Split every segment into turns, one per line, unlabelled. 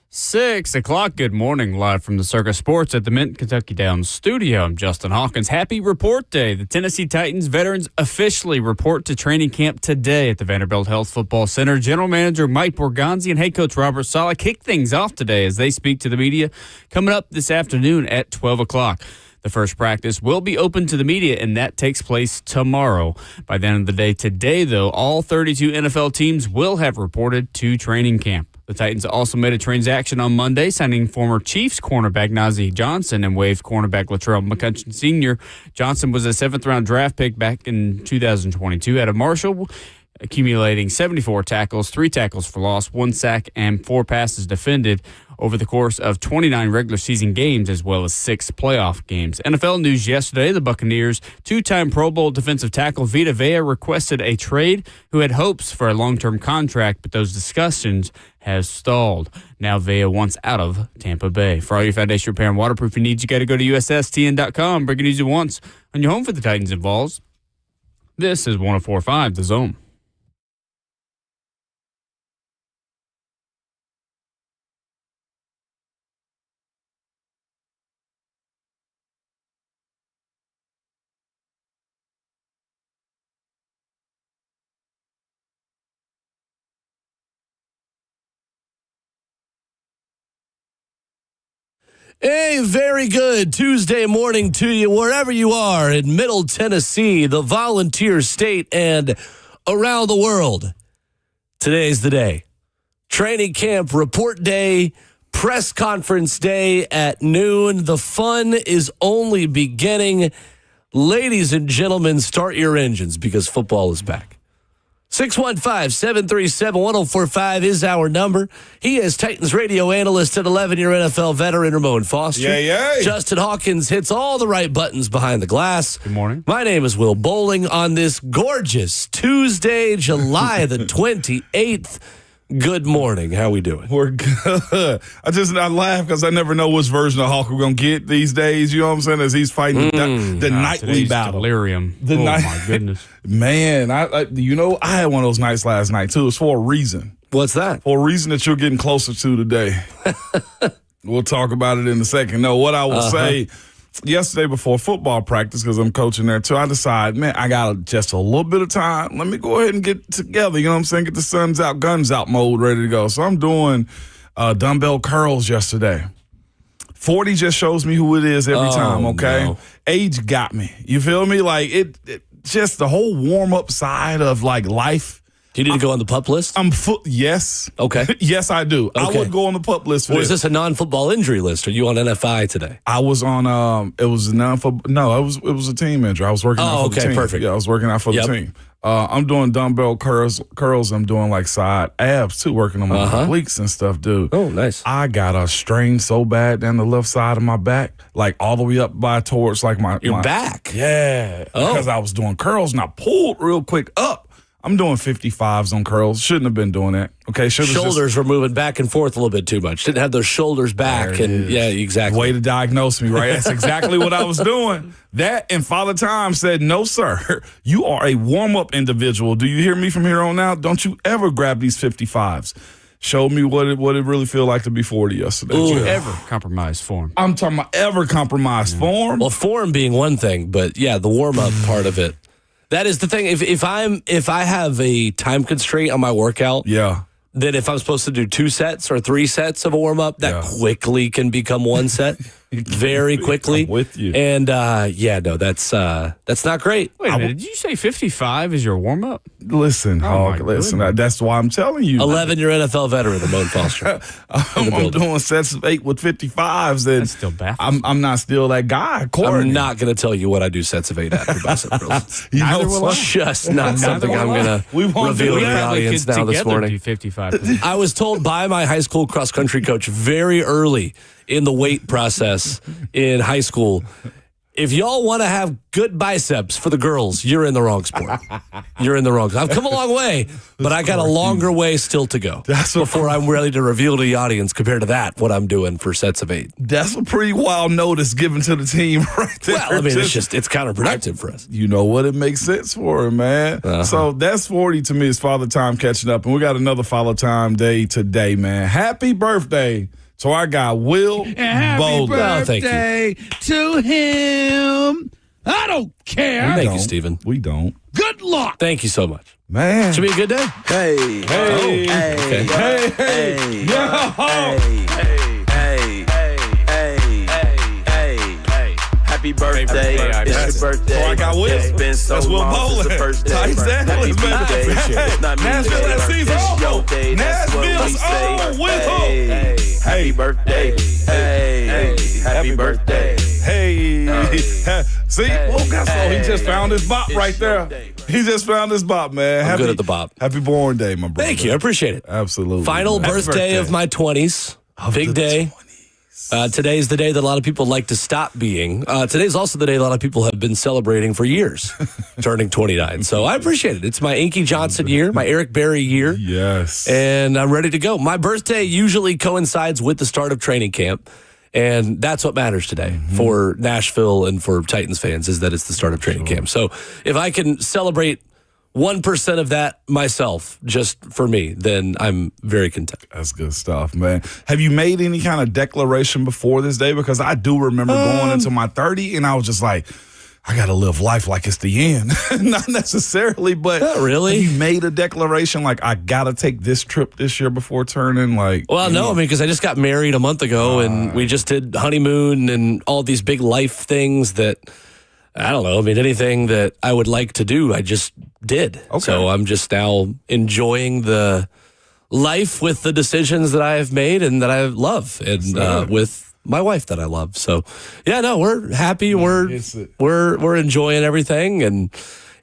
6 o'clock. Good morning, live from the Circus Sports at the Mint Kentucky Downs studio. I'm Justin Hawkins. Happy report day. The Tennessee Titans veterans officially report to training camp today at the Vanderbilt Health Football Center. General Manager Mike Borgonzi and head coach Robert Saleh kick things off today as they speak to the media coming up this afternoon at 12 o'clock. The first practice will be open to the media, and that takes place tomorrow. By the end of the day today, though, all 32 NFL teams will have reported to training camp. The Titans also made a transaction on Monday, signing former Chiefs cornerback Najee Johnson and waived cornerback Latrell McCutcheon Sr. Johnson was a seventh-round draft pick back in 2022 out of Marshall, accumulating 74 tackles, 3 tackles for loss, 1 sack, and 4 passes defended over the course of 29 regular season games, as well as 6 playoff games. NFL news yesterday, the Buccaneers' two-time Pro Bowl defensive tackle Vita Vea requested a trade, who had hopes for a long-term contract, but those discussions have stalled. Now Vea wants out of Tampa Bay. For all your foundation repair and waterproofing needs, you got to go to USSTN.com. Breaking news at once on your home for the Titans and Vols. This is 104.5 The Zone.
A very good Tuesday morning to you, wherever you are in Middle Tennessee, the Volunteer State, and around the world. Today's the day. Training camp report day, press conference day at noon. The fun is only beginning. Ladies and gentlemen, start your engines because football is back. 615-737-1045 is our number. He is Titans radio analyst and 11-year NFL veteran Ramon Foster.
Yay.
Justin Hawkins hits all the right buttons behind the glass.
Good morning.
My name is Will Bowling on this gorgeous Tuesday, July the 28th. Good morning. How we doing?
We're good. I laugh because I never know which version of Hawk we're going to get these days. You know what I'm saying? As he's fighting the nightly battle.
Delirium. My goodness.
Man, I had one of those nights last night, too. It's for a reason.
What's that?
For a reason that you're getting closer to today. We'll talk about it in a second. No, what I will say, yesterday before football practice, because I'm coaching there too, I decided, man, I got just a little bit of time. Let me go ahead and get together. You know what I'm saying? Get the sun's out, guns out mode ready to go. So I'm doing dumbbell curls yesterday. 40 just shows me who it is every time, okay? No. Age got me. You feel me? Like, it just the whole warm-up side of, like, life.
Do you need to go on the PUP list?
Yes.
Okay.
Yes, I do.
Okay.
I would go on the PUP list for
this. Is this a non-football injury list? Are you on NFI today?
I was on, it was a non-football, no, it was a team injury. I was working out for the team.
Perfect.
Yeah, I was working out for the team. I'm doing dumbbell curls. I'm doing, like, side abs, too, working on my obliques and stuff, dude.
Oh, nice.
I got a strain so bad down the left side of my back, like, all the way up towards, like, my
back?
Yeah. Because I was doing curls, and I pulled real quick up. I'm doing 55s on curls. Shouldn't have been doing that. Okay,
shoulders were moving back and forth a little bit too much. Didn't have those shoulders back, and yeah, exactly.
Way to diagnose me, right? That's exactly what I was doing. That and Father Time said, "No, sir, you are a warm-up individual. Do you hear me from here on out? Don't you ever grab these 55s." Showed me what it really feel like to be 40 yesterday.
Did you ever compromise form?
I'm talking about ever compromise form.
Well, form being one thing, but yeah, the warm-up part of it. That is the thing. If I have a time constraint on my workout, then if I'm supposed to do 2 sets or 3 sets of a warm up, that quickly can become 1 set, very quickly.
I'm with you.
And that's not great.
Wait a minute, did you say 55 is your warm up?
Listen, Hawk, listen. That's why I'm telling you.
11-year NFL veteran, Ramon Foster.
I'm doing sets of 8 with 55s. And
that's still baffling.
I'm not still that guy.
I'm not going to tell you what I do sets of 8 at for bicep curls. Just not something I'm going to reveal to the audience now this morning.
55.
I was told by my high school cross country coach very early in the weight process in high school, If y'all want to have good biceps for the girls, you're in the wrong sport. You're in the wrong. I've come a long way, but I got a longer way still to go before I'm ready to reveal to the audience compared to that what I'm doing for sets of 8.
That's a pretty wild notice given to the team right there.
Well, I mean, it's counterproductive for us.
You know what? It makes sense for him, man. So that's 40 to me is Father Time catching up. And we got another Father Time day today, man. Happy birthday to our guy, Will Bowler.
Birthday to him. I don't care.
Thank you, Stephen.
We don't.
Good luck.
Thank you so much.
Man.
Should be a good day.
Hey.
Okay.
Happy birthday. It's your birthday.
Oh, I got Will.
It's been so
That's Will
long since the
Bowler.
first day.
Exactly.
Happy birthday. It's not me.
Nashville, that season
It's your
over.
day. That's what we
Nashville's
say.
over. Will.
Hey. Happy birthday. Hey. Happy birthday.
Hey. See? Well, guess what? He just found his bop right there. He just found his bop, man.
I'm good at the bop.
Happy born day, my brother.
Thank you. I appreciate it.
Absolutely.
Final
Happy
birthday of my 20s. Big day. Today's the day that a lot of people like to stop being. Today's also the day a lot of people have been celebrating for years, turning 29. So I appreciate it. It's my Inky Johnson year, my Eric Berry year.
Yes.
And I'm ready to go. My birthday usually coincides with the start of training camp. And that's what matters today for Nashville and for Titans fans is that it's the start of training camp. So if I can celebrate 1% of that myself, just for me, then I'm very content.
That's good stuff, man. Have you made any kind of declaration before this day? Because I do remember going into my 30 and I was just like, I got to live life like it's the end. Not necessarily, but
Not really.
Have you made a declaration like, I got to take this trip this year before turning? Like,
Well, no, I mean, because I just got married a month ago and we just did honeymoon and all these big life things that, I don't know. I mean, anything that I would like to do, I just did.
Okay.
So I'm just now enjoying the life with the decisions that I have made and that I love and with my wife that I love. So, yeah, no, we're happy. We're enjoying everything and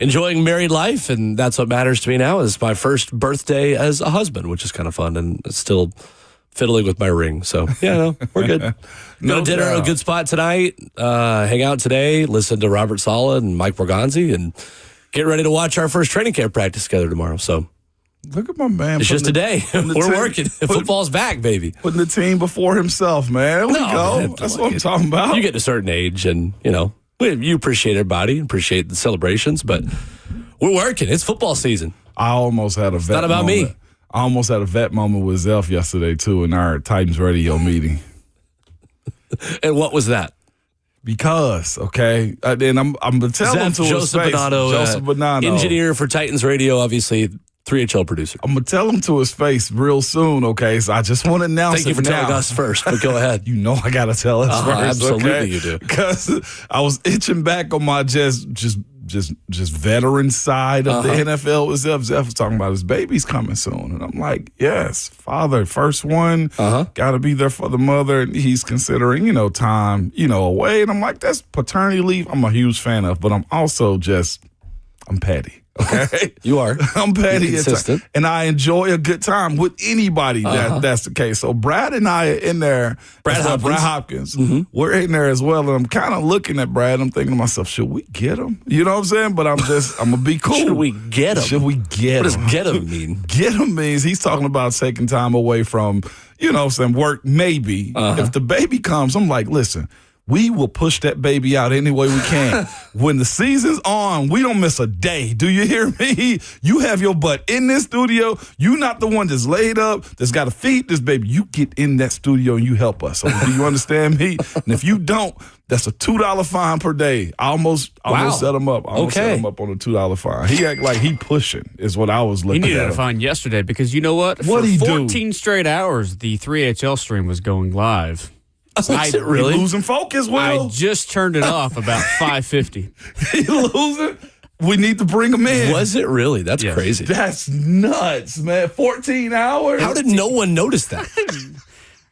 enjoying married life. And that's what matters to me now is my first birthday as a husband, which is kind of fun and still fiddling with my ring. So, yeah, no, we're good. Go to dinner at a good spot tonight, hang out today, listen to Robert Saleh and Mike Borgonzi, and get ready to watch our first training camp practice together tomorrow. So,
look at my man.
it's just a day. We're working. Football's back, baby.
Putting the team before himself, man. There we go.
Man,
That's what I'm talking about.
You get to a certain age and, you appreciate everybody, appreciate the celebrations, but we're working. It's football season.
I almost had a vet
not about
moment.
me.
I almost had a vet moment with Zeph yesterday, too, in our Titans radio meeting.
And what was that?
Because, okay, then I'm going to tell him to his face. Joseph Bonanno.
Engineer for Titans Radio, obviously 3HL producer.
I'm going to tell him to his face real soon, okay? So I just want to announce
Thank you for telling us first, but go ahead.
You know I got to tell us first,
absolutely
okay?
you do.
Because I was itching back on my just veteran side of the NFL with Zeph. Zeph was talking about his baby's coming soon. And I'm like, yes, father, first one, got to be there for the mother. And he's considering, time, away. And I'm like, that's paternity leave I'm a huge fan of, but I'm also I'm petty. Okay,
You are.
I'm petty
You're consistent.
and I enjoy a good time with anybody that's the case. So Brad and I are in there.
Brad
Hopkins. We're in there as well, and I'm kind of looking at Brad. I'm thinking to myself, should we get him? You know what I'm saying? But I'm gonna be cool.
Should we get him?
Should we get
What
him?
does get him mean?
Get him means he's talking about taking time away from, some work. Maybe if the baby comes, I'm like, listen. We will push that baby out any way we can. When the season's on, we don't miss a day. Do you hear me? You have your butt in this studio. You not the one that's laid up, that's got to feed this baby. You get in that studio and you help us. So do you understand me? And if you don't, that's a $2 fine per day. I almost set him up. I almost set him up on a $2 fine. He act like he pushing is what I was looking at.
He needed a fine yesterday because you know what?
What'd he
For
do?
14 straight hours, the 3HL stream was going live.
Is it really?
He losing focus, Will.
I just turned it off about 5:50.
He losing. We need to bring him in.
Was it really? That's
Yes.
crazy.
That's nuts, man. 14 hours.
How did no one notice that?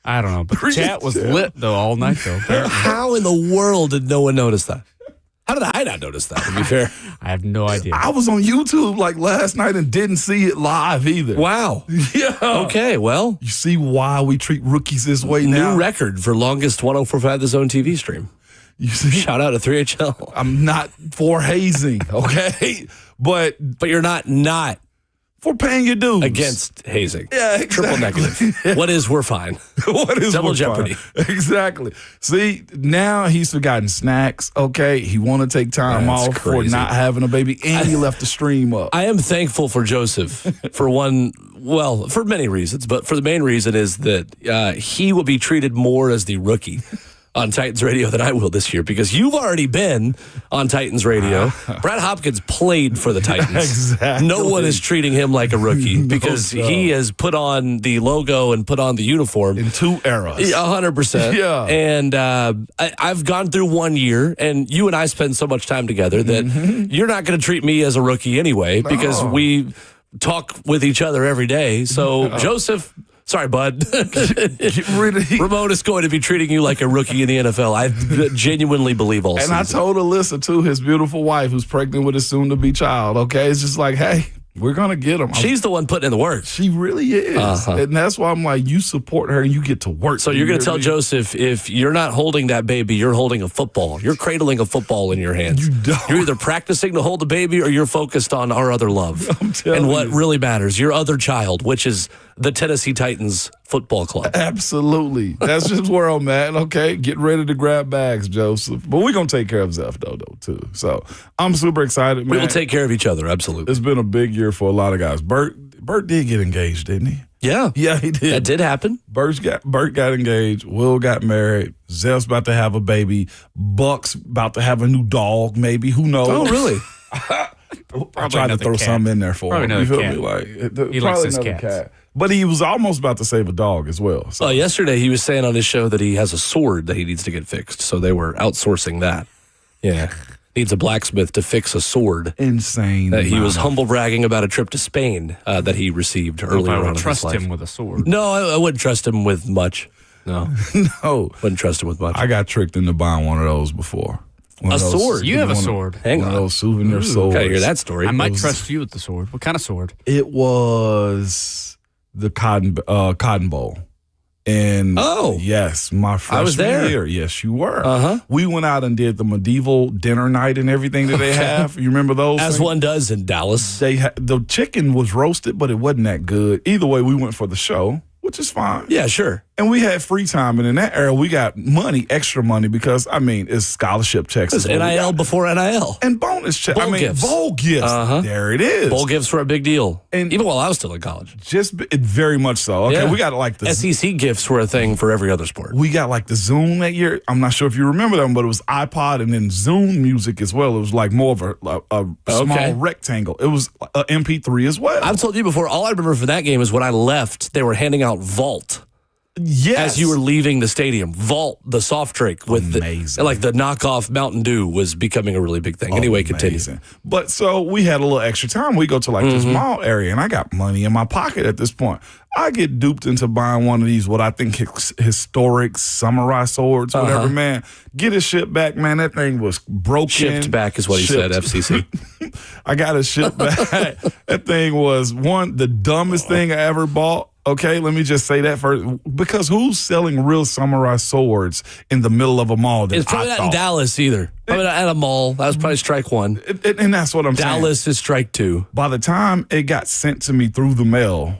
I don't know, but the chat was lit though all night though. Apparently.
How in the world did no one notice that? How did I not notice that, to be fair?
I have no idea.
I was on YouTube like last night and didn't see it live either.
Wow.
Yeah.
Okay, well,
You see why we treat rookies this way now?
new record for longest 104.5 The Zone TV stream.
You see,
Shout out to 3HL.
I'm not for hazing, okay? But
But you're not
for paying your dues.
against hazing.
Yeah, exactly.
Triple negative. What is we're fine.
What is
Double
we're
jeopardy.
fine? Exactly. See, now he's forgotten snacks, okay? He want to take time
That's
off for
crazy.
not having a baby, and he left the stream up.
I am thankful for Joseph for for many reasons, but for the main reason is that he will be treated more as the rookie on Titans Radio than I will this year because you've already been on Titans Radio. Brad Hopkins played for the Titans.
Exactly.
No one is treating him like a rookie because he has put on the logo and put on the uniform.
In 2 eras.
100%.
Yeah.
And I've gone through 1 year, and you and I spend so much time together that you're not going to treat me as a rookie anyway because we talk with each other every day. So, Joseph, sorry, bud.
Get rid of
Ramon is going to be treating you like a rookie in the NFL. I genuinely believe all
And
season.
I told Alyssa, too, his beautiful wife who's pregnant with a soon-to-be child, okay? It's just like, hey, we're going to get him.
She's the one putting in the work.
She really is. And that's why I'm like, you support her and you get to work.
So you're going to
hear
tell
me?
Joseph, if you're not holding that baby, you're holding a football. You're cradling a football in your hands.
You don't.
You're either practicing to hold the baby or you're focused on our other love.
telling
And what
you.
really matters, your other child, which is the Tennessee Titans Football Club.
Absolutely. That's just where I'm at. Okay. Get ready to grab bags, Joseph. But we're going to take care of Zeph, though, too. So I'm super excited, man.
We will take care of each other, absolutely.
It's been a big year for a lot of guys. Bert did get engaged, didn't he?
Yeah.
Yeah, he did.
That did happen.
Bert got engaged. Will got married. Zeph's about to have a baby. Buck's about to have a new dog, maybe. Who knows?
Oh, really?
I tried to
another
throw
cat.
something in there for
Probably
him.
another
You feel
cat.
me? Like,
He likes
probably
his
another
cats.
cat. But he was almost about to save a dog as well. So.
Oh, yesterday he was saying on his show that he has a sword that he needs to get fixed. So they were outsourcing that. Yeah. Needs a blacksmith to fix a sword.
Insane.
That he was
amount of-
humble bragging about a trip to Spain that he received earlier
I
on
would
in his
trust
life.
him with a sword.
No, I wouldn't trust him with much. No,
No.
wouldn't trust him with much.
I got tricked into buying one of those before. One
A
of those-
sword?
You have a
one of-
sword.
Hang
one
on.
of those souvenir swords.
Gotta hear that story.
I might trust you with the sword. What kind of sword?
It was the cotton bowl. And
Oh.
yes, my freshman
was there.
year. Yes, you were.
Uh-huh.
We went out and did the medieval dinner night and everything that they have. You remember those?
As
things?
one does in Dallas.
The chicken was roasted, but it wasn't that good. Either way, we went for the show, which is fine.
Yeah, sure.
And we had free time, and in that era, we got money, extra money, because I mean, it's scholarship checks.
It's
is what we
NIL
got.
before NIL.
And bonus check.
Bowl gifts.
bowl gifts.
Uh-huh.
There it is.
Bowl gifts were a big deal.
And-
even while I was still in college.
Very much so. Okay,
Yeah.
we got like the
SEC gifts were a thing for every other sport.
we got like the Zoom that year. I'm not sure if you remember them, but it was iPod and then Zoom music as well. It was like more of a small
Okay.
rectangle. It was a MP3 as well.
I've told you before, all I remember from that game is when I left, they were handing out Vault.
yes.
As you were leaving the stadium, Vault, the soft drink with
Amazing.
like the knockoff Mountain Dew was becoming a really big thing. Anyway, continue.
Amazing. But so we had a little extra time. We go to like this mall area, and I got money in my pocket at this point. I get duped into buying one of these, what I think historic samurai swords, whatever, man. Get it shipped back, man. That thing was broken.
Shipped back is what he said,
Shipped.
FCC.
I got it shipped back. That thing was the dumbest thing I ever bought. Okay, let me just say that first. Because who's selling real samurai swords in the middle of a mall? That
It's probably
I
not in
thought?
Dallas either. Probably not at a mall. That was probably strike one.
And that's what I'm saying.
Dallas is strike two.
By the time it got sent to me through the mail,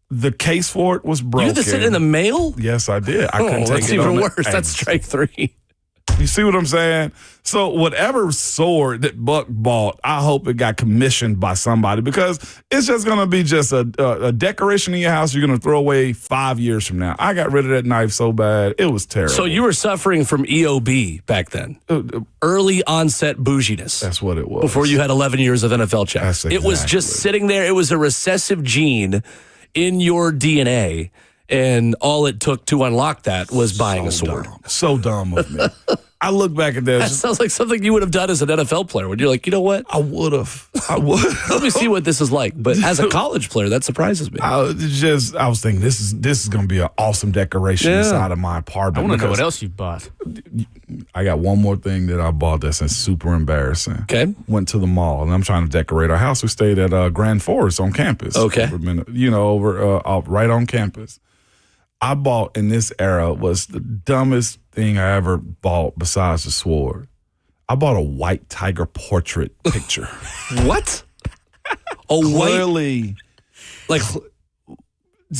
the case for it was broken.
You had to sit in the mail?
Yes, I did. I couldn't take
that's
it
even
on the-
worse.
Hey,
That's strike three.
You see what I'm saying? So whatever sword that Buck bought, I hope it got commissioned by somebody, because it's just going to be just a decoration in your house you're going to throw away 5 years from now. I got rid of that knife so bad. It was terrible.
So you were suffering from EOB back then. Early onset bouginess.
That's what it was.
Before you had 11 years of NFL checks.
That's
It was just
exactly.
sitting there. It was a recessive gene in your DNA. And all it took to unlock that was buying a sword.
So dumb of me. I look back at
That
that.
sounds like something you would have done as an NFL player when you're like, you know what?
I would have. I would.
Let me see what this is like. But as a college player, that surprises me.
I was thinking this is going to be an awesome decoration
Yeah.
inside of my apartment.
I want to know
because
what else you bought.
I got one more thing that I bought that's super embarrassing.
Okay.
Went to the mall and I'm trying to decorate our house. We stayed at Grand Forest on campus.
Okay.
Over right on campus. I bought in this era was the dumbest thing I ever bought besides the sword. I bought a white tiger portrait picture.
What? A white,
Clearly,
like,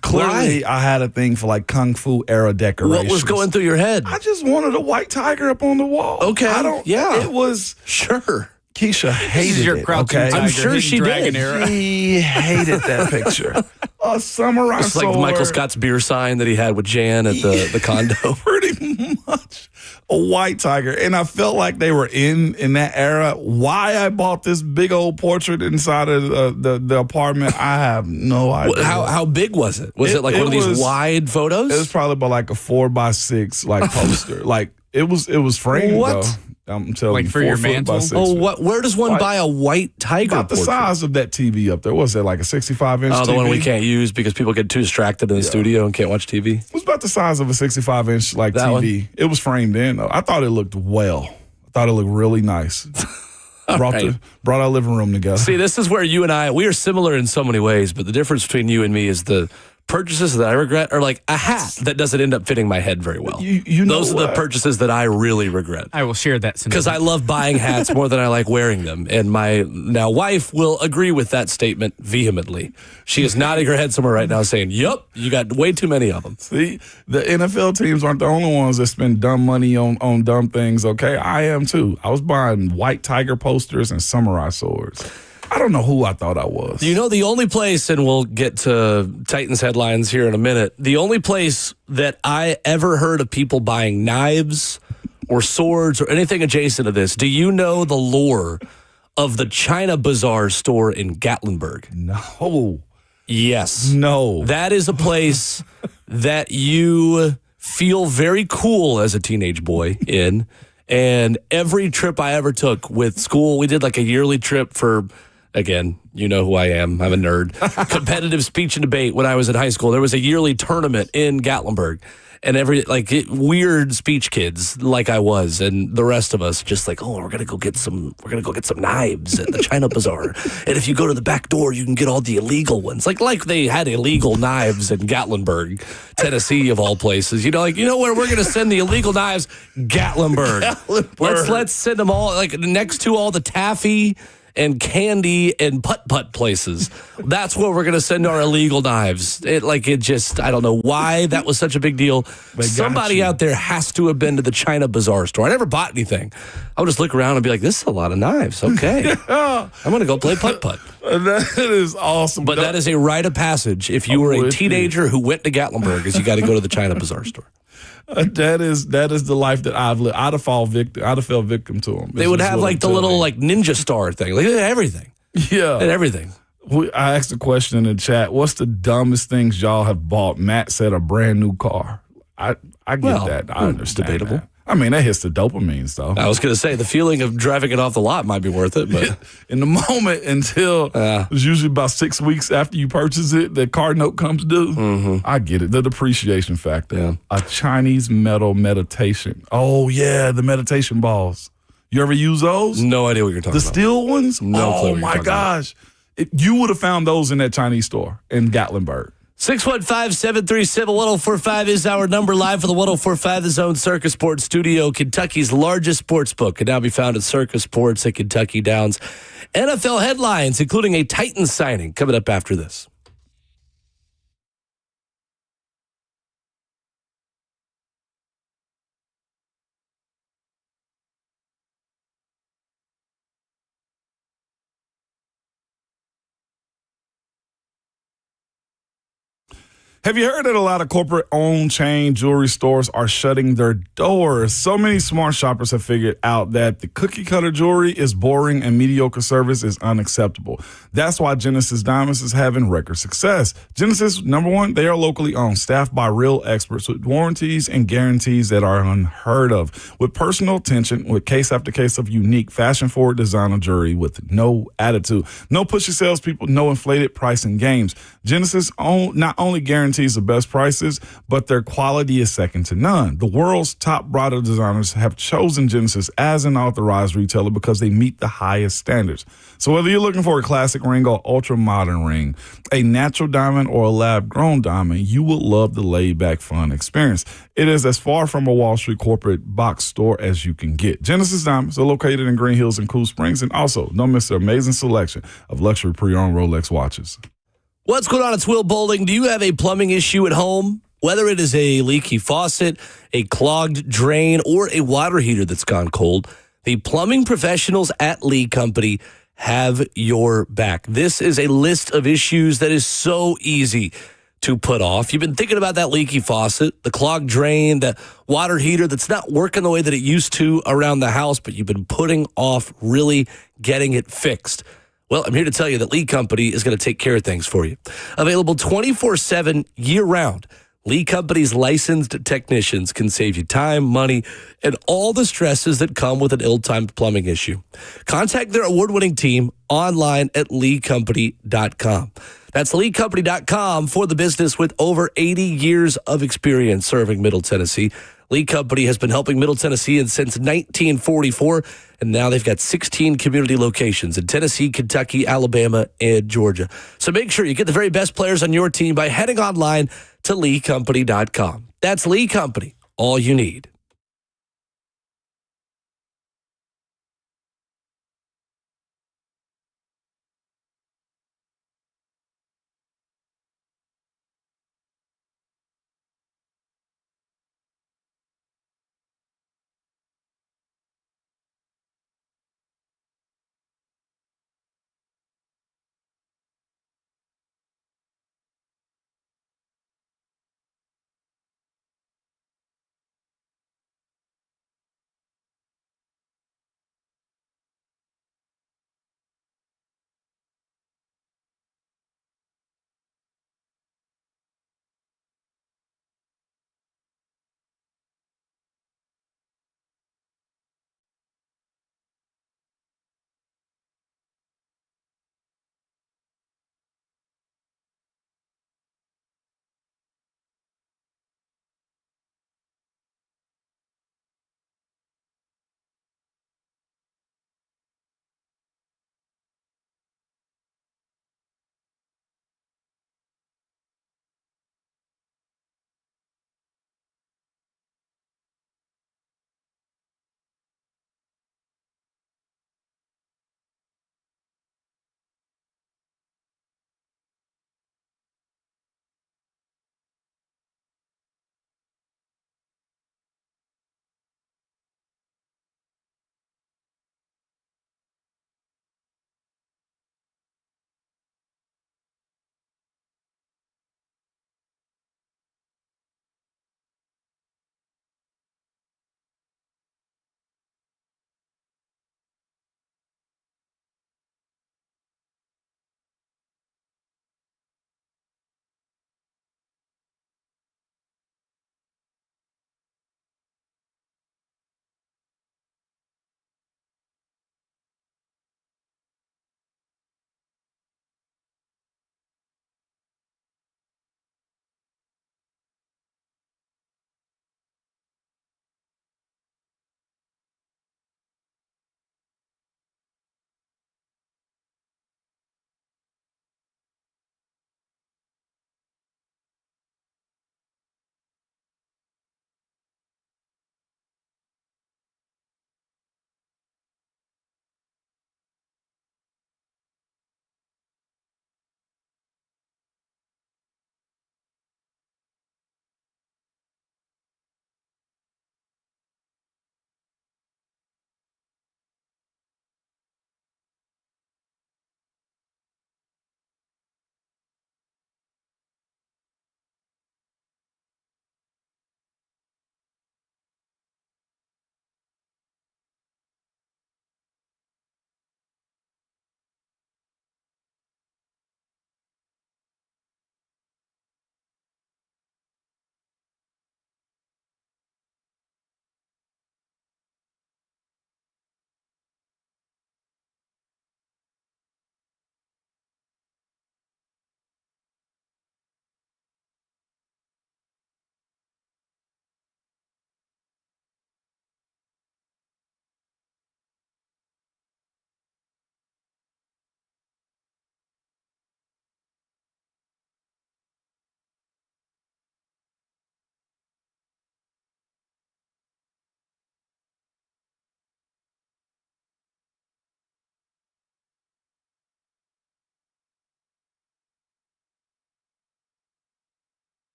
clearly, I had a thing for like Kung Fu era decorations.
what was going through your head?
I just wanted a white tiger up on the wall.
Okay,
It was.
Sure.
Keisha hated
your
it.
crouching
Okay,
tiger,
I'm sure
hidden
she
dragon
did.
era.
She hated that picture. A samurai
It's like
sword.
Michael Scott's beer sign that he had with Jan at the condo.
Pretty much a white tiger, and I felt like they were in that era. Why I bought this big old portrait inside of the apartment, I have no idea.
How big was it? Was it like one of these wide photos?
It was probably about like a 4x6 like poster. Like it was framed.
What?
Though. I'm telling
Like
you,
for
4
your
foot by
mantle?
6
Oh,
foot.
what? Where does one
Like,
buy a white tiger
About the
portrait?
size of that TV up there. What was that, like a 65-inch TV?
Oh, the one we can't use because people get too distracted in the studio and can't watch TV.
It was about the size of a 65-inch like
That
TV.
one?
It was framed in, though. I thought it looked well. I thought it looked really nice.
right.
Brought our living room together.
See, this is where you and we are similar in so many ways, but the difference between you and me is the purchases that I regret are like a hat that doesn't end up fitting my head very well.
You know
Those are the
what?
purchases that I really regret.
I will share that
Because I love buying hats more than I like wearing them. And my now wife will agree with that statement vehemently. She is nodding her head somewhere right now saying, yup, you got way too many of them.
See, the NFL teams aren't the only ones that spend dumb money on dumb things, okay? I am too. I was buying white tiger posters and samurai swords. I don't know who I thought I was.
You know, the only place, and we'll get to Titans headlines here in a minute, the only place that I ever heard of people buying knives or swords or anything adjacent to this, do you know the lore of the China Bazaar store in Gatlinburg?
No.
Yes.
No.
That is a place that you feel very cool as a teenage boy in. And every trip I ever took with school, we did like a yearly trip for, again, you know who I am. I'm a nerd. Competitive speech and debate when I was in high school. There was a yearly tournament in Gatlinburg. And weird speech kids like I was and the rest of us just like, oh, we're gonna go get some knives at the China Bazaar. And if you go to the back door, you can get all the illegal ones. Like they had illegal knives in Gatlinburg, Tennessee of all places. You know, where we're gonna send the illegal knives? Gatlinburg. Let's send them all like next to all the taffy and candy and putt-putt places. That's where we're going to send our illegal knives. I don't know why that was such a big deal. Somebody out there has to have been to the China Bazaar store. I never bought anything. I would just look around and be like, this is a lot of knives. Okay. I'm going to go play putt-putt.
That is awesome.
But that is a rite of passage. If you were a
with
teenager who went to Gatlinburg, is you got to go to the China Bazaar store.
That is the life that I've lived. I'd have fell victim to them.
They would have like the little like ninja star thing. Like they had everything.
Yeah.
They had everything.
I asked a question in the chat. What's the dumbest things y'all have bought? Matt said a brand new car. I get that. I understand.
Debatable.
That. I mean, that hits the dopamines, though.
I was going to say the feeling of driving it off the lot might be worth it, but
In the moment until it's usually about 6 weeks after you purchase it, the car note comes due. Mm-hmm. I get it. The depreciation factor.
Yeah.
A Chinese metal meditation. Oh, yeah, the meditation balls. You ever use those?
no idea what you're talking
The
about.
steel ones?
No clue
Oh,
what you're
my
talking about.
gosh. You would have found those in that Chinese store in Gatlinburg.
615-737-1045 is our number live for the 1045 The Zone Circus Sports Studio. Kentucky's largest sports book can now be found at Circus Sports at Kentucky Downs. NFL headlines, including a Titans signing, coming up after this.
Have you heard that a lot of corporate-owned chain jewelry stores are shutting their doors? So many smart shoppers have figured out that the cookie-cutter jewelry is boring and mediocre service is unacceptable. That's why Genesis Diamonds is having record success. Genesis, number one, they are locally owned, staffed by real experts with warranties and guarantees that are unheard of. With personal attention, with case after case of unique, fashion-forward designer jewelry with no attitude. No pushy salespeople, no inflated pricing games. Genesis not only guarantees guarantees the best prices, but their quality is second to none. The world's top bridal designers have chosen Genesis as an authorized retailer because they meet the highest standards. So whether you're looking for a classic ring or ultra-modern ring, a natural diamond or a lab-grown diamond, you will love the laid-back fun experience. It is as far from a Wall Street corporate box store as you can get. Genesis Diamonds are located in Green Hills and Cool Springs, and also don't miss their amazing selection of luxury pre-owned Rolex watches.
What's going on? It's Will Boulding. Do you have a plumbing issue at home? Whether it is a leaky faucet, a clogged drain, or a water heater that's gone cold, the plumbing professionals at Lee Company have your back. This is a list of issues that is so easy to put off. You've been thinking about that leaky faucet, the clogged drain, the water heater that's not working the way that it used to around the house, but you've been putting off really getting it fixed. Well, I'm here to tell you that Lee Company is going to take care of things for you. Available 24/7 year-round. Lee Company's licensed technicians can save you time, money, and all the stresses that come with an ill-timed plumbing issue. Contact their award-winning team online at leecompany.com. That's leecompany.com for the business with over 80 years of experience serving Middle Tennessee. Lee Company has been helping Middle Tennesseans since 1944, and now they've got 16 community locations in Tennessee, Kentucky, Alabama, and Georgia. So make sure you get the very best players on your team by heading online to leecompany.com. That's Lee Company, all you need.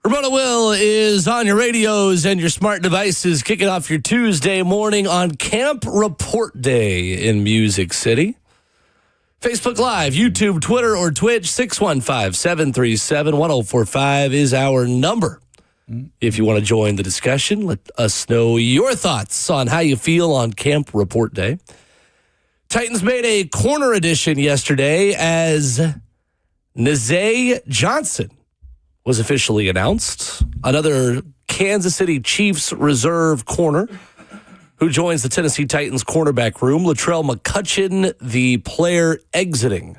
Ramon Will is on your radios and your smart devices, kicking off your Tuesday morning on Camp Report Day in Music City. Facebook Live, YouTube, Twitter, or Twitch, 615-737-1045 is our number. If you want to join the discussion, let us know your thoughts on how you feel on Camp Report Day. Titans made a corner edition yesterday as Nazay Johnson was officially announced. Another Kansas City Chiefs reserve corner who joins the Tennessee Titans cornerback room. Latrell McCutcheon, the player exiting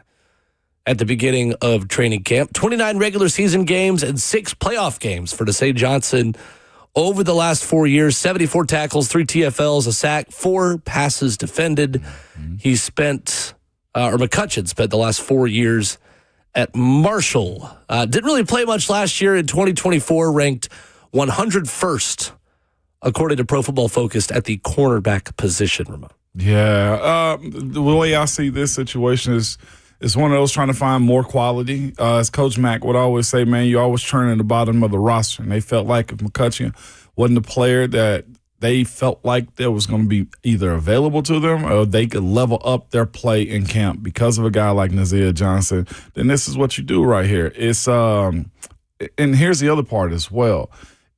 at the beginning of training camp. 29 regular season games and 6 playoff games for Nazay Johnson over the last 4 years. 74 tackles, 3 TFLs, a sack, 4 passes defended. He spent, McCutcheon spent the last 4 years at Marshall. Didn't really play much last year in 2024, ranked 101st, according to Pro Football Focus, at the cornerback position, Ramon.
Yeah. The way I see this situation is one of those trying to find more quality. As Coach Mack would always say, man, you always turn in the bottom of the roster. And they felt like if McCutcheon wasn't a player that they felt like that was going to be either available to them or they could level up their play in camp because of a guy like Nazay Johnson, then this is what you do right here. It's and here's the other part as well.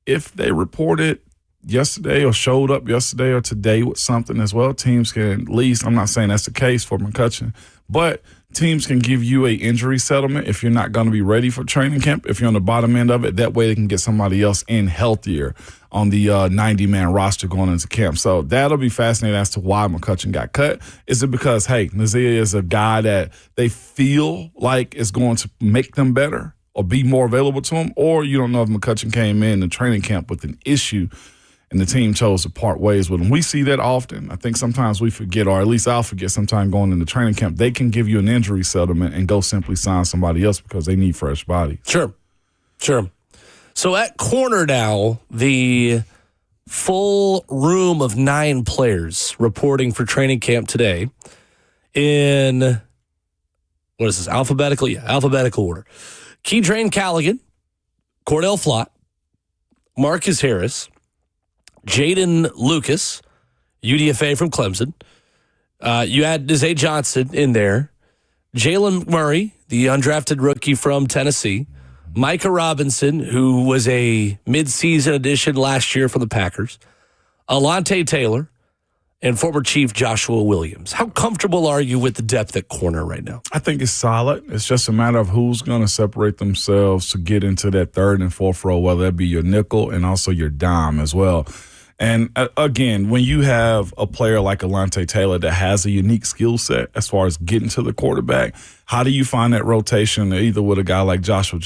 If they reported yesterday or showed up yesterday or today with something as well, teams can at least, I'm not saying that's the case for McCutcheon, but teams can give you a injury settlement if you're not going to be ready for training camp. If you're on the bottom end of it, that way they can get somebody else in healthier on the 90-man roster going into camp. So that'll be fascinating as to why McCutcheon got cut. Is it because, hey, Nazay is a guy that they feel like is going to make them better or be more available to them? Or you don't know if McCutcheon came in the training camp with an issue and the team chose to part ways with him. We see that often. I think sometimes we forget, or at least I'll forget sometime going into training camp, they can give you an injury settlement and go simply sign somebody else because they need fresh bodies.
Sure. So at corner now, the full room of 9 players reporting for training camp today in, what is this, alphabetical? Yeah, alphabetical order. Keydrain Callaghan, Cordell Flott, Marcus Harris, Jaden Lucas, UDFA from Clemson. You add Nazay Johnson in there. Jalen Murray, the undrafted rookie from Tennessee. Micah Robinson, who was a midseason addition last year for the Packers. Alante Taylor, and former Chief Joshua Williams. How comfortable are you with the depth at corner right now?
I think it's solid. It's just a matter of who's going to separate themselves to get into that third and fourth row, whether that be your nickel and also your dime as well. And again, when you have a player like Alante Taylor that has a unique skill set as far as getting to the quarterback, how do you find that rotation either with a guy like Joshua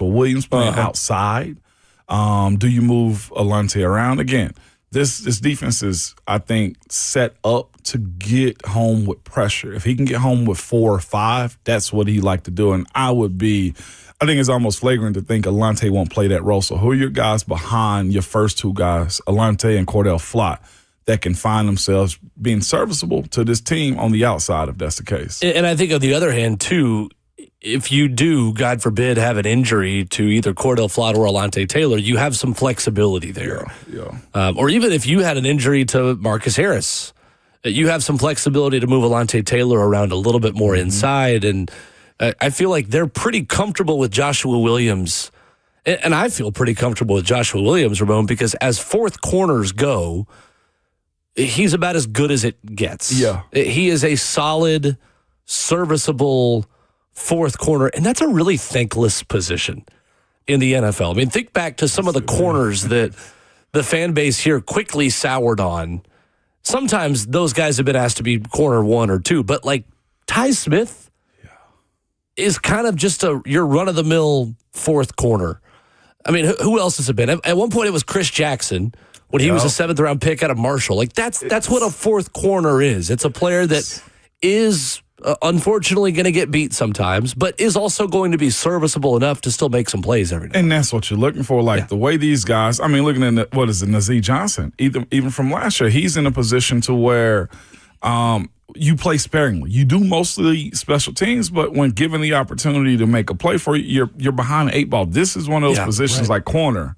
Williams playing outside? Do you move Alante around? Again, this defense is, I think, set up to get home with pressure. If he can get home with 4 or 5, that's what he'd like to do. And I think it's almost flagrant to think Alante won't play that role. So who are your guys behind your first 2 guys, Alante and Cordell Flott, that can find themselves being serviceable to this team on the outside if that's the case?
And I think on the other hand, too, if you do, God forbid, have an injury to either Cordell Flott or Alante Taylor, you have some flexibility there.
Yeah.
Or even if you had an injury to Marcus Harris, you have some flexibility to move Alante Taylor around a little bit more inside. And I feel like they're pretty comfortable with Joshua Williams. And I feel pretty comfortable with Joshua Williams, Ramon, because as fourth corners go, he's about as good as it gets.
Yeah.
He is a solid, serviceable fourth corner, and that's a really thankless position in the NFL. I mean, think back to some of the corners that the fan base here quickly soured on. Sometimes those guys have been asked to be corner 1 or 2, but like Ty Smith is kind of just your run-of-the-mill fourth corner. I mean, who else has it been? At one point, it was Chris Jackson when he was a 7th-round pick out of Marshall. Like, that's what a fourth corner is. It's a player that is unfortunately going to get beat sometimes, but is also going to be serviceable enough to still make some plays every day.
And that's what you're looking for. Like the way these guys, I mean, looking at Nazay Johnson, even from last year, he's in a position to where You play sparingly. You do mostly special teams, but when given the opportunity to make a play for you, you're behind the 8 ball. This is one of those positions like corner.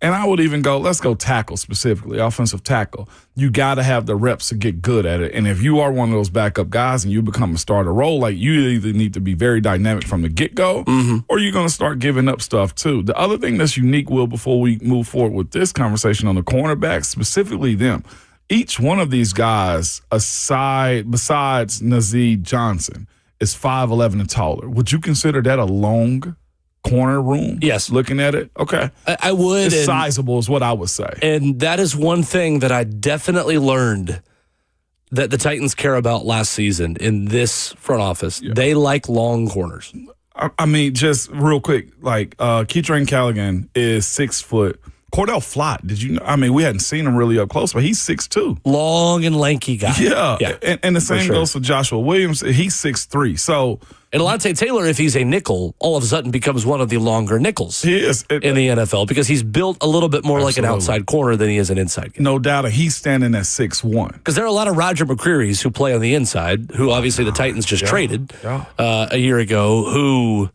And I would even go, let's go tackle specifically, offensive tackle. You got to have the reps to get good at it. And if you are one of those backup guys and you become a starter role, like you either need to be very dynamic from the get-go or you're going to start giving up stuff too. The other thing that's unique, Will, before we move forward with this conversation on the cornerbacks, specifically them, each one of these guys, besides Nazeed Johnson, is 5'11" and taller. Would you consider that a long corner room?
Yes.
Looking at it? Okay.
I would.
It's sizable is what I would say.
And that is one thing that I definitely learned that the Titans care about last season in this front office. Yeah. They like long corners.
I mean, just real quick, like Keetrain Callaghan is 6 foot. Cordell Flott, did you know? I mean, we hadn't seen him really up close, but he's 6'2".
Long and lanky guy.
Yeah. And the same goes for Joshua Williams. He's 6'3". So,
and Alontae Taylor, if he's a nickel, all of a sudden becomes one of the longer nickels
he is
in the NFL because he's built a little bit more like an outside corner than he is an inside guy.
No doubt. He's standing at 6'1".
Because there are a lot of Roger McCreary's who play on the inside, who obviously the Titans just traded a year ago, who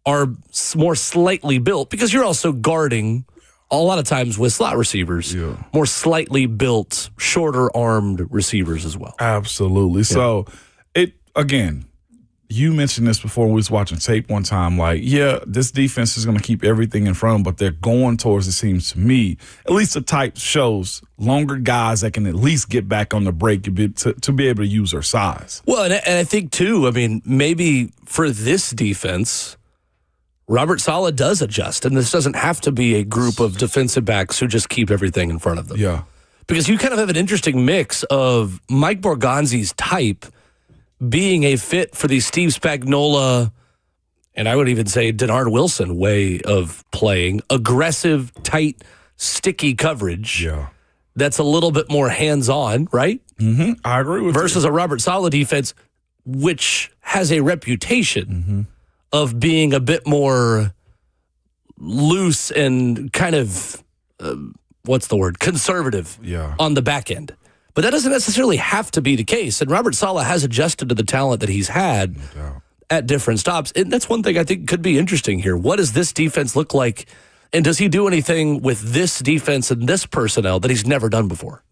are more slightly built because you're also guarding a lot of times with slot receivers, more slightly built, shorter-armed receivers as well.
Absolutely. Yeah. So, again, you mentioned this before we was watching tape one time, like, this defense is going to keep everything in front of them, but they're going towards, it seems to me, at least the type shows longer guys that can at least get back on the break to be able to use their size.
Well, and I think, too, I mean, maybe for this defense, Robert Saleh does adjust, and this doesn't have to be a group of defensive backs who just keep everything in front of them.
Yeah.
Because you kind of have an interesting mix of Mike Borgonzi's type being a fit for the Steve Spagnuolo, and I would even say Denard Wilson way of playing, aggressive, tight, sticky coverage that's a little bit more hands-on, right?
Mm-hmm. I agree with
versus
you.
a Robert Saleh defense, which has a reputation of being a bit more loose and kind of, conservative on the back end. But that doesn't necessarily have to be the case. And Robert Saleh has adjusted to the talent that he's had at different stops. And that's one thing I think could be interesting here. What does this defense look like? And does he do anything with this defense and this personnel that he's never done before?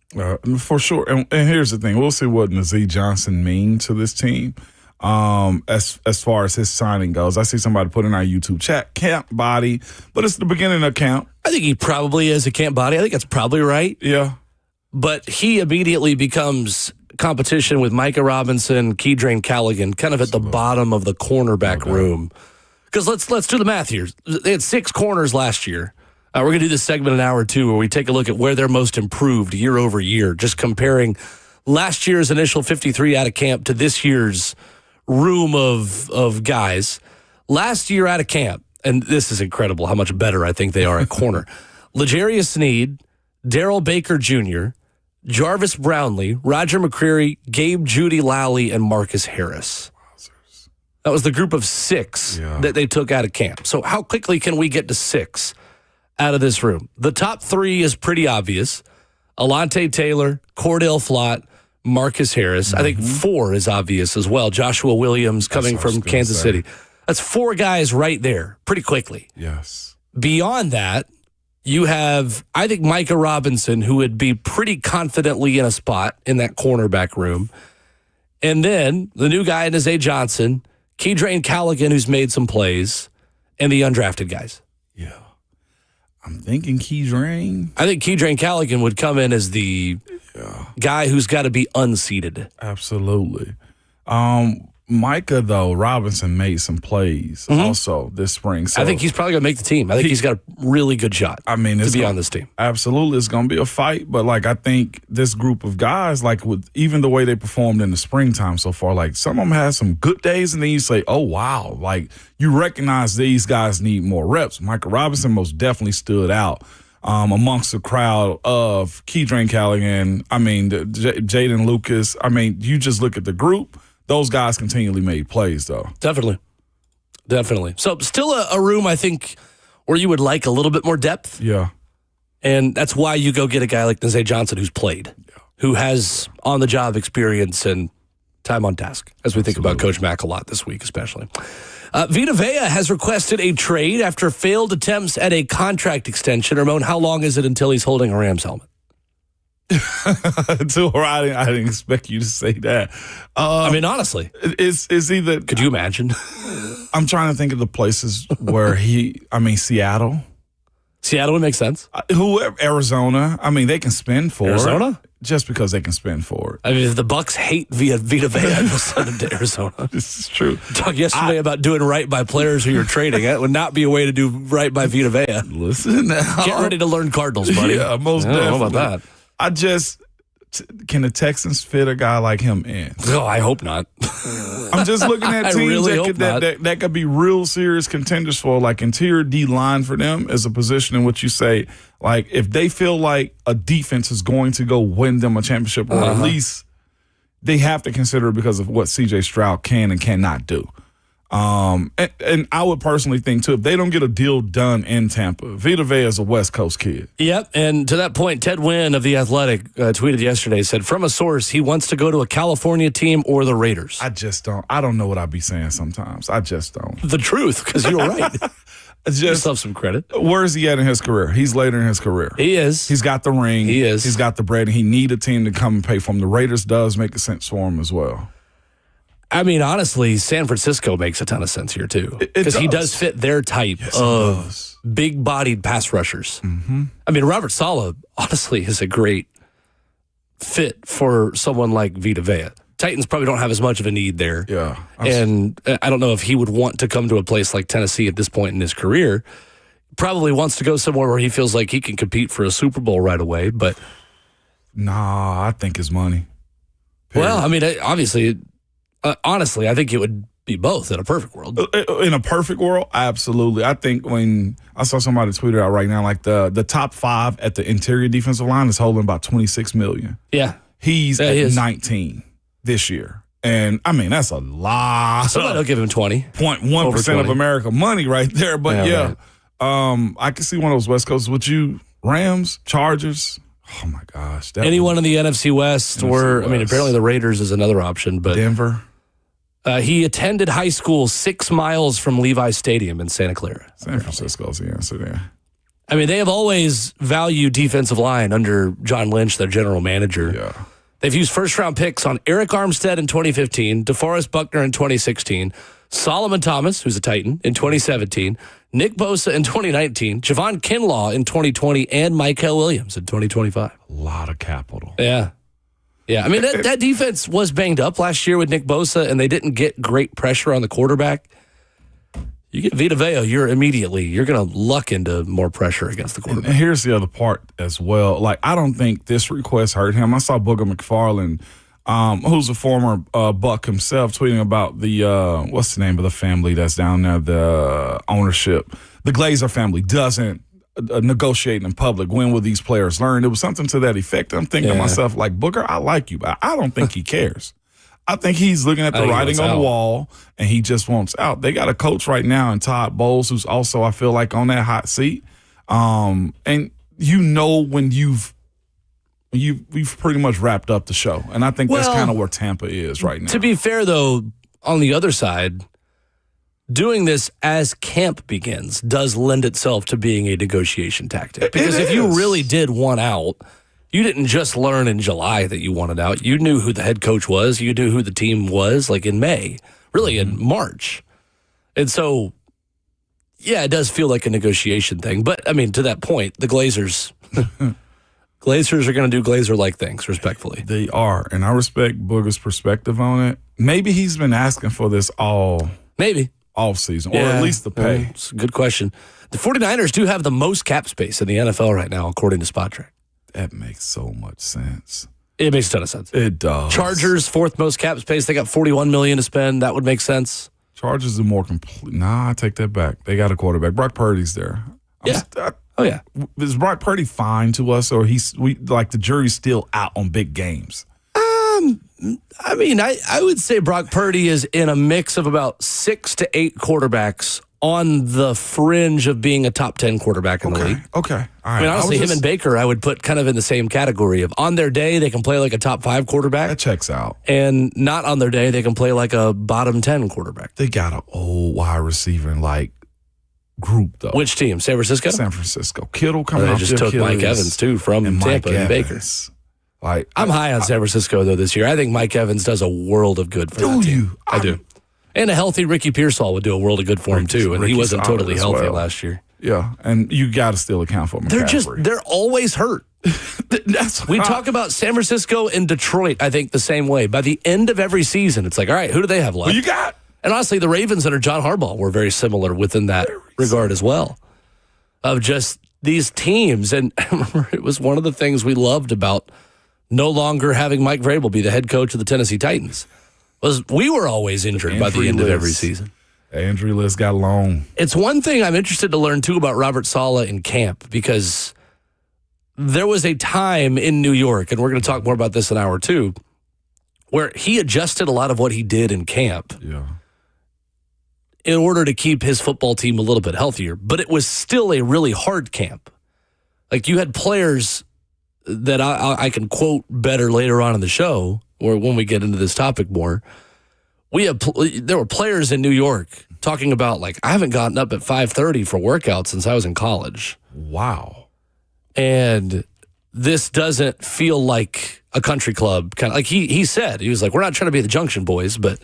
For sure. And here's the thing. We'll see what Nazeed Johnson means to this team. As far as his signing goes, I see somebody put in our YouTube chat, camp body, but it's the beginning of camp.
I think he probably is a camp body. I think that's probably right.
Yeah.
But he immediately becomes competition with Micah Robinson, Keetrain Callaghan, kind of at the bottom of the cornerback room. Because let's do the math here. They had 6 corners last year. We're going to do this segment in hour 2 where we take a look at where they're most improved year over year, just comparing last year's initial 53 out of camp to this year's room of guys. Last year out of camp, and this is incredible how much better I think they are at corner. L'Jarius Sneed, Darrell Baker Jr., Jarvis Brownlee, Roger McCreary, Gabe Judy Lally, and Marcus Harris. That was the group of 6 that they took out of camp. So how quickly can we get to 6 out of this room? The top 3 is pretty obvious. Alontae Taylor, Cordell Flott, Marcus Harris. I think 4 is obvious as well. Joshua Williams coming from Kansas City. That's 4 guys right there pretty quickly.
Yes.
Beyond that, you have, I think, Micah Robinson, who would be pretty confidently in a spot in that cornerback room. And then the new guy, Nazeed Johnson, Keetrain Callaghan, who's made some plays, and the undrafted guys.
Yeah. I'm thinking Keetrain.
I think Keetrain Callaghan would come in as the guy who's got to be unseated.
Absolutely. Micah, though, Robinson made some plays also this spring. So
I think he's probably going to make the team. I think he's got a really good shot to be on this team.
Absolutely. It's going to be a fight. But, I think this group of guys, with even the way they performed in the springtime so far, some of them had some good days, and then you say, oh, wow. You recognize these guys need more reps. Micah Robinson most definitely stood out amongst the crowd of Keetrain Callaghan. Jaden Lucas. You just look at the group. Those guys continually made plays, though.
Definitely. So still a room, I think, where you would like a little bit more depth.
Yeah.
And that's why you go get a guy like Nazeed Johnson who's played. who has on-the-job experience and time on task, as we think about Coach Mack a lot this week especially. Vita Vea has requested a trade after failed attempts at a contract extension. Ramon, how long is it until he's holding a Rams helmet?
I didn't expect you to say that.
I mean, honestly.
It's either...
Could you imagine?
I'm trying to think of the places where Seattle.
Seattle would make sense.
Whoever, Arizona. I mean, they can spend for
Arizona?
it. Just because they can spend for it.
I mean, if the Bucks hate Vita Vea, they'll send him to Arizona.
This is true.
Talked yesterday about doing right by players who you're trading. That would not be a way to do right by Vita Vea.
Listen now.
Get ready to learn Cardinals, buddy.
Yeah, most definitely.
I don't know about that.
Can the Texans fit a guy like him in?
No, I hope not.
I'm just looking at
I
teams
really
that could be real serious contenders for, like, interior D line for them as a position in which you say, like, if they feel like a defense is going to go win them a championship, or at least they have to consider it because of what C.J. Stroud can and cannot do. And I would personally think, too, if they don't get a deal done in Tampa, Vita Vea is a West Coast kid.
Yep, and to that point, Ted Wynn of The Athletic tweeted yesterday, said, from a source, he wants to go to a California team or the Raiders.
I don't know what I'd be saying sometimes. I just don't.
The truth, because you're right. Give yourself some credit.
Where is he at in his career? He's later in his career.
He is.
He's got the ring.
He is.
He's got the bread, and he need a team to come and pay for him. The Raiders does make a sense for him as well.
I mean, honestly, San Francisco makes a ton of sense here, too. Because he does fit their type of big-bodied pass rushers. Mm-hmm. I mean, Robert Saleh, honestly, is a great fit for someone like Vita Vea. Titans probably don't have as much of a need there.
Yeah.
And I don't know if he would want to come to a place like Tennessee at this point in his career. Probably wants to go somewhere where he feels like he can compete for a Super Bowl right away, but...
Nah, I think it's money. Period.
Well, I mean, obviously... honestly, I think it would be both in a perfect world.
In a perfect world, absolutely. I think when I saw somebody tweet it out right now, like the top 5 at the interior defensive line is holding about $26 million.
Yeah.
He's at 19 this year. And, I mean, that's a lot.
Somebody will give him 20.
0.1% of America money right there. But, yeah,
right.
I can see one of those West Coasts. Would you, Rams, Chargers? Oh, my gosh.
Anyone in the NFC West or, I mean, apparently the Raiders is another option. But
Denver?
He attended high school 6 miles from Levi Stadium in Santa Clara.
San Francisco's the answer there.
I mean, they have always valued defensive line under John Lynch, their general manager.
Yeah.
They've used first-round picks on Eric Armstead in 2015, DeForest Buckner in 2016, Solomon Thomas, who's a Titan, in 2017, Nick Bosa in 2019, Javon Kinlaw in 2020, and Mikael Williams in 2025.
A lot of capital.
Yeah. Yeah, I mean, that defense was banged up last year with Nick Bosa, and they didn't get great pressure on the quarterback. You get Vita Vea, you're going to luck into more pressure against the quarterback.
And here's the other part as well. Like, I don't think this request hurt him. I saw Booger McFarland, who's a former Buck himself, tweeting about the, what's the name of the family that's down there, the ownership. The Glazer family doesn't negotiate in public. When will these players learn? It was something to that effect. I'm thinking to myself, like, Booker, I like you, but I don't think he cares. I think he's looking at the writing on the wall, and he just wants out. They got a coach right now in Todd Bowles, who's also, I feel like, on that hot seat. And you know when we've pretty much wrapped up the show, and I think that's kind of where Tampa is right now.
To be fair, though, on the other side, doing this as camp begins does lend itself to being a negotiation tactic. Because if you really did want out, you didn't just learn in July that you wanted out. You knew who the head coach was. You knew who the team was, like in May, really in March. And so, yeah, it does feel like a negotiation thing. But, I mean, to that point, the Glazers are going to do Glazer-like things, respectfully.
They are, and I respect Booger's perspective on it. Maybe he's been asking for this all season, or at least the pay.
It's a good question. The 49ers do have the most cap space in the NFL right now, according to SpotTrack.
That makes so much sense.
It makes a ton of sense.
It does.
Chargers, 4th most cap space. They got $41 million to spend. That would make sense.
Chargers are more complete. Nah, I take that back. They got a quarterback. Brock Purdy's there.
Oh, yeah.
Is Brock Purdy fine to us, or the jury's still out on big games?
I mean, I would say Brock Purdy is in a mix of about 6 to 8 quarterbacks on the fringe of being a top 10 quarterback in the league.
Okay. All right.
I mean, honestly, him and Baker, I would put kind of in the same category of on their day, they can play like a top 5 quarterback.
That checks out.
And not on their day, they can play like a bottom 10 quarterback.
They got an old wide receiver like group, though.
Which team? San Francisco?
San Francisco. Kittle coming
They
off
just took Mike Evans, too, from Tampa and Baker.
Like,
I'm high on San Francisco, though, this year. I think Mike Evans does a world of good for that team. I do. And a healthy Ricky Pearsall would do a world of good for him, too. And he wasn't totally healthy last year.
Yeah, and you got to still account for McCaffrey.
They're always hurt. We talk about San Francisco and Detroit, I think, the same way. By the end of every season, it's like, all right, who do they have left?
Who you got?
And honestly, the Ravens under John Harbaugh were very similar within that regard as well. Of just these teams. And I remember it was one of the things we loved about no longer having Mike Vrabel be the head coach of the Tennessee Titans. Was we were always injured by the end of every season.
The injury list got long.
It's one thing I'm interested to learn, too, about Robert Saleh in camp, because there was a time in New York, and we're going to talk more about this in hour 2, where he adjusted a lot of what he did in camp in order to keep his football team a little bit healthier. But it was still a really hard camp. Like, you had players that I can quote better later on in the show, or when we get into this topic more. There were players in New York talking about, like, I haven't gotten up at 5:30 for workouts since I was in college.
Wow.
And this doesn't feel like a country club. Kind of like he said, he was like, we're not trying to be the Junction Boys, but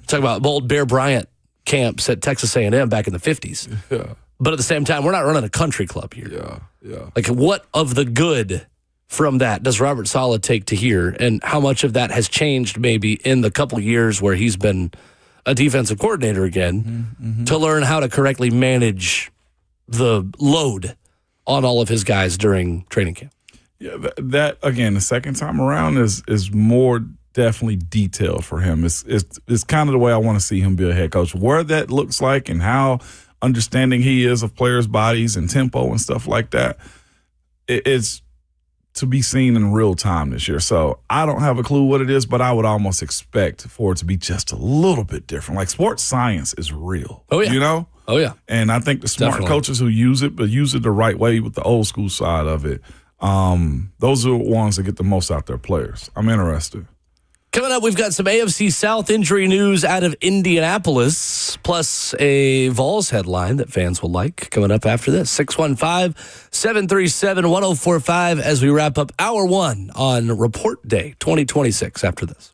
talking about old Bear Bryant camps at Texas A&M back in the 50s.
Yeah.
But at the same time, we're not running a country club here.
Yeah.
Like, what of the good from that does Robert Saleh take to here, and how much of that has changed maybe in the couple of years where he's been a defensive coordinator again to learn how to correctly manage the load on all of his guys during training camp?
Yeah, that again, the second time around is more definitely detailed for him. It's kind of the way I want to see him be a head coach. Where that looks like and how understanding he is of players' bodies and tempo and stuff like that, it's to be seen in real time this year. So I don't have a clue what it is, but I would almost expect for it to be just a little bit different. Like, sports science is real.
Oh, yeah.
You know?
Oh, yeah.
And I think the smart coaches who use it, but use it the right way with the old school side of it, those are the ones that get the most out their players. I'm interested.
Coming up, we've got some AFC South injury news out of Indianapolis, plus a Vols headline that fans will like. Coming up after this, 615-737-1045 as we wrap up hour 1 on Report Day 2026 after this.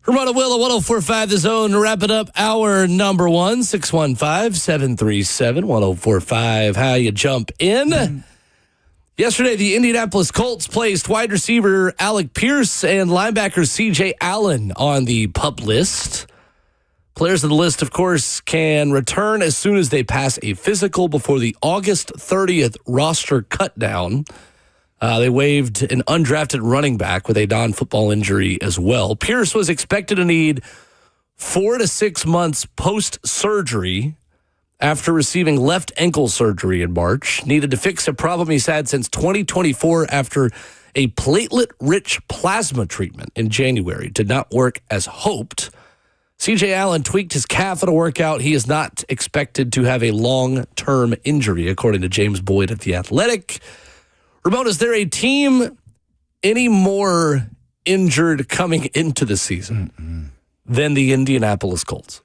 Ramon Will, 104.5 The Zone. To wrap it up, hour number one, 615-737-1045. How you jump in. Yesterday, the Indianapolis Colts placed wide receiver Alec Pierce and linebacker C.J. Allen on the PUP list. Players on the list, of course, can return as soon as they pass a physical before the August 30th roster cutdown. They waived an undrafted running back with a non-football injury as well. Pierce was expected to need 4 to 6 months post-surgery after receiving left ankle surgery in March. Needed to fix a problem he's had since 2024 after a platelet-rich plasma treatment in January. Did not work as hoped. C.J. Allen tweaked his calf at a workout. He is not expected to have a long-term injury, according to James Boyd at The Athletic. Ramon, is there a team any more injured coming into the season than the Indianapolis Colts?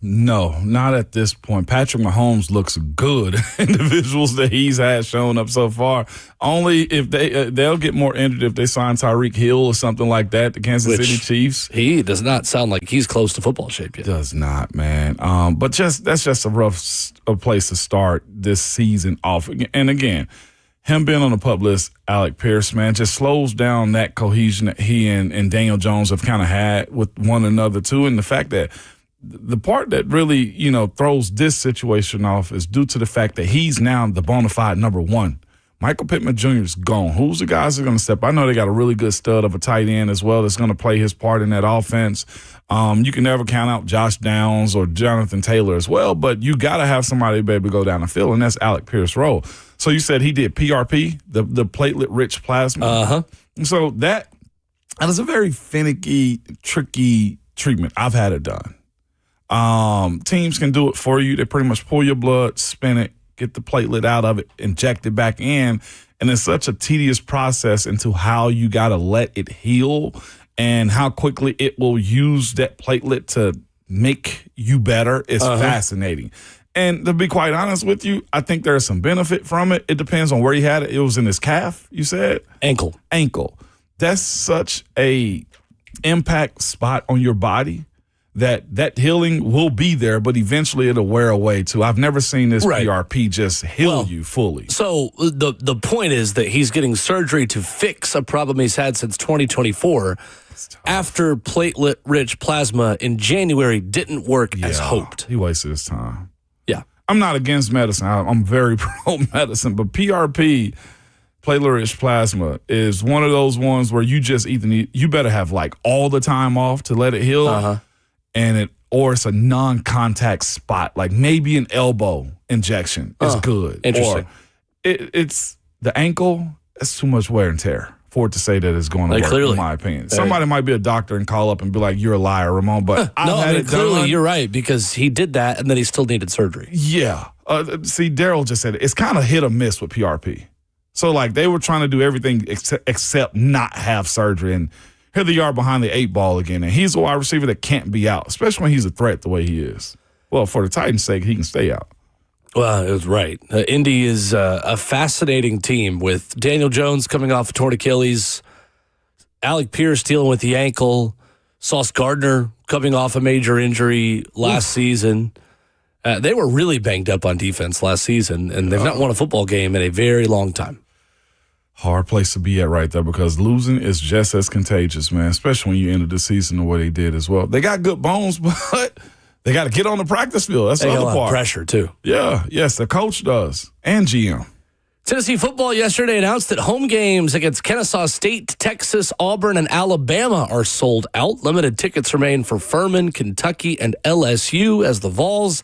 No, not at this point. Patrick Mahomes looks good. Individuals that he's had showing up so far. Only if they'll get more injured if they sign Tyreek Hill or something like that. The Kansas City Chiefs.
He does not sound like he's close to football shape yet.
Does not, man. But that's just a place to start this season off. And again, him being on the PUP list, Alec Pierce, man, just slows down that cohesion that he and Daniel Jones have kind of had with one another too, and the fact that. The part that really, throws this situation off is due to the fact that he's now the bona fide number one. Michael Pittman Jr. is gone. Who's the guys that are going to step? I know they got a really good stud of a tight end as well that's going to play his part in that offense. You can never count out Josh Downs or Jonathan Taylor as well, but you got to have somebody to be able to go down the field, and that's Alec Pierce's role. So you said he did PRP, the platelet-rich plasma.
Uh-huh.
So that is a very finicky, tricky treatment. I've had it done. Teams can do it for you. They pretty much pull your blood, spin it, get the platelet out of it, inject it back in. And it's such a tedious process into how you got to let it heal and how quickly it will use that platelet to make you better. It's fascinating. And to be quite honest with you, I think there's some benefit from it. It depends on where you had it. It was in his calf, you said?
Ankle.
That's such a impact spot on your body. That healing will be there, but eventually it'll wear away too. I've never seen this PRP just heal you fully.
So the point is that he's getting surgery to fix a problem he's had since 2024 after platelet-rich plasma in January didn't work as hoped.
He wasted his time.
Yeah.
I'm not against medicine. I'm very pro-medicine, but PRP, platelet-rich plasma, is one of those ones where you just you better have like all the time off to let it heal. Or it's a non-contact spot, like maybe an elbow injection is good.
Interesting.
Or it's the ankle. It's too much wear and tear for it to say that it's going to work.
Clearly.
In my opinion, somebody might be a doctor and call up and be like, "You're a liar, Ramon." But
clearly you're right because he did that and then he still needed surgery.
Yeah. See, Daryl just said it. It's kind of hit or miss with PRP. So like they were trying to do everything except not have surgery, and here they are behind the 8 ball again, and he's a wide receiver that can't be out, especially when he's a threat the way he is. Well, for the Titans' sake, he can stay out.
Well, it was right. Indy is a fascinating team with Daniel Jones coming off a torn Achilles, Alec Pierce dealing with the ankle, Sauce Gardner coming off a major injury last season. They were really banged up on defense last season, and they've not won a football game in a very long time.
Hard place to be at right there because losing is just as contagious, man, especially when you ended the season the way they did as well. They got good bones, but they got to get on the practice field. That's the other part.
Pressure, too.
Yeah, yes, the coach does, and GM.
Tennessee football yesterday announced that home games against Kennesaw State, Texas, Auburn, and Alabama are sold out. Limited tickets remain for Furman, Kentucky, and LSU as the Vols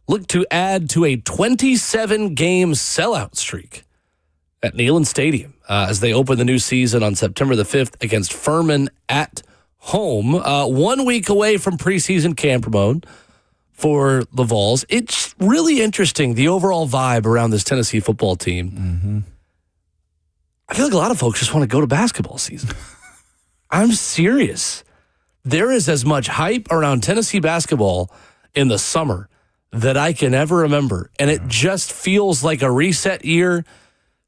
look to add to a 27-game sellout streak at Neyland Stadium as they open the new season on September the 5th against Furman at home. 1 week away from preseason camp, Ramon, for the Vols. It's really interesting, the overall vibe around this Tennessee football team.
Mm-hmm.
I feel like a lot of folks just want to go to basketball season. I'm serious. There is as much hype around Tennessee basketball in the summer that I can ever remember. And it just feels like a reset year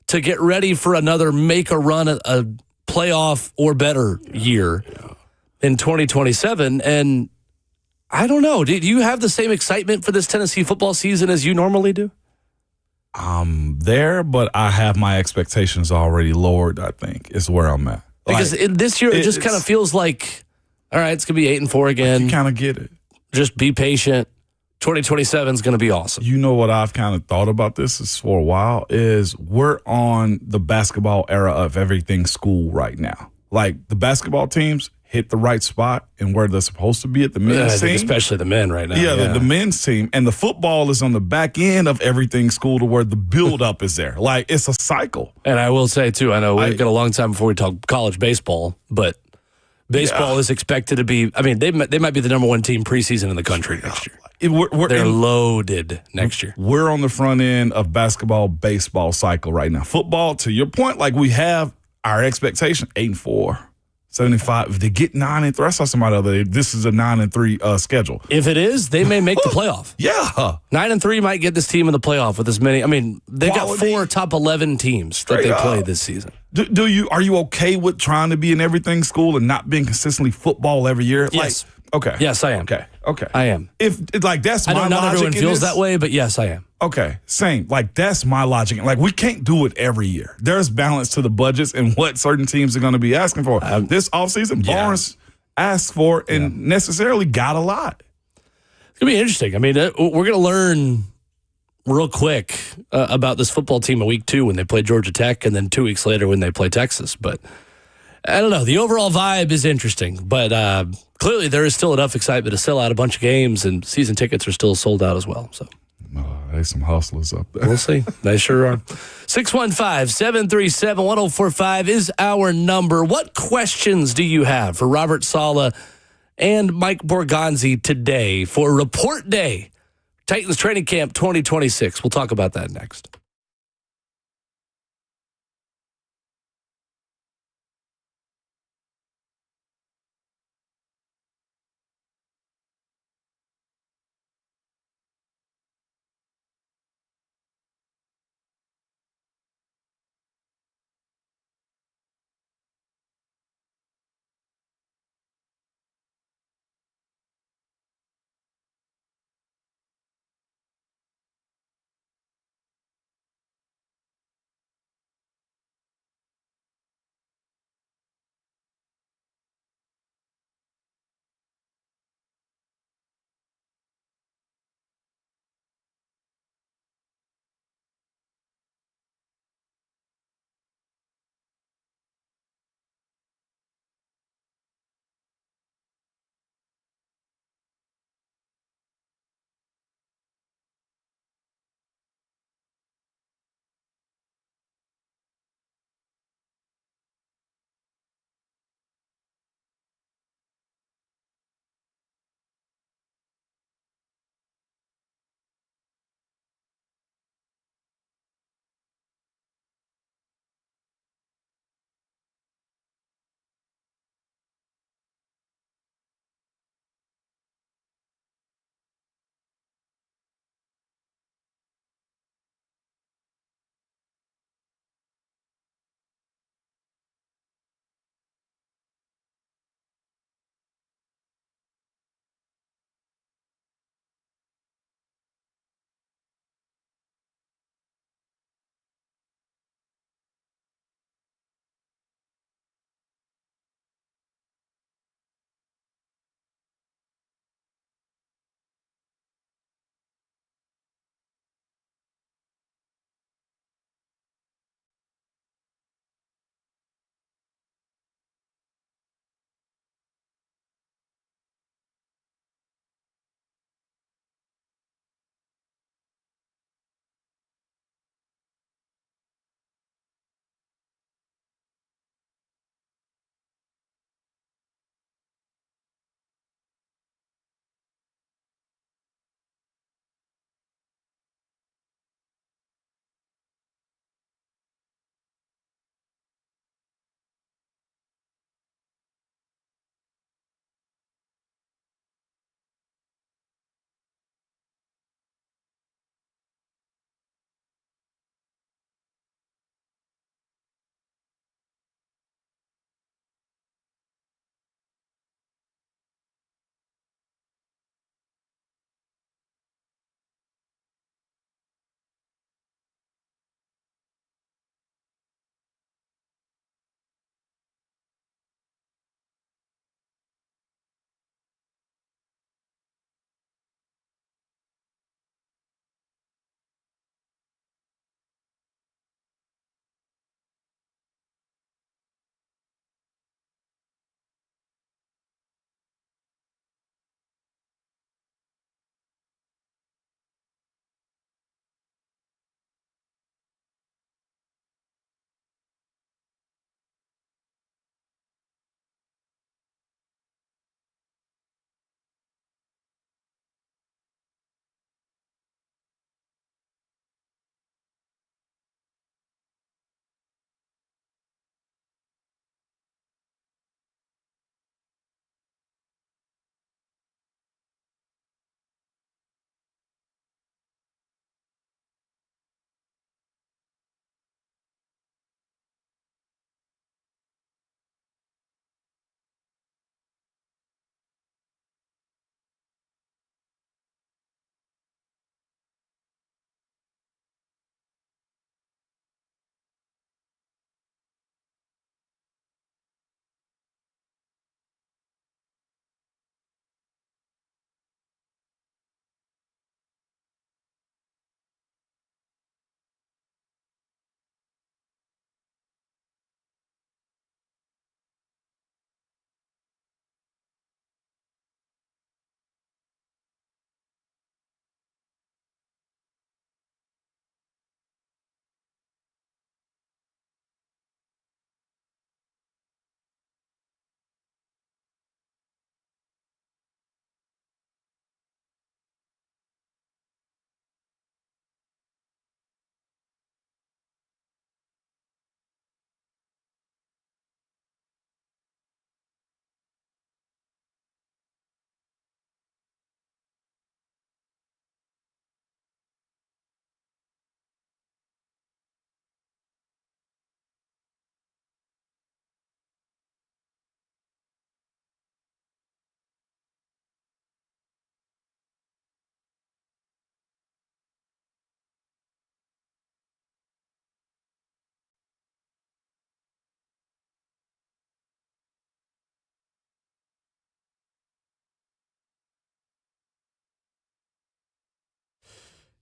to get ready for another make a run, a playoff or better year. in 2027. And I don't know. Do you have the same excitement for this Tennessee football season as you normally do?
I'm there, but I have my expectations already lowered, I think, is where I'm at.
Because this year, it just kind of feels like, all right, it's going to be 8-4 again.
You kind of get it.
Just be patient. 2027 is going to be awesome.
You know what I've kind of thought about this is for a while is we're on the basketball era of everything school right now. Like the basketball teams hit the right spot and where they're supposed to be at the men's team.
Especially the men right now.
Yeah, the men's team. And the football is on the back end of everything school to where the build-up is there. Like, it's a cycle.
And I will say, too, I know we've got a long time before we talk college baseball, but baseball is expected to be, I mean, they might be the number one team preseason in the country next year. They're loaded next year.
We're on the front end of basketball, baseball cycle right now. Football, to your point, like we have our expectation, 8-4. 75. If they get 9-3, I saw somebody the other day. This is a 9-3 schedule.
If it is, they may make the playoff.
Yeah.
9-3 might get this team in the playoff with as many. I mean, they've got 4 top 11 teams that they play this season.
Are you okay with trying to be in everything school and not being consistently football every year?
Yes.
Okay.
Yes, I am.
Okay.
I am.
If like that's my
I know not
logic
everyone feels that way, but yes, I am.
Okay, same. Like that's my logic. Like we can't do it every year. There's balance to the budgets and what certain teams are going to be asking for. This offseason, Barnes asked for and necessarily got a lot.
It's going to be interesting. I mean, we're going to learn real quick about this football team in week 2 when they play Georgia Tech and then 2 weeks later when they play Texas. But I don't know. The overall vibe is interesting, but clearly there is still enough excitement to sell out a bunch of games, and season tickets are still sold out as well. So
there's some hustlers up there.
We'll see. They sure are. 615-737-1045 is our number. What questions do you have for Robert Saleh and Mike Borgonzi today for Report Day, Titans Training Camp 2026? We'll talk about that next.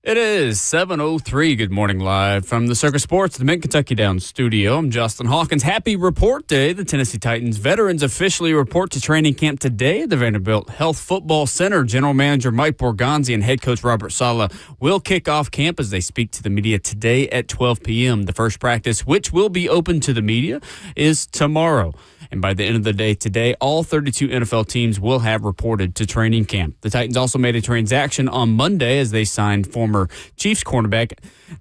It is 7:03. Good morning, live from the Circus Sports, the Mid-Kentucky Downs studio. I'm Justin Hawkins. Happy report day. The Tennessee Titans veterans officially report to training camp today at the Vanderbilt Health Football Center. General Manager Mike Borgonzi and head coach Robert Saleh will kick off camp as they speak to the media today at 12 p.m. The first practice, which will be open to the media, is tomorrow. And by the end of the day today, all 32 NFL teams will have reported to training camp. The Titans also made a transaction on Monday as they signed former Chiefs cornerback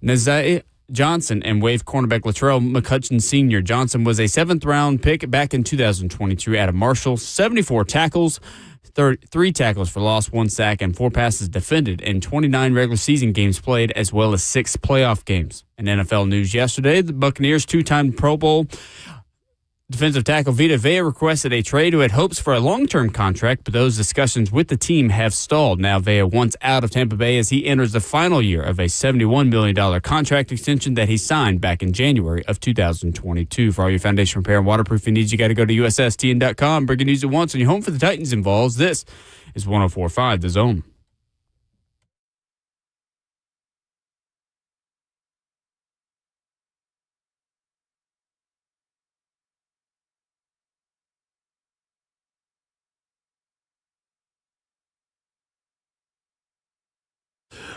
Nazai Johnson and waived cornerback Latrell McCutcheon Sr. Johnson was a seventh-round pick back in 2022 out of Marshall, 74 tackles, 3 tackles for loss, 1 sack, and 4 passes defended in 29 regular season games played, as well as 6 playoff games. In NFL news yesterday, the Buccaneers' 2-time Pro Bowl defensive tackle Vita Vea requested a trade who had hopes for a long-term contract, but those discussions with the team have stalled. Now Vea wants out of Tampa Bay as he enters the final year of a $71 million contract extension that he signed back in January of 2022. For all your foundation repair and waterproofing needs, you got to go to USSTN.com. Bringing news at once, and your home for the Titans involves this is 104.5 The Zone.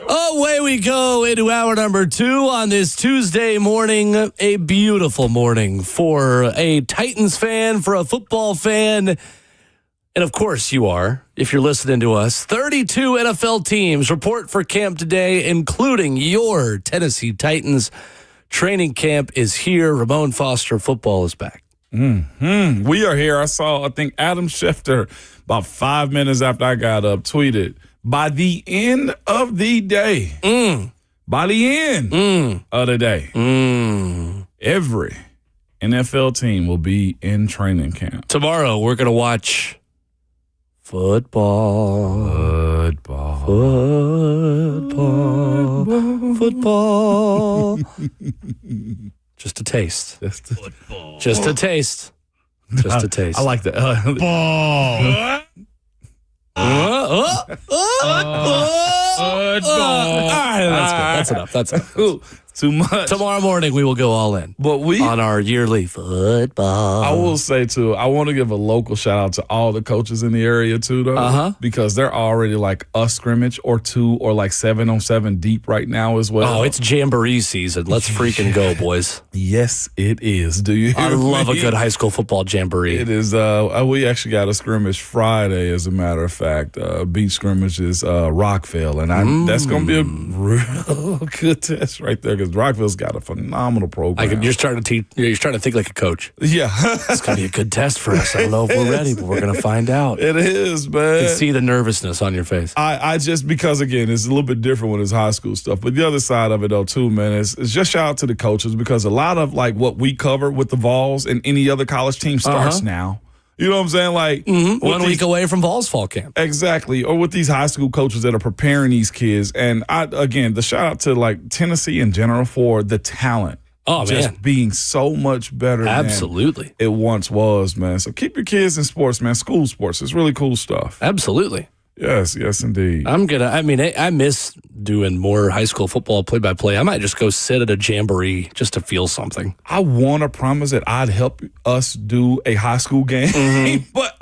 Away we go into hour number 2 on this Tuesday morning. A beautiful morning for a Titans fan, for a football fan. And of course you are, if you're listening to us. 32 NFL teams report for camp today, including your Tennessee Titans. Training camp is here. Ramon Foster football is back.
We are here. I think Adam Schefter, about 5 minutes after I got up, tweeted, by the end of the day, every NFL team will be in training camp.
Tomorrow, we're going to watch football. Just a taste. Just a taste.
I like that.
All right, that's good. That's enough.
Too much.
Tomorrow morning, we will go all in.
But
on our yearly football.
I will say, too, I want to give a local shout out to all the coaches in the area, too, though. Because they're already like a scrimmage or 2 or like 7-on-7 deep right now as well.
Oh, it's Jamboree season. Let's freaking go, boys.
Yes, it is. Do you hear
I love
me?
a good high school football Jamboree.
It is. We actually got a scrimmage Friday, as a matter of fact. Beach scrimmage is Rockville, and that's going to be a real good test right there because Rockville's got a phenomenal program.
You're starting to think like a coach.
Yeah.
It's going to be a good test for us. I don't know if we're ready, but we're going to find out.
It is, man.
You can see the nervousness on your face.
I just, because, again, it's a little bit different when it's high school stuff. But the other side of it, though, too, man, is just shout out to the coaches because a lot of, like, what we cover with the Vols and any other college team starts now. You know what I'm saying? Like
1 week away from Vols fall camp.
Exactly. Or with these high school coaches that are preparing these kids. And the shout out to like Tennessee in general for the talent.
Oh,
just
man.
being so much better
Absolutely.
than it once was, man. So keep your kids in sports, man. School sports. It's really cool stuff.
Absolutely.
Yes, indeed.
I miss doing more high school football play-by-play. I might just go sit at a Jamboree just to feel something.
I want to promise that I'd help us do a high school game, but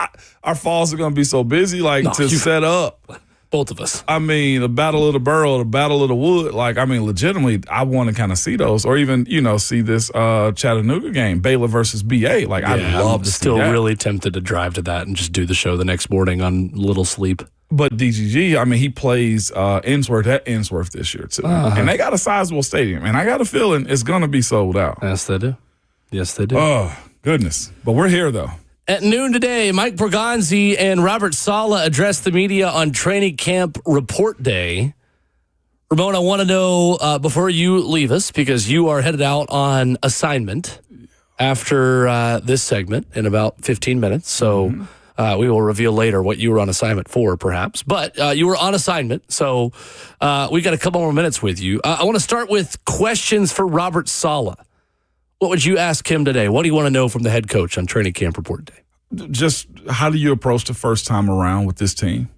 our falls are going to be so busy, set up.
Both of us.
I mean, the Battle of the Borough, the Battle of the Wood, legitimately, I want to kind of see those, or even, see this Chattanooga game, Baylor versus BA. I'd love to see that.
Still really tempted to drive to that and just do the show the next morning on little sleep.
But DGG, he plays Innsworth at Innsworth this year, too. And they got a sizable stadium, and I got a feeling it's going to be sold out.
Yes, they do.
Oh, goodness. But we're here, though.
At noon today, Mike Borgonzi and Robert Saleh addressed the media on training camp report day. Ramon, I want to know, before you leave us, because you are headed out on assignment after this segment in about 15 minutes, so we will reveal later what you were on assignment for, perhaps. But you were on assignment, so we got a couple more minutes with you. I want to start with questions for Robert Saleh. What would you ask him today? What do you want to know from the head coach on training camp report day?
Just how do you approach the first time around with this team?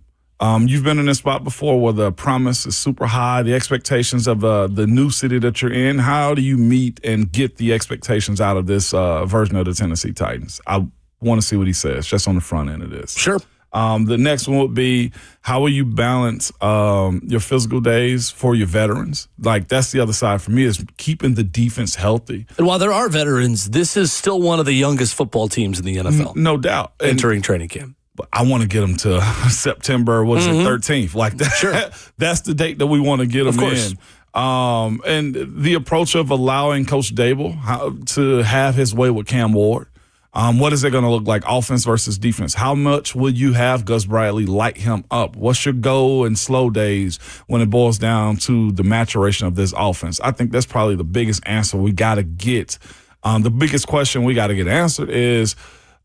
You've been in this spot before where the promise is super high, the expectations of the new city that you're in. How do you meet and get the expectations out of this version of the Tennessee Titans? I want to see what he says just on the front end of this.
Sure.
The next one would be, how will you balance your physical days for your veterans? Like, that's the other side for me, is keeping the defense healthy.
And while there are veterans, this is still one of the youngest football teams in the NFL.
No doubt.
Entering training camp.
But I want to get them to September, 13th? Like that. Sure. That's the date that we want to get them in. And the approach of allowing Coach Dable to have his way with Cam Ward. What is it going to look like, offense versus defense? How much will you have Gus Bradley light him up? What's your goal and slow days when it boils down to the maturation of this offense? I think that's probably the biggest answer we got to get. The biggest question we got to get answered is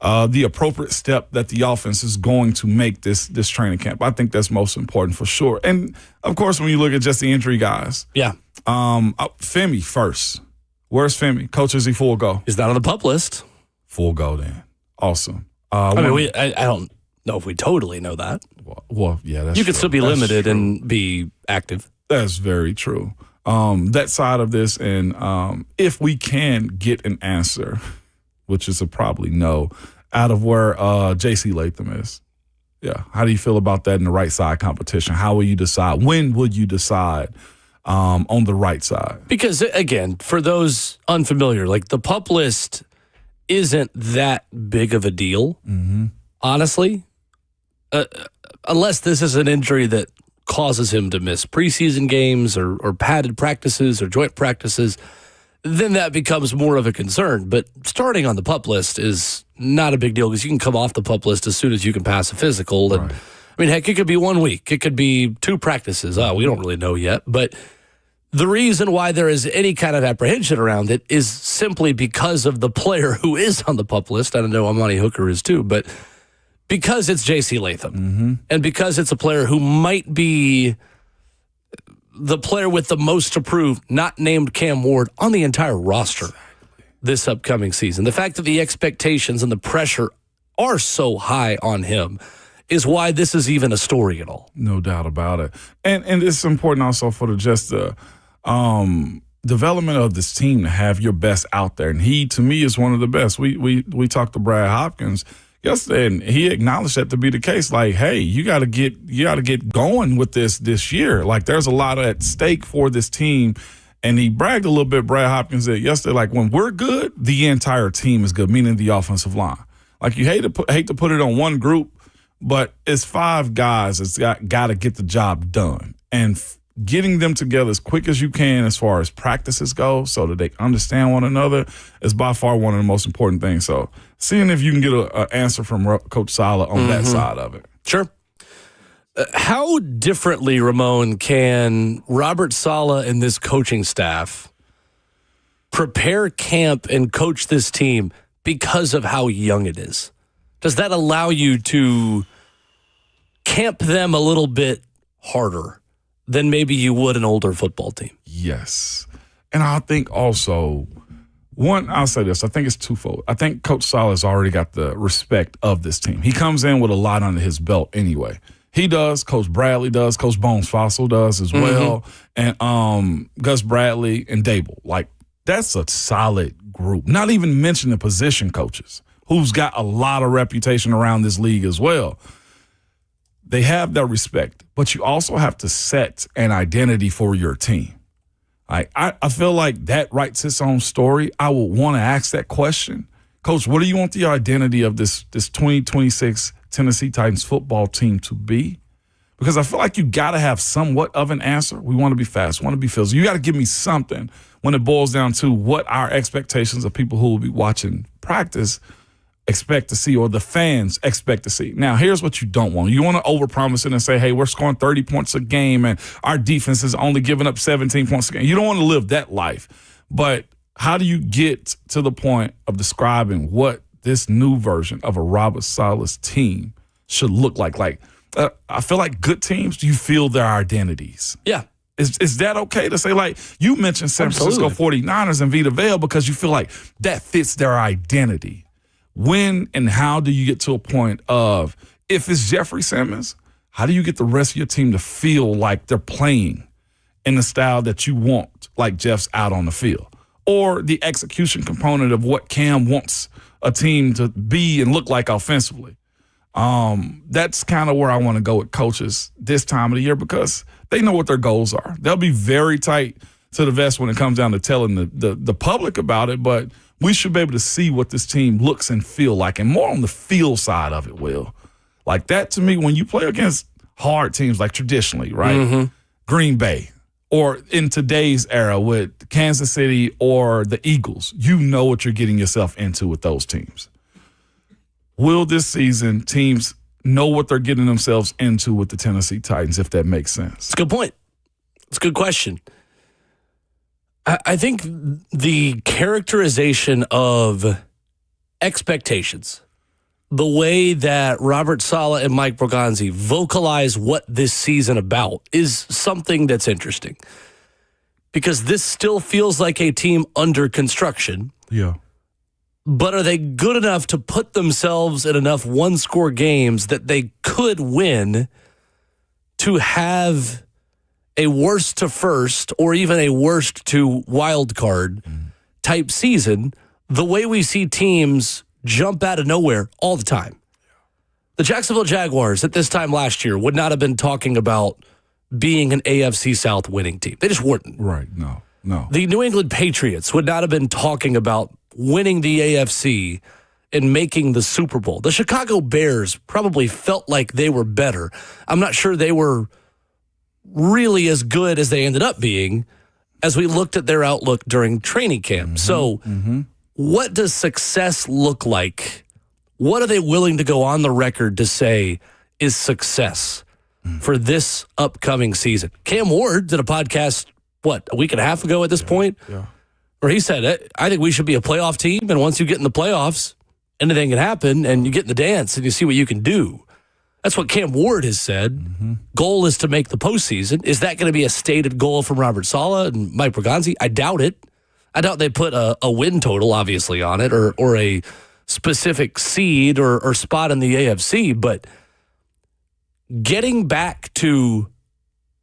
the appropriate step that the offense is going to make this training camp. I think that's most important for sure. And, of course, when you look at just the injury guys.
Yeah.
Femi first. Where's Femi? Coach, is he full go?
He's not on the PUP list.
Full go then. Awesome.
I don't know if we totally know that.
Well, yeah, that's
You could
true.
still be
That's
limited
true.
and be active.
That's very true. That side of this, and if we can get an answer, which is a probably no, out of where J.C. Latham is. Yeah. How do you feel about that in the right side competition? How will you decide? When would you decide on the right side?
Because, again, for those unfamiliar, like the PUP list isn't that big of a deal, honestly, unless this is an injury that causes him to miss preseason games or padded practices or joint practices, then that becomes more of a concern. But starting on the PUP list is not a big deal because you can come off the PUP list as soon as you can pass a physical. And, I mean, heck, it could be 1 week. It could be 2 practices. We don't really know yet. But the reason why there is any kind of apprehension around it is simply because of the player who is on the PUP list. I don't know Amani Hooker is too, but because it's J.C. Latham and because it's a player who might be the player with the most to prove, not named Cam Ward, on the entire roster this upcoming season. The fact that the expectations and the pressure are so high on him is why this is even a story at all.
No doubt about it. And it's important also for the development of this team to have your best out there. And he, to me, is one of the best. We talked to Brad Hopkins yesterday, and he acknowledged that to be the case. Like, hey, you got to get going with this year. Like, there's a lot at stake for this team. And he bragged a little bit, Brad Hopkins, that yesterday, like, when we're good, the entire team is good, meaning the offensive line. Like, you hate to put it on one group, but it's 5 guys that's got to get the job done. And getting them together as quick as you can as far as practices go so that they understand one another is by far one of the most important things. So seeing if you can get an answer from Coach Sala on that side of it.
Sure. How differently, Ramon, can Robert Saleh and this coaching staff prepare camp and coach this team because of how young it is? Does that allow you to camp them a little bit harder than maybe you would an older football team?
Yes. And I think also, one, I'll say this, I think it's twofold. I think Coach Saleh has already got the respect of this team. He comes in with a lot under his belt anyway. He does, Coach Bradley does, Coach Bones Fossil does as well, and Gus Bradley and Dable. Like, that's a solid group. Not even mention the position coaches, who's got a lot of reputation around this league as well. They have that respect, but you also have to set an identity for your team. I feel like that writes its own story. I would want to ask that question. Coach, what do you want the identity of this 2026 Tennessee Titans football team to be? Because I feel like you got to have somewhat of an answer. We want to be fast, want to be physical. You got to give me something when it boils down to what our expectations of people who will be watching practice expect to see, or the fans expect to see. Now, here's what you don't want. You want to overpromise it and say, hey, we're scoring 30 points a game and our defense is only giving up 17 points a game. You don't want to live that life. But how do you get to the point of describing what this new version of a Robert Saleh's team should look like? Like, I feel like good teams, you feel their identities.
Yeah.
Is that okay to say? Like, you mentioned San Francisco 49ers and Vita Vea because you feel like that fits their identity. When and how do you get to a point of, if it's Jeffrey Simmons, how do you get the rest of your team to feel like they're playing in the style that you want, like Jeff's out on the field? Or the execution component of what Cam wants a team to be and look like offensively. That's kind of where I want to go with coaches this time of the year because they know what their goals are. They'll be very tight to the vest when it comes down to telling the public about it, but we should be able to see what this team looks and feel like, and more on the feel side of it, Will. Like that to me, when you play against hard teams like traditionally, right? Green Bay, or in today's era with Kansas City or the Eagles, you know what you're getting yourself into with those teams. Will this season teams know what they're getting themselves into with the Tennessee Titans, if that makes sense?
It's a good point. It's a good question. I think the characterization of expectations, the way that Robert Saleh and Mike Borgonzi vocalize what this season about is something that's interesting because this still feels like a team under construction.
Yeah.
But are they good enough to put themselves in enough one-score games that they could win to have a worst to first or even a worst to wild card type season the way we see teams jump out of nowhere all the time? The Jacksonville Jaguars at this time last year would not have been talking about being an AFC South winning team. They just weren't.
Right. No.
The New England Patriots would not have been talking about winning the AFC and making the Super Bowl. The Chicago Bears probably felt like they were better. I'm not sure they were really as good as they ended up being as we looked at their outlook during training camp. So what does success look like? What are they willing to go on the record to say is success for this upcoming season? Cam Ward did a podcast, a week and a half ago at this point?
Yeah.
Where he said, I think we should be a playoff team, and once you get in the playoffs, anything can happen, and you get in the dance, and you see what you can do. That's what Cam Ward has said. Goal is to make the postseason. Is that going to be a stated goal from Robert Saleh and Mike Borgonzi? I doubt it. I doubt they put a win total, obviously, on it, or a specific seed or spot in the AFC, but getting back to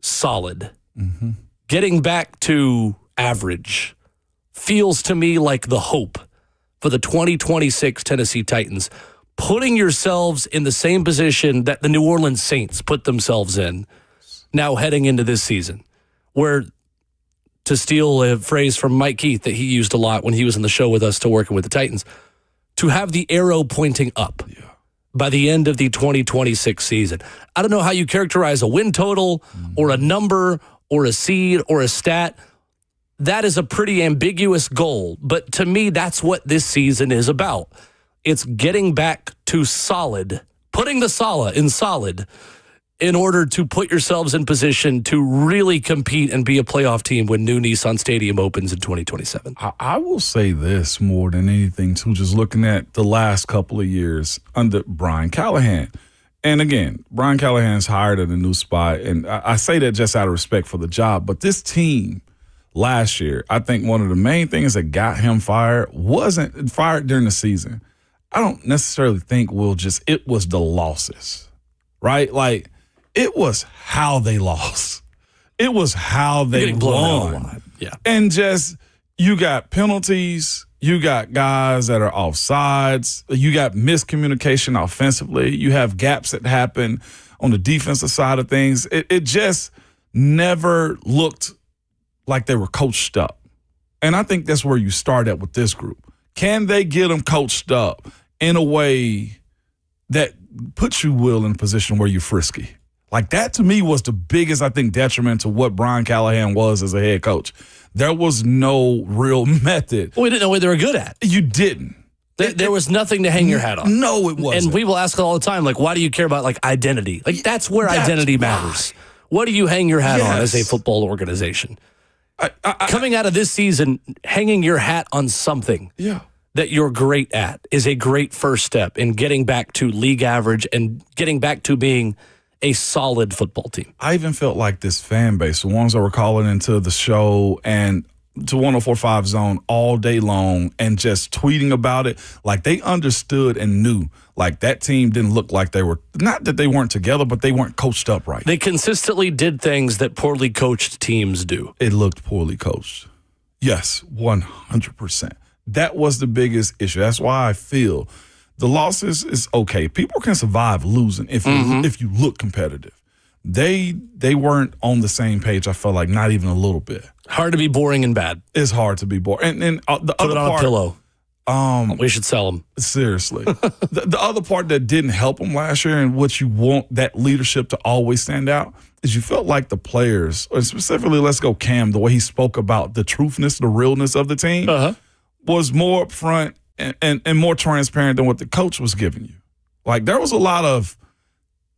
solid, getting back to average, feels to me like the hope for the 2026 Tennessee Titans, putting yourselves in the same position that the New Orleans Saints put themselves in now heading into this season, where, to steal a phrase from Mike Keith that he used a lot when he was in the show with us to working with the Titans, to have the arrow pointing up by the end of the 2026 season. I don't know how you characterize a win total or a number or a seed or a stat. That is a pretty ambiguous goal, but to me, that's what this season is about. It's getting back to solid, putting the Saleh in solid in order to put yourselves in position to really compete and be a playoff team when new Nissan Stadium opens in 2027.
I will say this more than anything, too, just looking at the last couple of years under Brian Callahan. And again, Brian Callahan's hired at a new spot, and I say that just out of respect for the job, but this team last year, I think one of the main things that got him fired wasn't fired during the season. I don't necessarily think it was the losses, right? Like, it was how they lost. It was how they won.
Yeah.
And just, you got penalties, you got guys that are offsides, you got miscommunication offensively, you have gaps that happen on the defensive side of things. It just never looked like they were coached up. And I think that's where you start at with this group. Can they get them coached up in a way that puts you, Will, in a position where you're frisky? Like, that to me was the biggest, I think, detriment to what Brian Callahan was as a head coach. There was no real method.
Well, we didn't know what they were good at.
You didn't.
There was nothing to hang your hat on.
No, it wasn't.
And people ask all the time, like, why do you care about, like, identity? Like, that's where identity matters. What do you hang your hat on as a football organization? Coming out of this season, hanging your hat on something that you're great at is a great first step in getting back to league average and getting back to being a solid football team.
I even felt like this fan base, the ones that were calling into the show, and to 104.5 Zone all day long and just tweeting about it. Like, they understood and knew, like, that team didn't look like they were, not that they weren't together, but they weren't coached up right.
They consistently did things that poorly coached teams do.
It looked poorly coached. Yes, 100%. That was the biggest issue. That's why I feel the losses is okay. People can survive losing if you look competitive. They weren't on the same page, I felt like, not even a little bit.
Hard to be boring and bad.
It's hard to be boring. And the
Put
other
it on
part,
a pillow. We should sell them.
Seriously. the other part that didn't help them last year, and what you want that leadership to always stand out, is you felt like the players, or specifically, let's go Cam, the way he spoke about the truthness, the realness of the team, was more upfront and more transparent than what the coach was giving you. Like, there was a lot of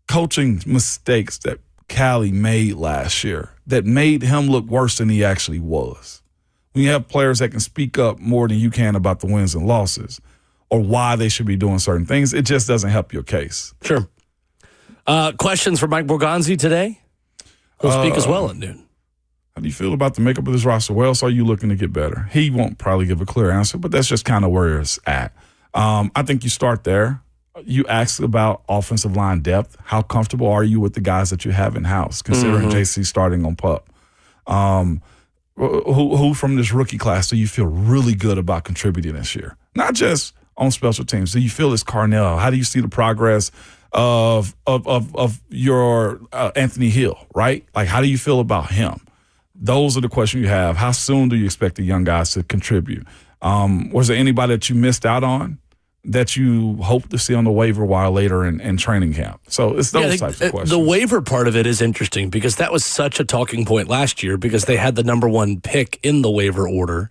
coaching mistakes that Cali made last year that made him look worse than he actually was. When you have players that can speak up more than you can about the wins and losses or why they should be doing certain things, it just doesn't help your case.
Sure. Questions for Mike Borgonzi today? He'll speak as well at noon.
How do you feel about the makeup of this roster? Where else are you looking to get better? He won't probably give a clear answer, but that's just kind of where it's at. I think you start there. You ask about offensive line depth. How comfortable are you with the guys that you have in-house, considering JC starting on PUP? Who from this rookie class do you feel really good about contributing this year? Not just on special teams. Do you feel it's Carnell? How do you see the progress of your Anthony Hill, right? Like, how do you feel about him? Those are the questions you have. How soon do you expect the young guys to contribute? Was there anybody that you missed out on that you hope to see on the waiver wire later in training camp? So it's those types of questions.
The waiver part of it is interesting because that was such a talking point last year because they had the number one pick in the waiver order.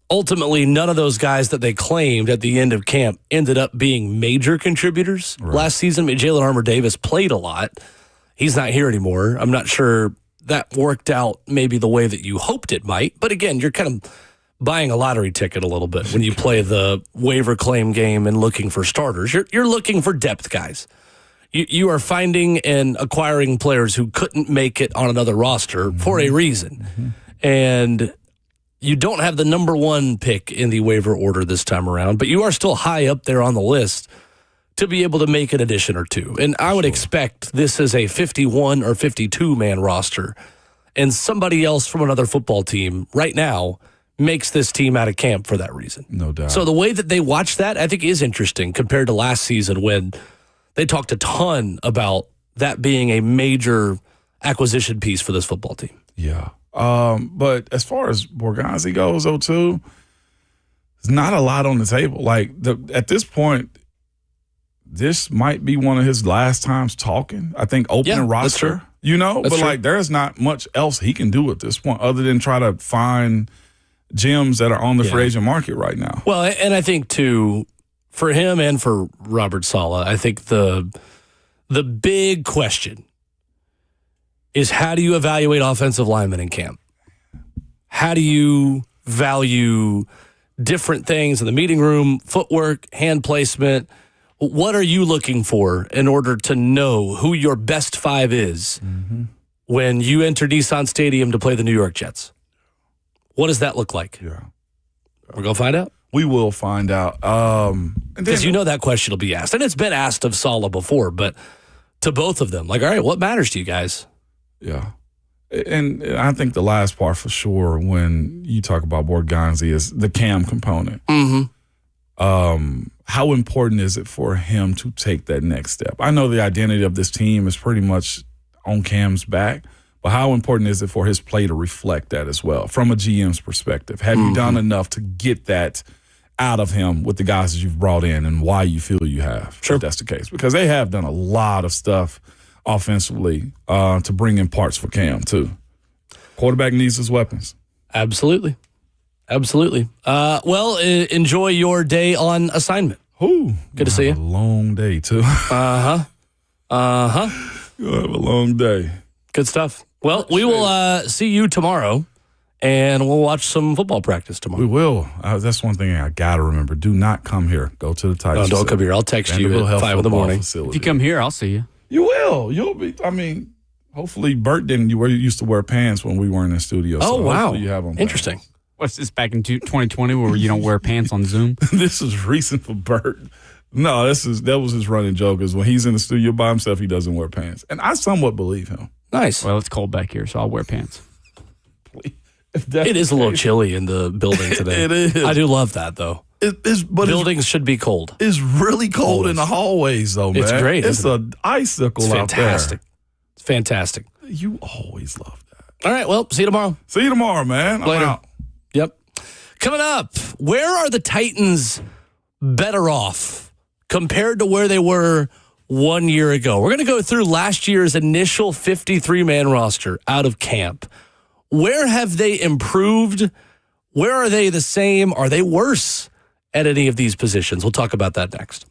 Ultimately, none of those guys that they claimed at the end of camp ended up being major contributors last season. I mean, Jalen Armour-Davis played a lot. He's not here anymore. I'm not sure that worked out maybe the way that you hoped it might. But again, you're kind of buying a lottery ticket a little bit when you play the waiver claim game and looking for starters. You're looking for depth guys. You are finding and acquiring players who couldn't make it on another roster for a reason. And you don't have the number one pick in the waiver order this time around, but you are still high up there on the list to be able to make an addition or two. And I would expect this is a 51 or 52-man roster, and somebody else from another football team right now makes this team out of camp for that reason.
No doubt.
So the way that they watch that, I think, is interesting compared to last season when they talked a ton about that being a major acquisition piece for this football team.
Yeah. But as far as Borgonzi goes, though, too, there's not a lot on the table. Like, at this point, this might be one of his last times talking. I think opening roster, but
true.
like, there's not much else he can do at this point other than try to find gems that are on the free agent market right now.
Well, and I think, too, for him and for Robert Saleh, I think the big question is, how do you evaluate offensive linemen in camp? How do you value different things in the meeting room, footwork, hand placement? What are you looking for in order to know who your best five is when you enter Nissan Stadium to play the New York Jets? What does that look like?
Yeah.
We're going to find out.
We will find out.
Because that question will be asked. And it's been asked of Saleh before, but to both of them. Like, all right, what matters to you guys?
Yeah. And I think the last part for sure when you talk about Borgonzi is the Cam component. How important is it for him to take that next step? I know the identity of this team is pretty much on Cam's back, but how important is it for his play to reflect that as well from a GM's perspective? Have you done enough to get that out of him with the guys that you've brought in and why you feel you have?
Sure.
If that's the case. Because they have done a lot of stuff offensively to bring in parts for Cam, too. Quarterback needs his weapons.
Absolutely. Well, enjoy your day on assignment.
Ooh,
good to see you.
A long day, too.
You'll
have a long day.
Good stuff. Well, we will see you tomorrow, and we'll watch some football practice tomorrow.
We will. That's one thing I got to remember. Do not come here. Go to the Titans.
No, don't come here. I'll text you at 5 in the morning.
If you come here, I'll see you.
You will. You'll be. I mean, hopefully Bert didn't. You used to wear pants when we weren't in the studio.
Oh,
so
wow.
You have them.
Interesting.
What's this back in 2020 where you don't wear pants on Zoom?
This is recent for Bert. No, that was his running joke is when he's in the studio by himself, he doesn't wear pants. And I somewhat believe him.
Nice.
Well, it's cold back here, so I'll wear pants.
It is a little chilly in the building today.
It is.
I do love that, though. Buildings should be cold.
It's really cold in the hallways, though, man.
It's great.
It's an icicle
It's
out
fantastic. It's fantastic.
there. You always love that.
All right, well, see you tomorrow.
See you tomorrow, man. I'm
Later.
out.
Yep. Coming up, where are the Titans better off compared to where they were 1 year ago? We're going to go through last year's initial 53-man roster out of camp. Where have they improved? Where are they the same? Are they worse at any of these positions? We'll talk about that next.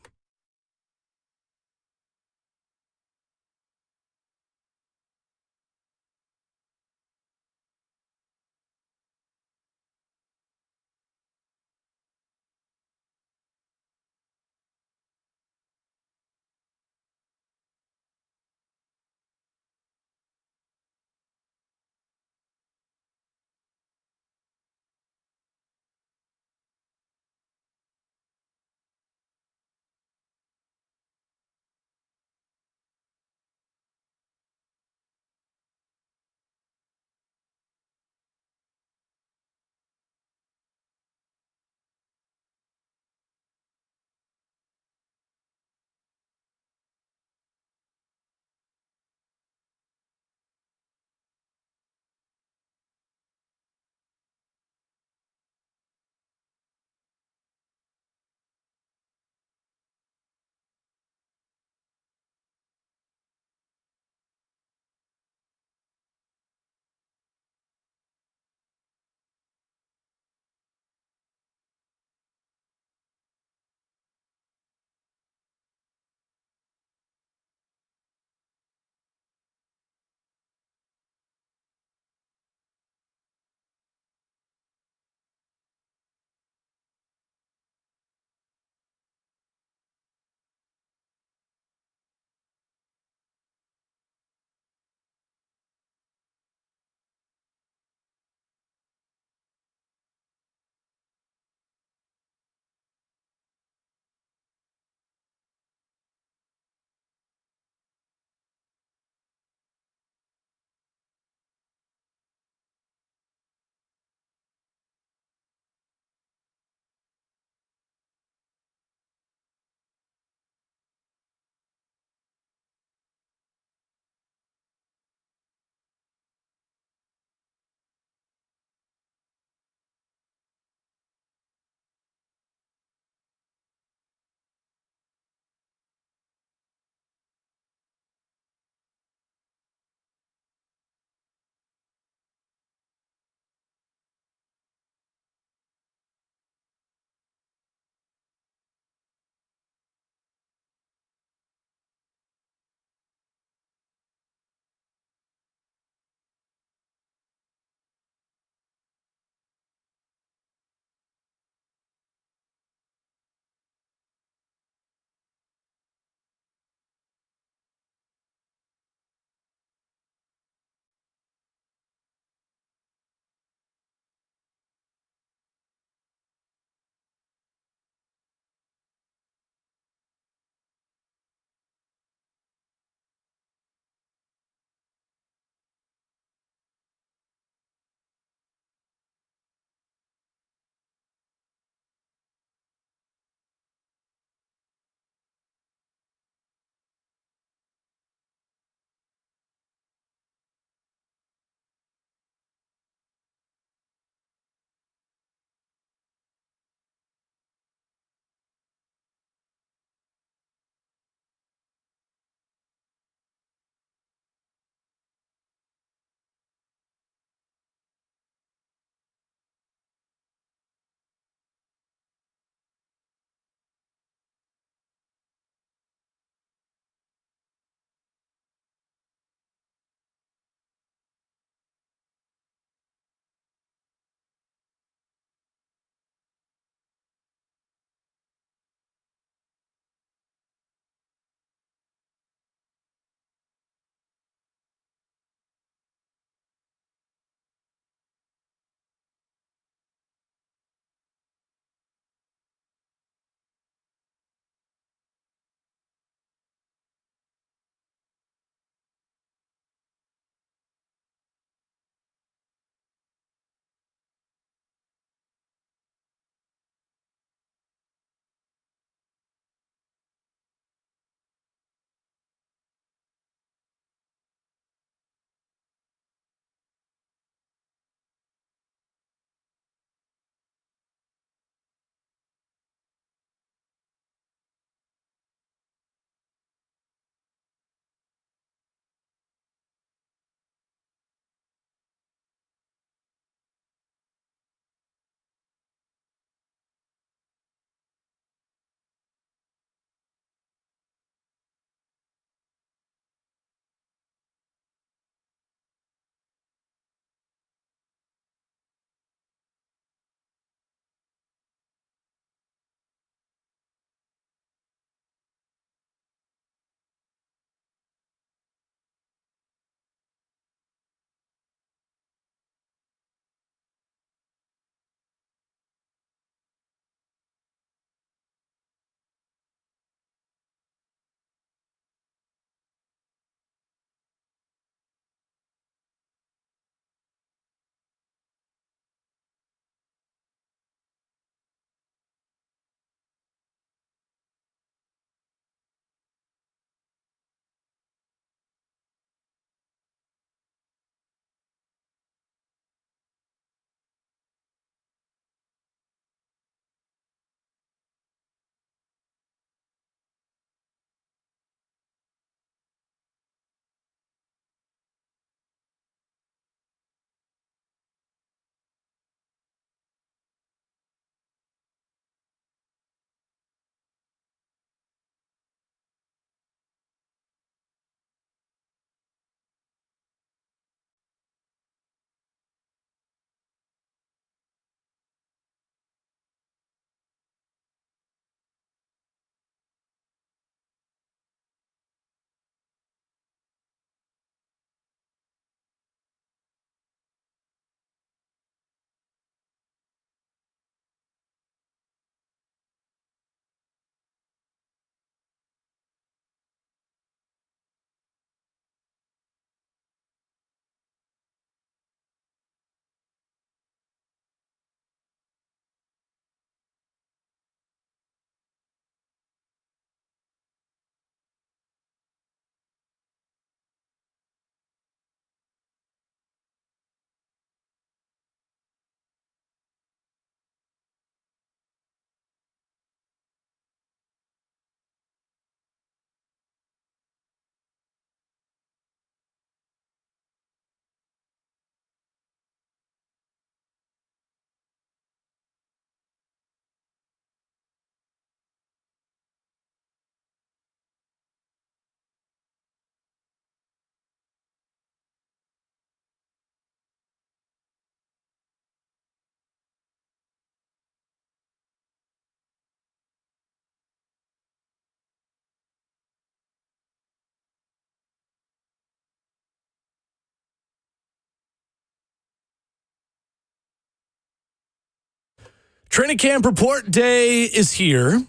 Training camp report day is here.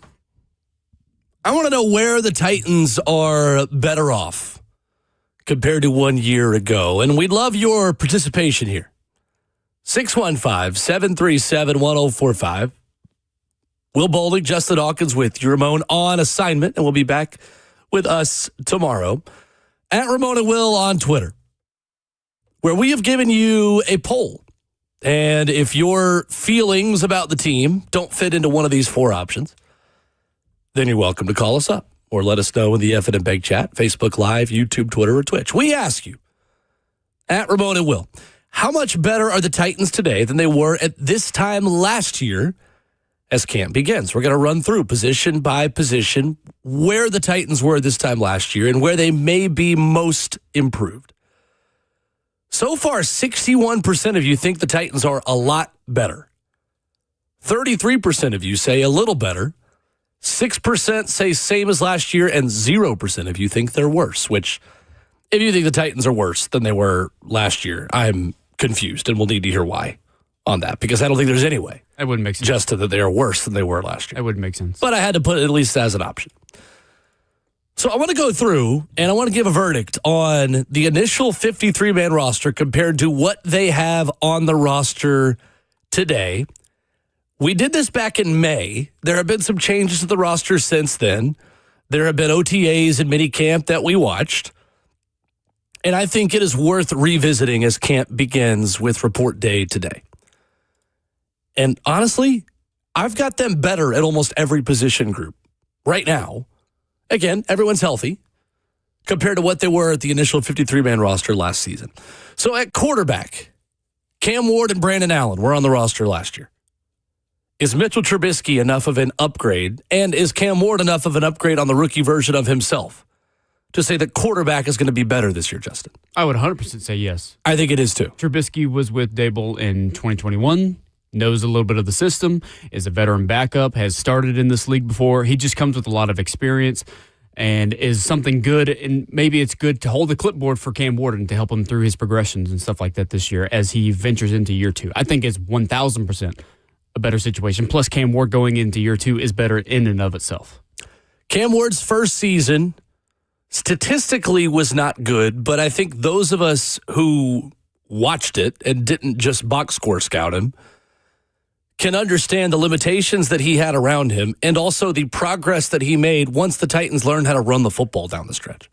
I want to know where the Titans are better off compared to 1 year ago. And we'd love your participation here. 615-737-1045. Will Bowling, Justin Hawkins with you. Ramon on assignment, and we'll be back with us tomorrow. At Ramon Will on Twitter, where we have given you a poll. And if your feelings about the team don't fit into one of these four options, then you're welcome to call us up or let us know in the F and Beg chat, Facebook Live, YouTube, Twitter, or Twitch. We ask you, at Ramon and Will, how much better are the Titans today than they were at this time last year as camp begins? We're going to run through position by position where the Titans were this time last year and where they may be most improved. So far, 61% of you think the Titans are a lot better. 33% of you say a little better. 6% say same as last year, and 0% of you think they're worse, which, if you think the Titans are worse than they were last year, I'm confused, and we'll need to hear why on that, because I don't think there's any way.
That wouldn't make sense.
Just that they are worse than they were last year.
That wouldn't make sense.
But I had to put it at least as an option. So I want to go through, and I want to give a verdict on the initial 53-man roster compared to what they have on the roster today. We did this back in May. There have been some changes to the roster since then. There have been OTAs and minicamp that we watched. And I think it is worth revisiting as camp begins with report day today. And honestly, I've got them better at almost every position group right now. Again, everyone's healthy compared to what they were at the initial 53-man roster last season. So at quarterback, Cam Ward and Brandon Allen were on the roster last year. Is Mitchell Trubisky enough of an upgrade, and is Cam Ward enough of an upgrade on the rookie version of himself to say that quarterback is going to be better this year, Justin?
I would 100% say yes.
I think it is too.
Trubisky was with Dable in 2021, knows a little bit of the system, is a veteran backup, has started in this league before. He just comes with a lot of experience and is something good, and maybe it's good to hold the clipboard for Cam Ward to help him through his progressions and stuff like that this year as he ventures into year two. I think it's 1,000% a better situation. Plus, Cam Ward going into year two is better in and of itself.
Cam Ward's first season statistically was not good, but I think those of us who watched it and didn't just box score scout him can understand the limitations that he had around him and also the progress that he made once the Titans learned how to run the football down the stretch.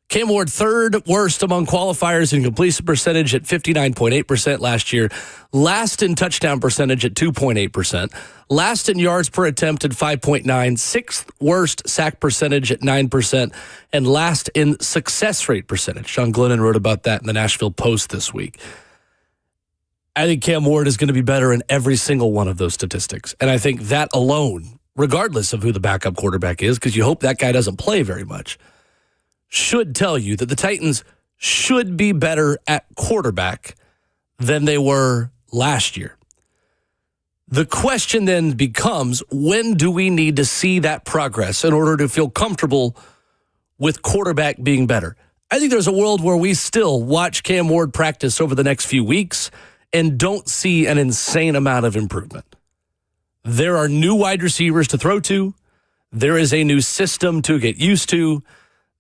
Cam Ward, third worst among qualifiers in completion percentage at 59.8% last year. Last in touchdown percentage at 2.8%. Last in yards per attempt at 5.9. Sixth worst sack percentage at 9%. And last in success rate percentage. Sean Glennon wrote about that in the Nashville Post this week. I think Cam Ward is going to be better in every single one of those statistics. And I think that alone, regardless of who the backup quarterback is, because you hope that guy doesn't play very much, should tell you that the Titans should be better at quarterback than they were last year. The question then becomes, when do we need to see that progress in order to feel comfortable with quarterback being better? I think there's a world where we still watch Cam Ward practice over the next few weeks and don't see an insane amount of improvement. There are new wide receivers to throw to. There is a new system to get used to.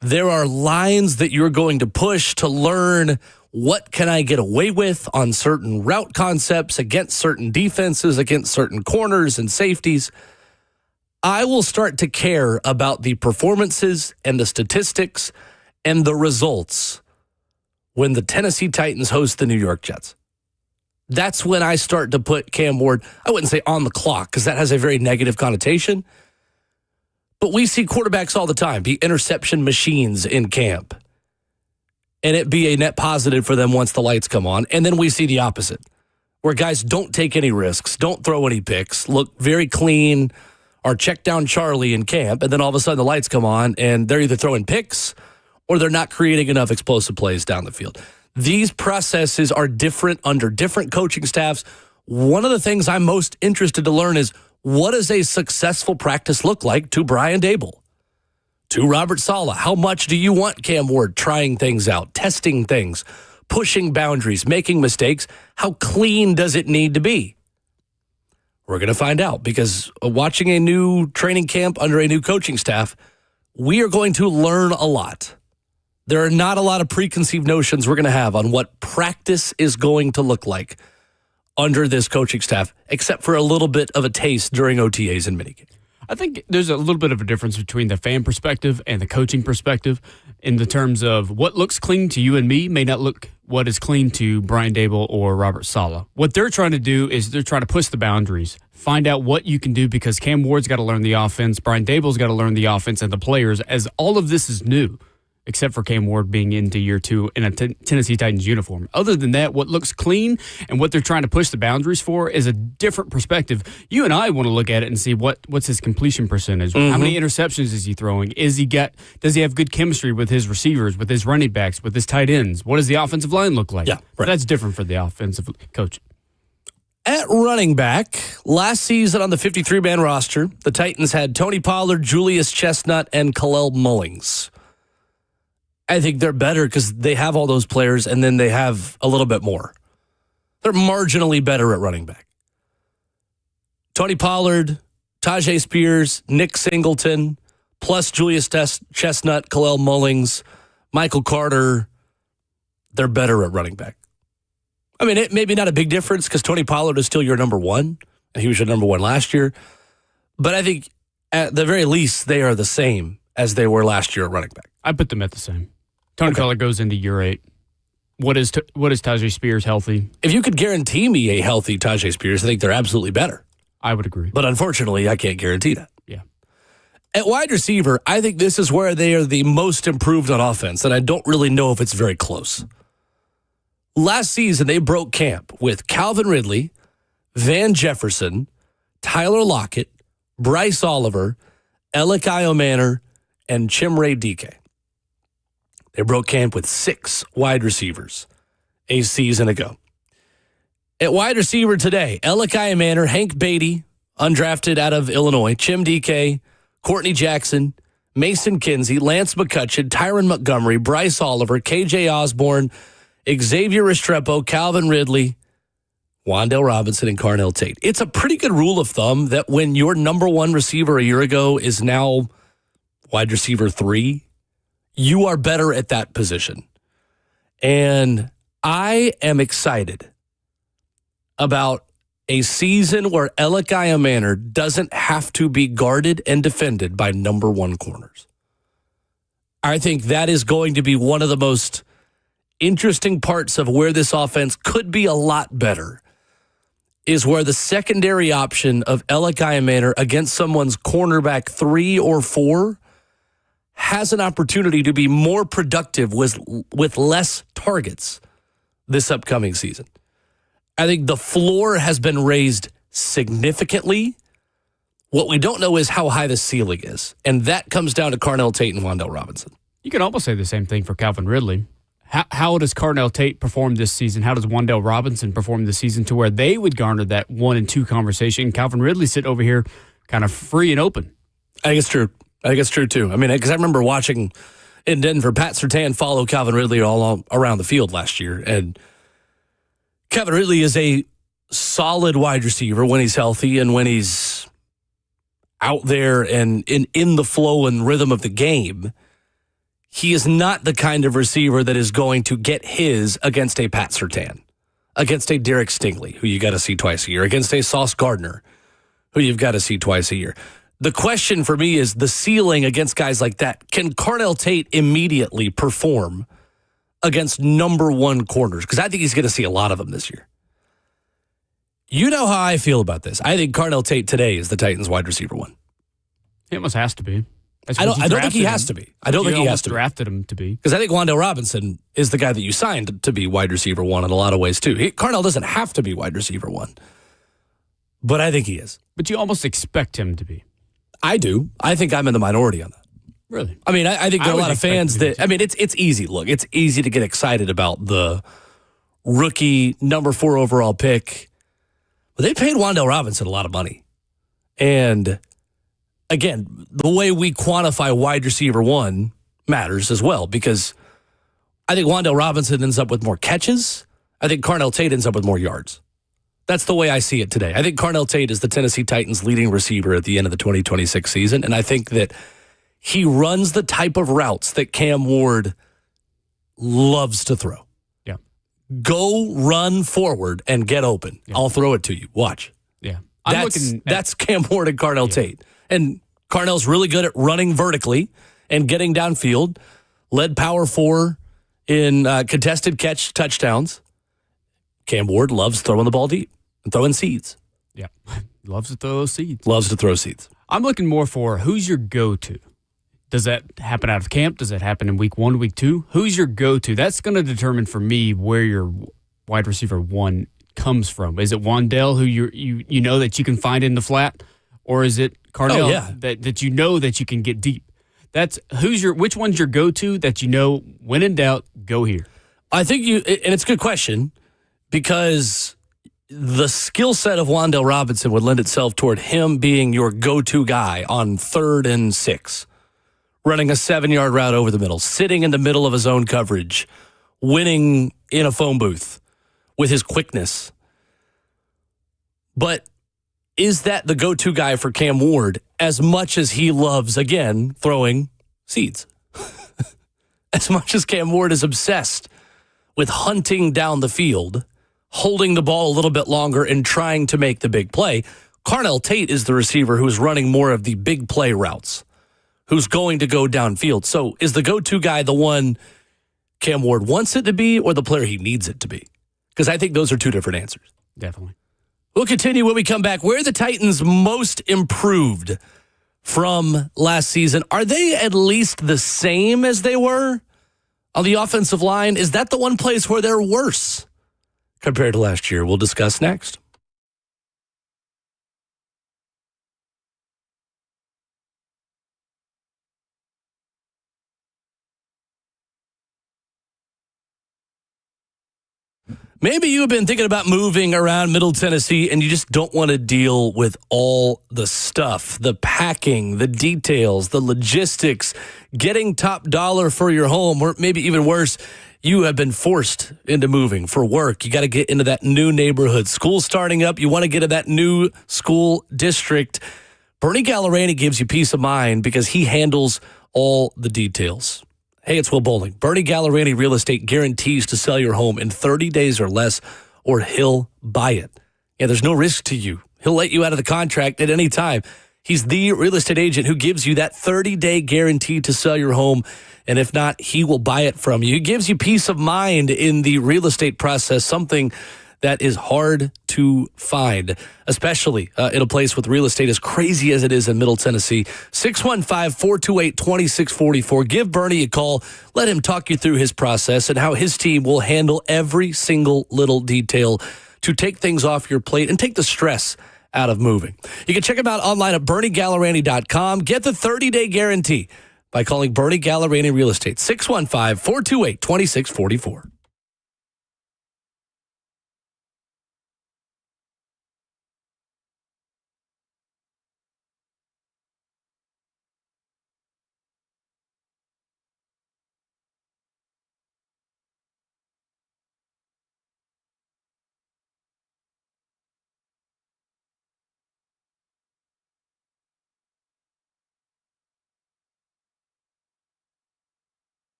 There are lines that you're going to push to learn what can I get away with on certain route concepts against certain defenses, against certain corners and safeties. I will start to care about the performances and the statistics and the results when the Tennessee Titans host the New York Jets. That's when I start to put Cam Ward, I wouldn't say on the clock, because that has a very negative connotation. But we see quarterbacks all the time be interception machines in camp. And it be a net positive for them once the lights come on. And then we see the opposite, where guys don't take any risks, don't throw any picks, look very clean, or check down Charlie in camp. And then all of a sudden the lights come on and they're either throwing picks or they're not creating enough explosive plays down the field. These processes are different under different coaching staffs. One of the things I'm most interested to learn is, what does a successful practice look like to Brian Dable, to Robert Saleh? How much do you want Cam Ward trying things out, testing things, pushing boundaries, making mistakes? How clean does it need to be? We're going to find out because watching a new training camp under a new coaching staff, we are going to learn a lot. There are not a lot of preconceived notions we're going to have on what practice is going to look like under this coaching staff, except for a little bit of a taste during OTAs and minicamp.
I think there's a little bit of a difference between the fan perspective and the coaching perspective in the terms of what looks clean to you and me may not look what is clean to Brian Dable or Robert Saleh. What they're trying to do is they're trying to push the boundaries, find out what you can do because Cam Ward's got to learn the offense, Brian Dable's got to learn the offense and the players as all of this is new. Except for Cam Ward being into year 2 in a Tennessee Titans uniform. Other than that, what looks clean and what they're trying to push the boundaries for is a different perspective. You and I want to look at it and see what's his completion percentage. How many interceptions is he throwing? Does he have good chemistry with his receivers, with his running backs, with his tight ends? What does the offensive line look like?
Yeah, right.
That's different for the offensive coach.
At running back, last season on the 53-man roster, the Titans had Tony Pollard, Julius Chestnut, and Khalil Mullings. I think they're better because they have all those players and then they have a little bit more. They're marginally better at running back. Tony Pollard, Tajay Spears, Nick Singleton, plus Julius Chestnut, Khalil Mullings, Michael Carter, they're better at running back. I mean, it maybe not a big difference because Tony Pollard is still your number one, and he was your number one last year. But I think at the very least, they are the same as they were last year at running back.
I put them at the same. Tony Pollard goes into year 8. What is Tajay Spears healthy?
If you could guarantee me a healthy Tajay Spears, I think they're absolutely better.
I would agree.
But unfortunately, I can't guarantee that.
Yeah.
At wide receiver, I think this is where they are the most improved on offense, and I don't really know if it's very close. Last season, they broke camp with Calvin Ridley, Van Jefferson, Tyler Lockett, Bryce Oliver, Elikai Omanor, and Chimere Dike. They broke camp with 6 wide receivers a season ago. At wide receiver today, Elikai Omanor, Hank Beatty, undrafted out of Illinois, Chim Dike, Courtney Jackson, Mason Kinsey, Lance McCutcheon, Tyron Montgomery, Bryce Oliver, KJ Osborne, Xavier Restrepo, Calvin Ridley, Wan'Dale Robinson, and Carnell Tate. It's a pretty good rule of thumb that when your number one receiver a year ago is now wide receiver 3, you are better at that position. And I am excited about a season where Elikai Omanor doesn't have to be guarded and defended by number 1 corners. I think that is going to be one of the most interesting parts of where this offense could be a lot better, is where the secondary option of Elikai Omanor against someone's cornerback 3 or 4 has an opportunity to be more productive with less targets this upcoming season. I think the floor has been raised significantly. What we don't know is how high the ceiling is, and that comes down to Carnell Tate and Wan'Dale Robinson.
You can almost say the same thing for Calvin Ridley. How does Carnell Tate perform this season? How does Wan'Dale Robinson perform this season to where they would garner that 1 and 2 conversation? Calvin Ridley sit over here kind of free and open.
I think it's true. I think it's true, too. I mean, because I remember watching in Denver, Pat Surtain follow Calvin Ridley all around the field last year. And Calvin Ridley is a solid wide receiver when he's healthy and when he's out there and in the flow and rhythm of the game. He is not the kind of receiver that is going to get his against a Pat Surtain, against a Derek Stingley, who you got to see twice a year, against a Sauce Gardner, who you've got to see twice a year. The question for me is the ceiling against guys like that. Can Carnell Tate immediately perform against number 1 corners? Because I think he's going to see a lot of them this year. You know how I feel about this. I think Carnell Tate today is the Titans wide receiver 1.
It almost has to be.
I don't think he has to be. I don't think he has to be.
Drafted him to be.
Because I think Wan'Dale Robinson is the guy that you signed to be wide receiver 1 in a lot of ways, too. Carnell doesn't have to be wide receiver 1. But I think he is.
But you almost expect him to be.
I do. I think I'm in the minority on that.
Really?
I mean, I think there are a lot of fans that, I mean, it's easy. Look, it's easy to get excited about the rookie number 4 overall pick. But they paid Wan'Dale Robinson a lot of money. And again, the way we quantify wide receiver 1 matters as well, because I think Wan'Dale Robinson ends up with more catches. I think Carnell Tate ends up with more yards. That's the way I see it today. I think Carnell Tate is the Tennessee Titans' leading receiver at the end of the 2026 season, and I think that he runs the type of routes that Cam Ward loves to throw.
Yeah.
Go run forward and get open. Yeah. I'll throw it to you. Watch.
Yeah.
That's Cam Ward and Carnell Tate. And Carnell's really good at running vertically and getting downfield. Led Power 4 in contested catch touchdowns. Cam Ward loves throwing the ball deep and throwing seeds.
Yeah. Loves to throw those seeds.
Loves to throw seeds.
I'm looking more for who's your go-to. Does that happen out of camp? Does that happen in week 1, week 2? Who's your go-to? That's going to determine for me where your wide receiver 1 comes from. Is it Wandell, who you know that you can find in the flat, or is it Carnell that you know that you can get deep? That's which one's your go-to that you know when in doubt, go here?
I think and it's a good question because the skill set of Wandell Robinson would lend itself toward him being your go-to guy on 3rd and 6, running a 7-yard route over the middle, sitting in the middle of his own coverage, winning in a phone booth with his quickness. But is that the go-to guy for Cam Ward as much as he loves, again, throwing seeds? As much as Cam Ward is obsessed with hunting down the field, holding the ball a little bit longer and trying to make the big play, Carnell Tate is the receiver who's running more of the big play routes, who's going to go downfield. So is the go-to guy the one Cam Ward wants it to be or the player he needs it to be? Because I think those are two different answers.
Definitely.
We'll continue when we come back. Where are the Titans most improved from last season? Are they at least the same as they were on the offensive line? Is that the one place where they're worse compared to last year? We'll discuss next. Maybe you have been thinking about moving around Middle Tennessee and you just don't want to deal with all the stuff, the packing, the details, the logistics, getting top dollar for your home, or maybe even worse, you have been forced into moving for work. You got to get into that new neighborhood. School's starting up. You want to get to that new school district. Bernie Gallerani gives you peace of mind because he handles all the details. Hey, it's Will Bowling. Bernie Gallerani Real Estate guarantees to sell your home in 30 days or less, or he'll buy it. Yeah, there's no risk to you. He'll let you out of the contract at any time. He's the real estate agent who gives you that 30-day guarantee to sell your home, and if not, he will buy it from you. He gives you peace of mind in the real estate process, something that is hard to find, especially in a place with real estate as crazy as it is in Middle Tennessee. 615-428-2644. Give Bernie a call. Let him talk you through his process and how his team will handle every single little detail to take things off your plate and take the stress out of moving. You can check him out online at BernieGallerani.com. Get the 30-day guarantee by calling Bernie Gallerani Real Estate, 615-428-2644.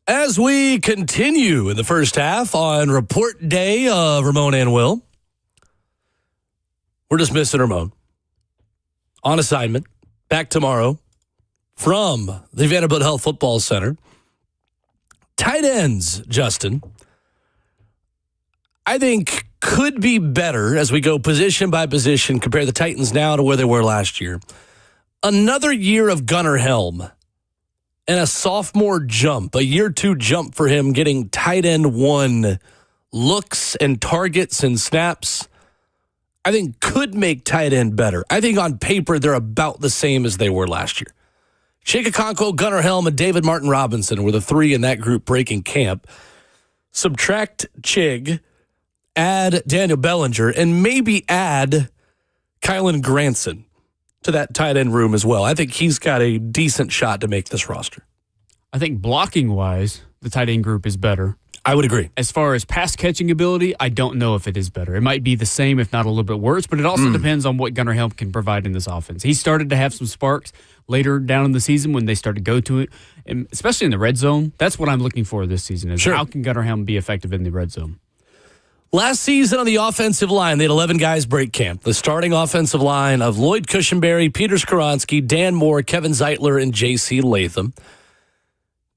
As we continue in the first half on report day of Ramon and Will, we're just missing Ramon. On assignment, back tomorrow from the Vanderbilt Health Football Center. Tight ends, Justin, I think could be better as we go position by position, compare the Titans now to where they were last year. Another year of Gunnar Helm and a sophomore jump, a year 2 jump for him, getting tight end 1 looks and targets and snaps, I think could make tight end better. I think on paper they're about the same as they were last year. Chig Okonkwo, Gunnar Helm, and David Martin Robinson were the 3 in that group breaking camp. Subtract Chig, add Daniel Bellinger, and maybe add Kylan Granson to that tight end room as well. I think he's got a decent shot to make this roster.
I think blocking-wise, the tight end group is better.
I would agree.
As far as pass catching ability, I don't know if it is better. It might be the same, if not a little bit worse, but it also depends on what Gunnar Helm can provide in this offense. He started to have some sparks later down in the season when they started to go to it, and especially in the red zone. That's what I'm looking for this season is how can Gunnar Helm be effective in the red zone?
Last season on the offensive line, they had 11 guys break camp. The starting offensive line of Lloyd Cushenberry, Peter Skoronski, Dan Moore, Kevin Zeitler, and J.C. Latham.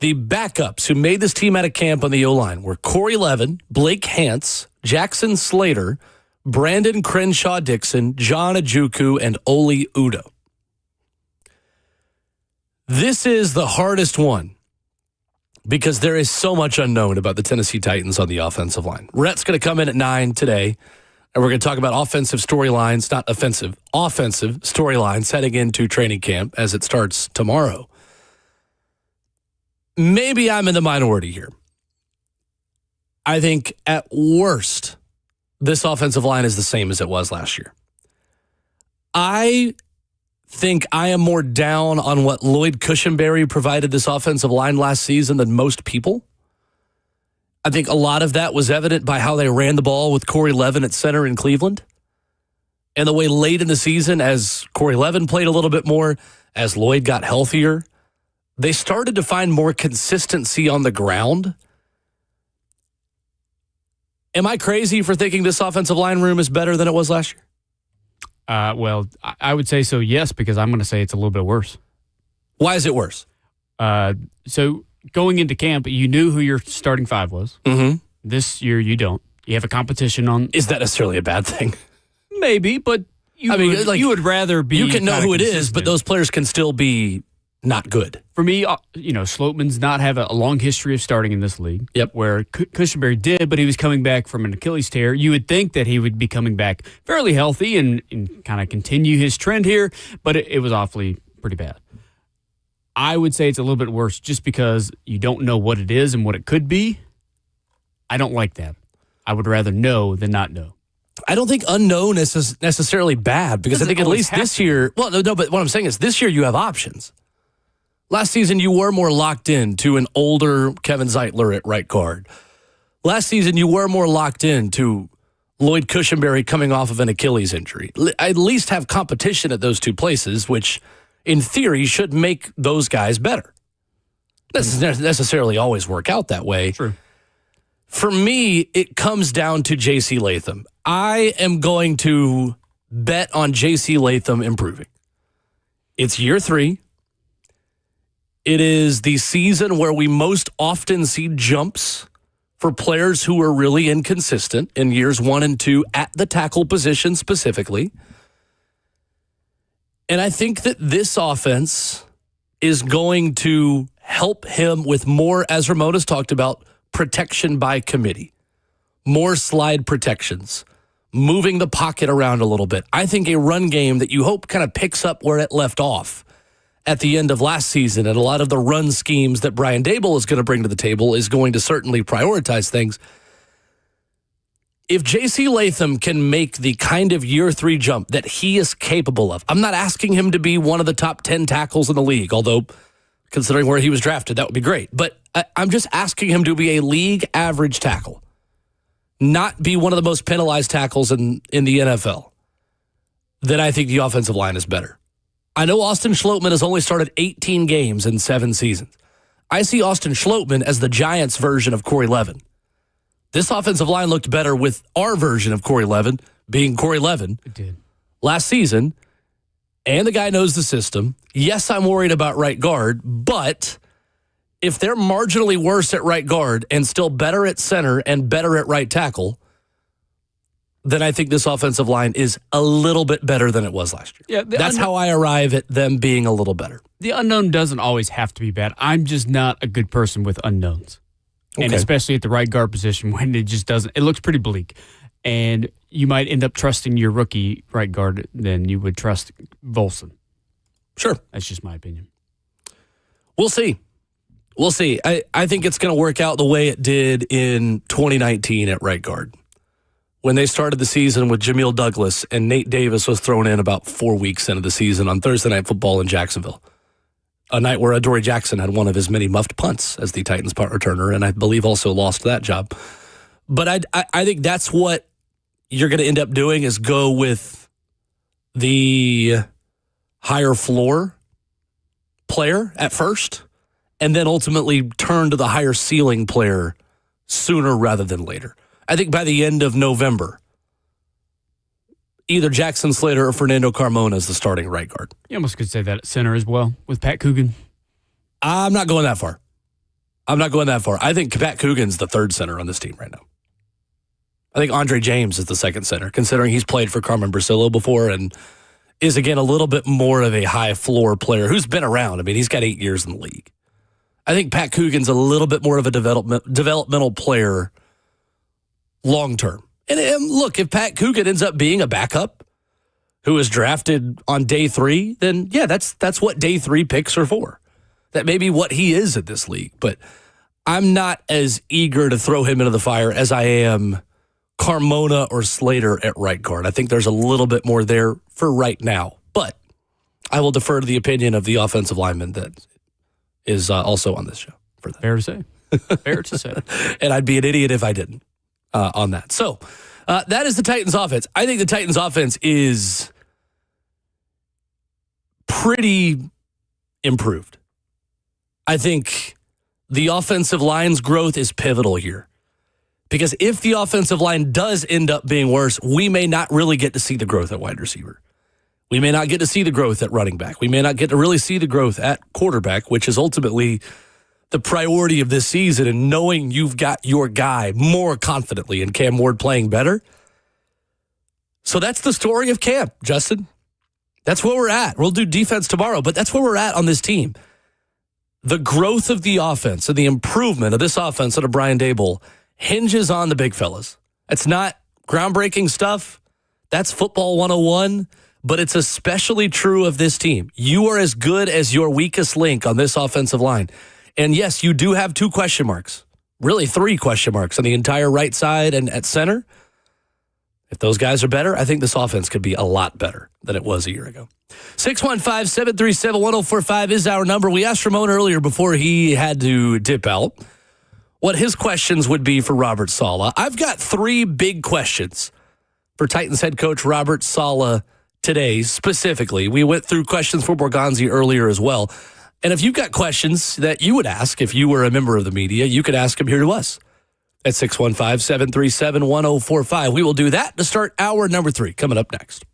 The backups who made this team out of camp on the O-line were Corey Levin, Blake Hance, Jackson Slater, Brandon Crenshaw-Dixon, John Ajuku, and Oli Udo. This is the hardest one because there is so much unknown about the Tennessee Titans on the offensive line. Rhett's going to come in at 9 today, and we're going to talk about offensive storylines, not offensive storylines heading into training camp as it starts tomorrow. Maybe I'm in the minority here. I think at worst, this offensive line is the same as it was last year. I think I am more down on what Lloyd Cushenberry provided this offensive line last season than most people. I think a lot of that was evident by how they ran the ball with Corey Levin at center in Cleveland. And the way late in the season, as Corey Levin played a little bit more, as Lloyd got healthier, they started to find more consistency on the ground. Am I crazy for thinking this offensive line room is better than it was last year?
Well, I would say so, yes, because I'm going to say it's a little bit worse.
Why is it worse?
So going into camp, you knew who your starting 5 was.
Mm-hmm.
This year, you don't. You have a competition on.
Is that necessarily a bad thing?
Maybe, but you would rather be.
You can know who it is,
consistent.
but those players can still be not good.
For me, Sloatman's not have a long history of starting in this league.
Yep.
Where Cushenberry did, but he was coming back from an Achilles tear. You would think that he would be coming back fairly healthy and kind of continue his trend here, but it was awfully pretty bad. I would say it's a little bit worse just because you don't know what it is and what it could be. I don't like that. I would rather know than not know.
I don't think unknown is necessarily bad because I think at least this year, well, no, but what I'm saying is this year you have options. Last season, you were more locked in to an older Kevin Zeitler at right guard. Last season, you were more locked in to Lloyd Cushenberry coming off of an Achilles injury. At least have competition at those two places, which in theory should make those guys better. Doesn't necessarily always work out that way.
True.
For me, it comes down to J.C. Latham. I am going to bet on J.C. Latham improving. It's year 3. It is the season where we most often see jumps for players who are really inconsistent in years 1 and 2 at the tackle position specifically. And I think that this offense is going to help him with more, as Ramon has talked about, protection by committee, more slide protections, moving the pocket around a little bit. I think a run game that you hope kind of picks up where it left off at the end of last season, and a lot of the run schemes that Brian Daboll is going to bring to the table is going to certainly prioritize things. If J.C. Latham can make the kind of year 3 jump that he is capable of, I'm not asking him to be one of the top 10 tackles in the league, although considering where he was drafted, that would be great. But I'm just asking him to be a league average tackle, not be one of the most penalized tackles in the NFL. Then I think the offensive line is better. I know Austin Schlottman has only started 18 games in 7 seasons. I see Austin Schlottman as the Giants' version of Corey Levin. This offensive line looked better with our version of Corey Levin, being Corey Levin,
It did.
last season. And the guy knows the system. Yes, I'm worried about right guard, but if they're marginally worse at right guard and still better at center and better at right tackle, then I think this offensive line is a little bit better than it was last year.
Yeah,
That's how I arrive at them being a little better.
The unknown doesn't always have to be bad. I'm just not a good person with unknowns. And
Okay.
especially at the right guard position when it just doesn't, it looks pretty bleak. And you might end up trusting your rookie right guard than you would trust Volson.
Sure.
That's just my opinion.
We'll see. We'll see. I think it's going to work out the way it did in 2019 at right guard. When they started the season with Jameel Douglas and Nate Davis was thrown in about 4 weeks into the season on Thursday Night Football in Jacksonville. A night where Adoree Jackson had one of his many muffed punts as the Titans punt returner, and I believe also lost that job. But I think that's what you're going to end up doing is go with the higher floor player at first, and then ultimately turn to the higher ceiling player sooner rather than later. I think by the end of November, either Jackson Slater or Fernando Carmona is the starting right guard.
You almost could say that at center as well with Pat Coogan.
I'm not going that far. I think Pat Coogan's the third center on this team right now. I think Andre James is the second center, considering he's played for Carmen Brasillo before and is, again, a little bit more of a high floor player who's been around. I mean, he's got 8 years in the league. I think Pat Coogan's a little bit more of a developmental player long term. And look, if Pat Coogan ends up being a backup who was drafted on day 3, then yeah, that's what day 3 picks are for. That may be what he is at this league. But I'm not as eager to throw him into the fire as I am Carmona or Slater at right guard. I think there's a little bit more there for right now. But I will defer to the opinion of the offensive lineman that is also on this show for that.
Fair to say. Fair to say.
And I'd be an idiot if I didn't on that. So that is the Titans offense. I think the Titans offense is pretty improved. I think the offensive line's growth is pivotal here. Because if the offensive line does end up being worse, we may not really get to see the growth at wide receiver. We may not get to see the growth at running back. We may not get to really see the growth at quarterback, which is ultimately the priority of this season, and knowing you've got your guy more confidently and Cam Ward playing better. So that's the story of camp, Justin. That's where we're at. We'll do defense tomorrow, but that's where we're at on this team. The growth of the offense and the improvement of this offense under Brian Daboll hinges on the big fellas. It's not groundbreaking stuff. That's football 101, but it's especially true of this team. You are as good as your weakest link on this offensive line. And yes, you do have 2 question marks, really 3 question marks on the entire right side and at center. If those guys are better, I think this offense could be a lot better than it was a year ago. 615-737-1045 is our number. We asked Ramon earlier before he had to dip out what his questions would be for Robert Saleh. I've got 3 big questions for Titans head coach Robert Saleh today specifically. We went through questions for Borgonzi earlier as well. And if you've got questions that you would ask if you were a member of the media, you could ask them here to us at 615-737-1045. We will do that to start hour number 3 coming up next.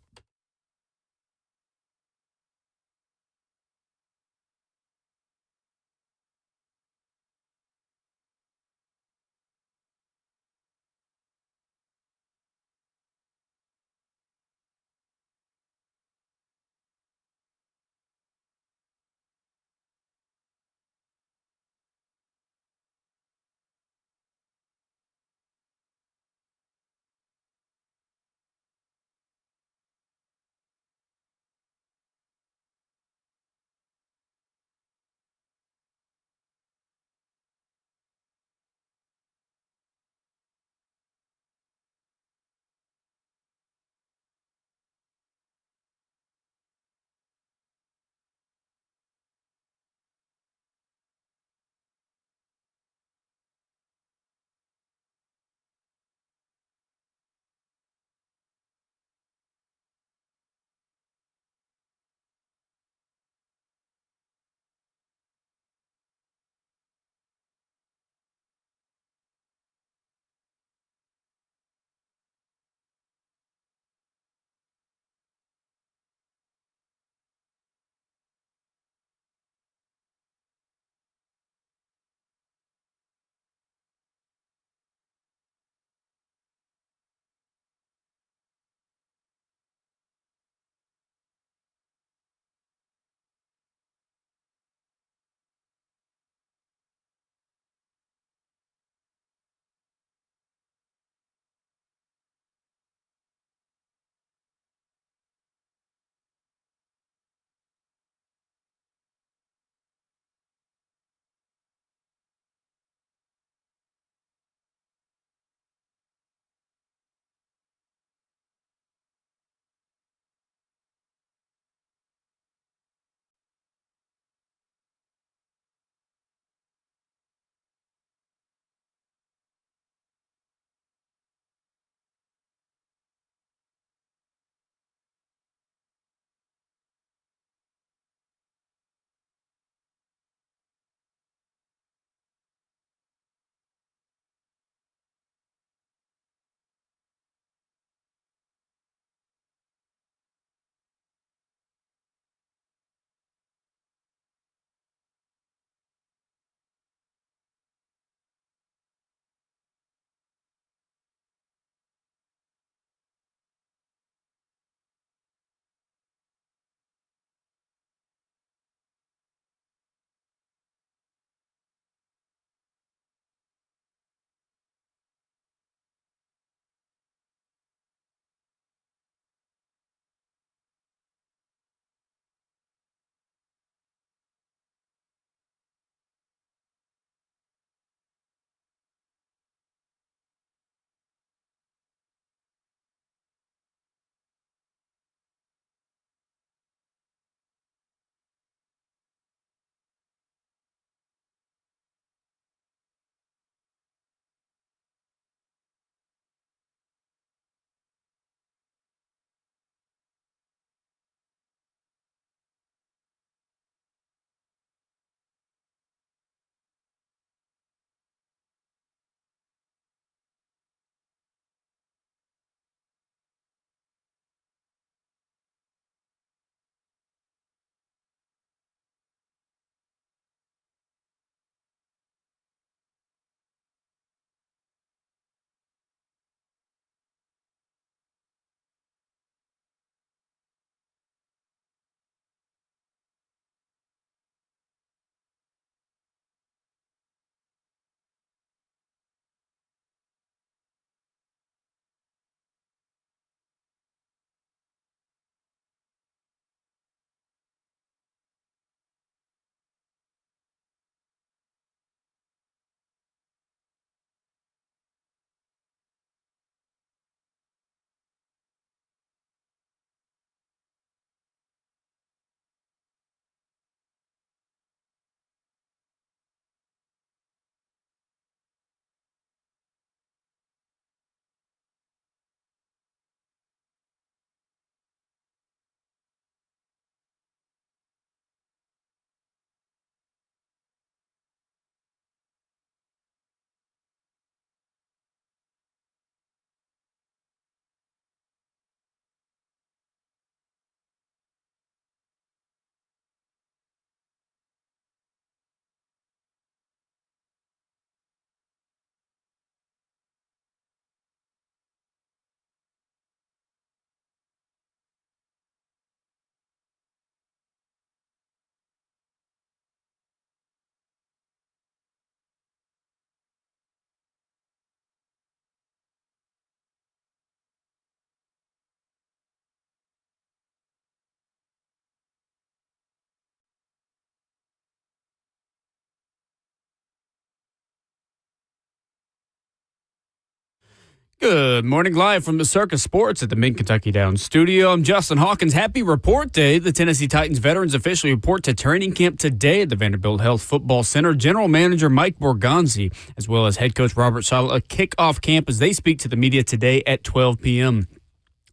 Good morning, live from the Circus Sports at the Mid-Kentucky Downs studio. I'm Justin Hawkins. Happy report day. The Tennessee Titans veterans officially report to training camp today at the Vanderbilt Health Football Center. General Manager Mike Borgonzi, as well as head coach Robert Saleh, kick off camp as they speak to the media today at 12 p.m.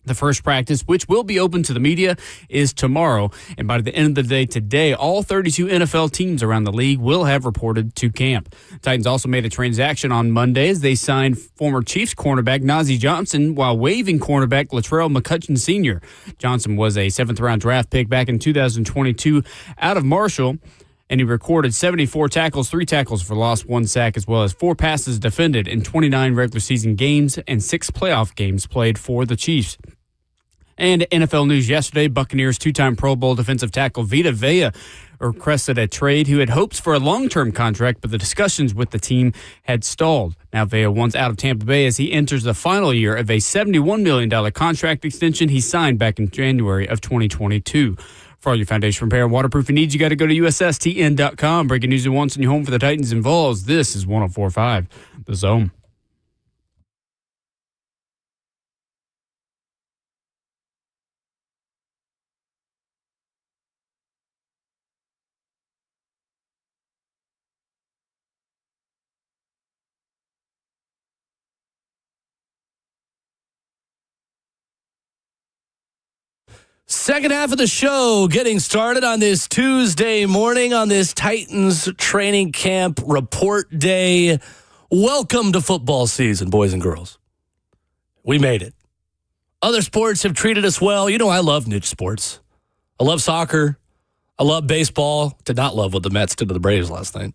The first practice, which will be open to the media, is tomorrow. And by the end of the day today, all 32 NFL teams around the league will have reported to camp. Titans also made a transaction on Monday as they signed former Chiefs cornerback Najee Johnson while waiving cornerback Latrell McCutcheon Sr. Johnson was a seventh-round draft pick back in 2022 out of Marshall, and he recorded 74 tackles, 3 tackles for loss, 1 sack, as well as 4 passes defended in 29 regular season games and 6 playoff games played for the Chiefs. And NFL news yesterday, Buccaneers two-time Pro Bowl defensive tackle Vita Vea requested a trade, who had hopes for a long-term contract, but the discussions with the team had stalled. Now Vea wants out of Tampa Bay as he enters the final year of a $71 million contract extension he signed back in January of 2022. For all your foundation repair and waterproofing needs, you got to go to USSTN.com. Breaking news at once in your home for the Titans and Vols. This is 104.5 The Zone.
Second half of the show getting started on this Tuesday morning on this Titans training camp report day. Welcome to football season, boys and girls. We made it. Other sports have treated us well. You know, I love niche sports. I love soccer. I love baseball. Did not love what the Mets did to the Braves last night.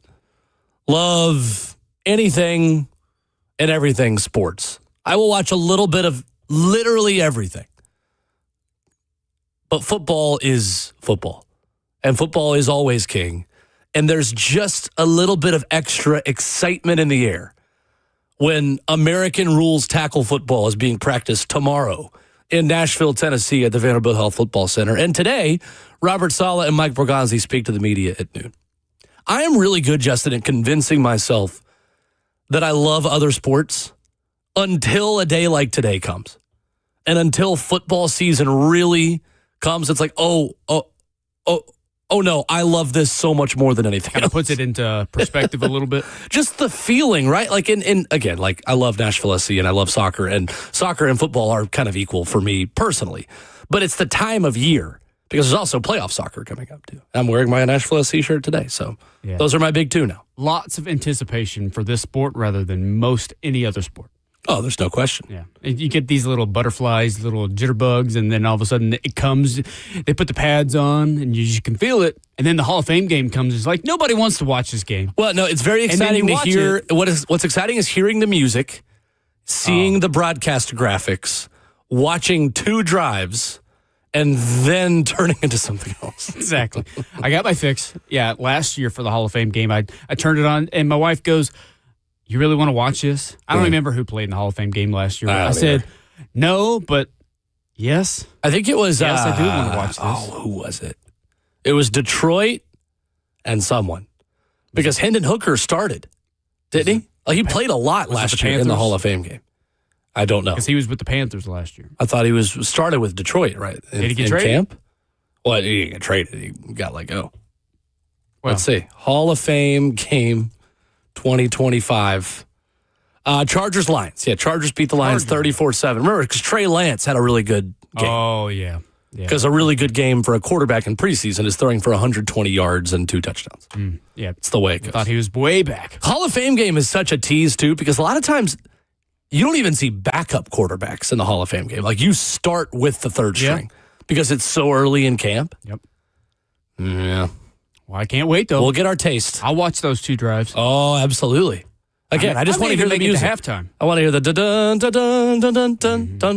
Love anything and everything sports. I will watch a little bit of literally everything. But football is football, and football is always king. And there's just a little bit of extra excitement in the air when American rules tackle football is being practiced tomorrow in Nashville, Tennessee at the Vanderbilt Health Football Center. And today, Robert Saleh and Mike Borgonzi speak to the media at noon. I am really good, Justin, at convincing myself that I love other sports until a day like today comes. And until football season really comes, it's like, oh no, I love this so much more than anything.
Kind of puts it into perspective a little bit.
Just the feeling, right? Like again, like I love Nashville SC and I love soccer and football are kind of equal for me personally. But it's the time of year because there's also playoff soccer coming up too. I'm wearing my Nashville SC shirt today, so Those are my big two now.
Lots of anticipation for this sport rather than most any other sport.
Oh, there's no question.
Yeah. You get these little butterflies, little jitterbugs, and then all of a sudden it comes, they put the pads on, and you can feel it, and then the Hall of Fame game comes. It's like, nobody wants to watch this game.
Well, no, it's very exciting to hear. What's exciting is hearing the music, seeing the broadcast graphics, watching 2 drives, and then turning into something else.
Exactly. I got my fix. Yeah, last year for the Hall of Fame game, I turned it on, and my wife goes, "You really want to watch this?" I don't remember who played in the Hall of Fame game last year. I said, no, but yes.
I think it was...
Yes, I do want to watch this.
Who was it? It was Detroit and someone. Because Hendon Hooker started, didn't he? Like, he played a lot last year in the Hall of Fame game. I don't know.
Because he was with the Panthers last year.
I thought he started with Detroit, right?
Did he get traded?
Camp? Well, he didn't get traded. He got let go.
Well,
let's see. Hall of Fame game 2025. Chargers Lions. Yeah, Chargers beat the Lions 34-7. Remember, because Trey Lance had a really good game.
Oh, yeah.
Because a really good game for a quarterback in preseason is throwing for 120 yards and 2 touchdowns.
Yeah.
It's the way it goes.
I thought he was way back.
Hall of Fame game is such a tease, too, because a lot of times you don't even see backup quarterbacks in the Hall of Fame game. Like, you start with the third string because it's so early in camp.
Yep.
Yeah.
Well, I can't wait, though.
We'll get our taste.
I'll watch those 2 drives.
Oh, absolutely. Again, I just want to hear the music.
Halftime.
I want to hear the dun dun dun dun dun dun dun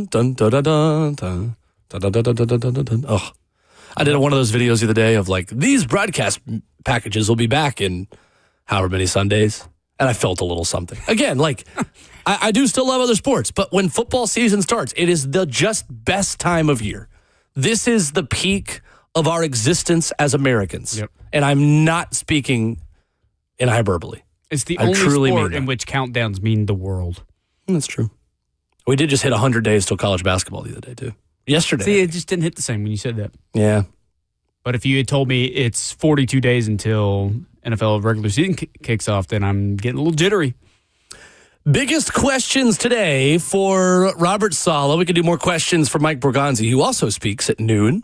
dun dun dun dun. Oh, I did one of those videos the other day of like, these broadcast packages will be back in however many Sundays. And I felt a little something. Again, like, I do still love other sports, but when football season starts, it is the just best time of year. This is the peak of our existence as Americans.
Yep.
And I'm not speaking in hyperbole.
It's the
I
only
truly
sport
mean
in
that.
which countdowns mean the world.
That's true. We did just hit 100 days till college basketball the other day, too. Yesterday.
See, it just didn't hit the same when you said that.
Yeah.
But if you had told me it's 42 days until NFL regular season kicks off, then I'm getting a little jittery.
Biggest questions today for Robert Saleh. We could do more questions for Mike Borgonzi, who also speaks at noon.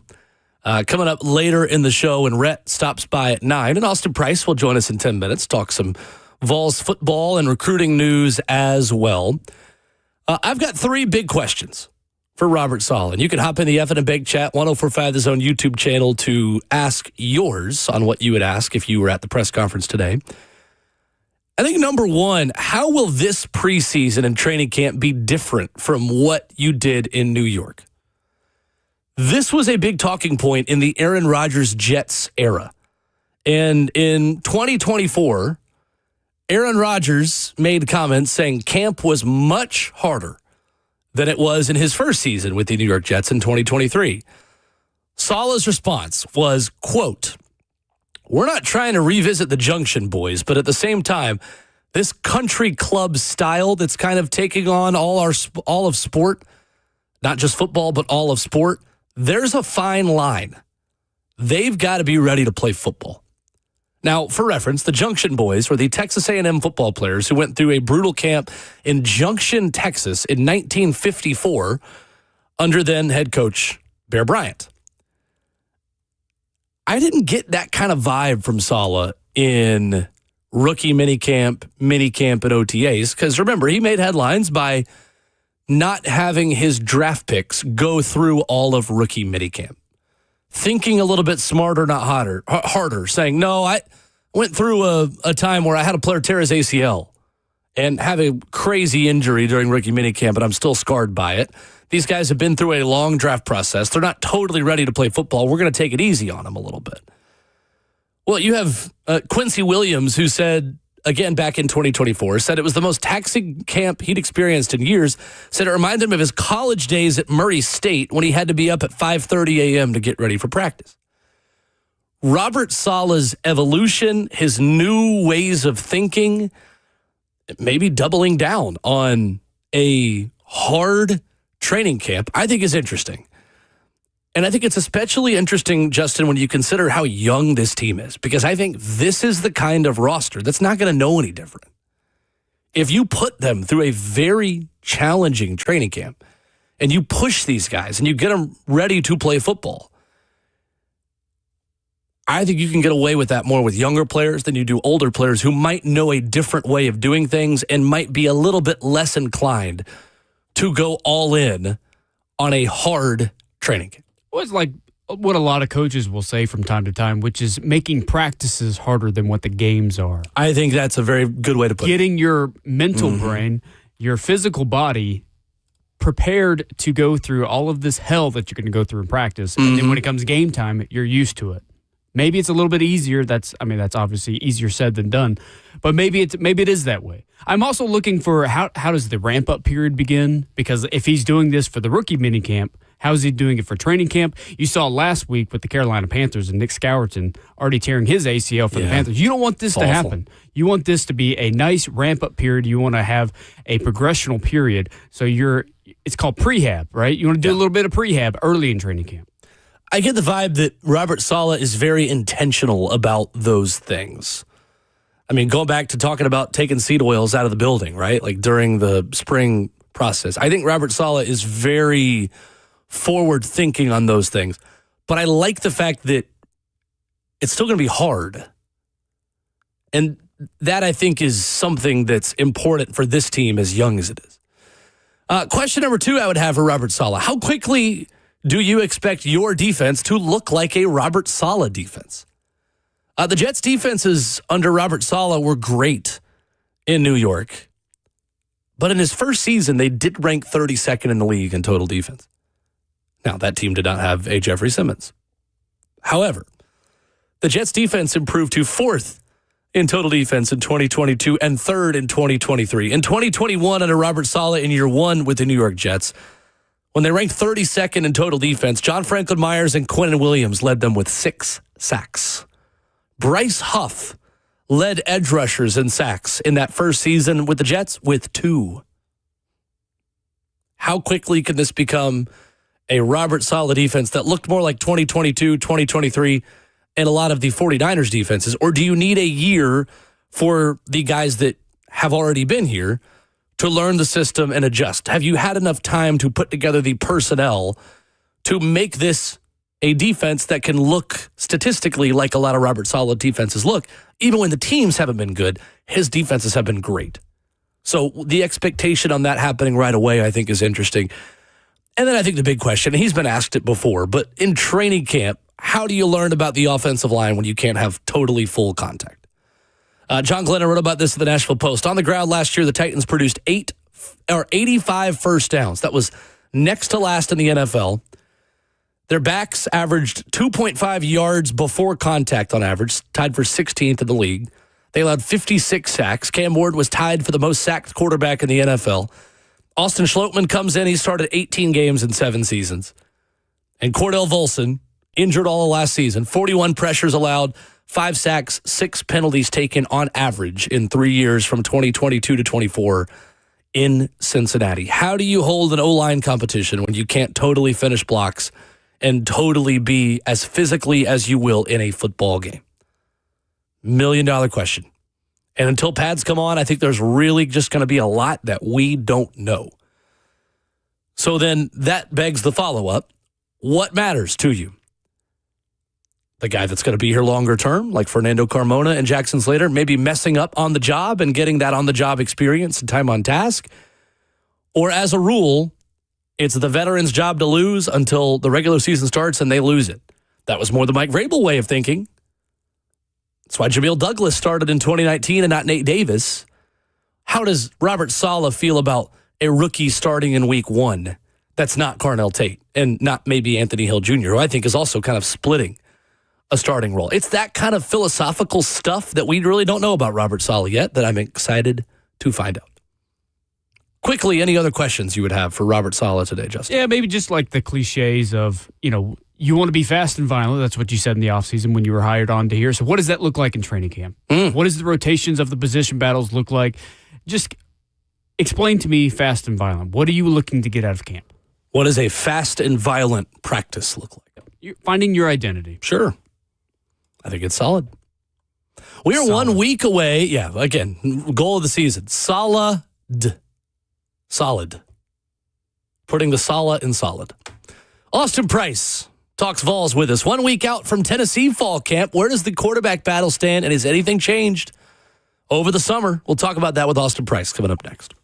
Coming up later in the show when Rhett stops by at 9. And Austin Price will join us in 10 minutes, talk some Vols football and recruiting news as well. I've got 3 big questions for Robert Saleh. And you can hop in the F and Bake Chat, 1045 The Zone YouTube channel to ask yours on what you would ask if you were at the press conference today. I think number 1, how will this preseason and training camp be different from what you did in New York? This was a big talking point in the Aaron Rodgers Jets era. And in 2024, Aaron Rodgers made comments saying camp was much harder than it was in his first season with the New York Jets in 2023. Saleh's response was, quote, "We're not trying to revisit the junction, boys, but at the same time, this country club style that's kind of taking on all of sport, not just football, but all of sport, there's a fine line. They've got to be ready to play football." Now, for reference, the Junction Boys were the Texas A&M football players who went through a brutal camp in Junction, Texas in 1954 under then head coach Bear Bryant. I didn't get that kind of vibe from Saleh in rookie minicamp, and OTAs, because remember, he made headlines by not having his draft picks go through all of rookie minicamp. Thinking a little bit smarter, not harder, saying, no, I went through a time where I had a player tear his ACL and have a crazy injury during rookie minicamp, and I'm still scarred by it. These guys have been through a long draft process. They're not totally ready to play football. We're going to take it easy on them a little bit. Well, you have Quincy Williams, who said, again, back in 2024, said it was the most taxing camp he'd experienced in years, said it reminded him of his college days at Murray State when he had to be up at 5:30 a.m. to get ready for practice. Robert Saleh's evolution, his new ways of thinking, maybe doubling down on a hard training camp, I think is interesting. And I think it's especially interesting, Justin, when you consider how young this team is, because I think this is the kind of roster that's not going to know any different. If you put them through a very challenging training camp and you push these guys and you get them ready to play football, I think you can get away with that more with younger players than you do older players who might know a different way of doing things and might be a little bit less inclined to go all in on a hard training camp.
Well, it's like what a lot of coaches will say from time to time, which is making practices harder than what the games are.
I think that's a very good way to put it.
Getting your mental brain, your physical body prepared to go through all of this hell that you're going to go through in practice. And then when it comes game time, you're used to it. Maybe it's a little bit easier. That's obviously easier said than done, but maybe it is that way. I'm also looking for how does the ramp up period begin? Because if he's doing this for the rookie minicamp, how is he doing it for training camp? You saw last week with the Carolina Panthers and Nick Scourton already tearing his ACL for the Panthers. You don't want this to happen. You want this to be a nice ramp up period. You want to have a progressional period. So it's called prehab, right? You want to do a little bit of prehab early in training camp.
I get the vibe that Robert Saleh is very intentional about those things. I mean, going back to talking about taking seed oils out of the building, right? Like during the spring process. I think Robert Saleh is very forward thinking on those things. But I like the fact that it's still going to be hard. And that, I think, is something that's important for this team as young as it is. Question number 2 I would have for Robert Saleh. How quickly do you expect your defense to look like a Robert Saleh defense? The Jets' defenses under Robert Saleh were great in New York. But in his first season, they did rank 32nd in the league in total defense. Now, that team did not have a Jeffrey Simmons. However, the Jets' defense improved to 4th in total defense in 2022 and 3rd in 2023. In 2021, under Robert Saleh in year 1 with the New York Jets, when they ranked 32nd in total defense, John Franklin Myers and Quinnen Williams led them with 6 sacks. Bryce Huff led edge rushers in sacks in that first season with the Jets with 2. How quickly can this become a Robert Saleh defense that looked more like 2022, 2023, and a lot of the 49ers defenses? Or do you need a year for the guys that have already been here to learn the system and adjust? Have you had enough time to put together the personnel to make this a defense that can look statistically like a lot of Robert Saleh defenses look? Even when the teams haven't been good, his defenses have been great. So the expectation on that happening right away, I think, is interesting. And then I think the big question, and he's been asked it before, but in training camp, how do you learn about the offensive line when you can't have totally full contact? John Glennon wrote about this in the Nashville Post. On the ground last year, the Titans produced 85 first downs. That was next to last in the NFL. Their backs averaged 2.5 yards before contact on average, tied for 16th in the league. They allowed 56 sacks. Cam Ward was tied for the most sacked quarterback in the NFL. Austin Schlottman comes in. He started 18 games in 7 seasons. And Cordell Volson, injured all of last season, 41 pressures allowed, 5 sacks, 6 penalties taken on average in 3 years from 2022 to 24 in Cincinnati. How do you hold an O-line competition when you can't totally finish blocks and totally be as physically as you will in a football game? $1 million question. And until pads come on, I think there's really just going to be a lot that we don't know. So then that begs the follow-up. What matters to you? The guy that's going to be here longer term, like Fernando Carmona and Jackson Slater, maybe messing up on the job and getting that on-the-job experience and time on task? Or as a rule, it's the veteran's job to lose until the regular season starts and they lose it. That was more the Mike Vrabel way of thinking. That's why Jamil Douglas started in 2019 and not Nate Davis. How does Robert Saleh feel about a rookie starting in week 1 that's not Carnell Tate and not maybe Anthony Hill Jr., who I think is also kind of splitting a starting role? It's that kind of philosophical stuff that we really don't know about Robert Saleh yet that I'm excited to find out. Quickly, any other questions you would have for Robert Saleh today, Justin?
Yeah, maybe just like the cliches of, you want to be fast and violent. That's what you said in the offseason when you were hired on to here. So what does that look like in training camp? What does the rotations of the position battles look like? Just explain to me fast and violent. What are you looking to get out of camp?
What does a fast and violent practice look like?
You're finding your identity.
Sure. I think it's solid. We are 1 week away. Yeah, again, goal of the season. Solid. Putting the Saleh in solid. Austin Price talks Vols with us. 1 week out from Tennessee fall camp. Where does the quarterback battle stand, and has anything changed over the summer? We'll talk about that with Austin Price coming up next.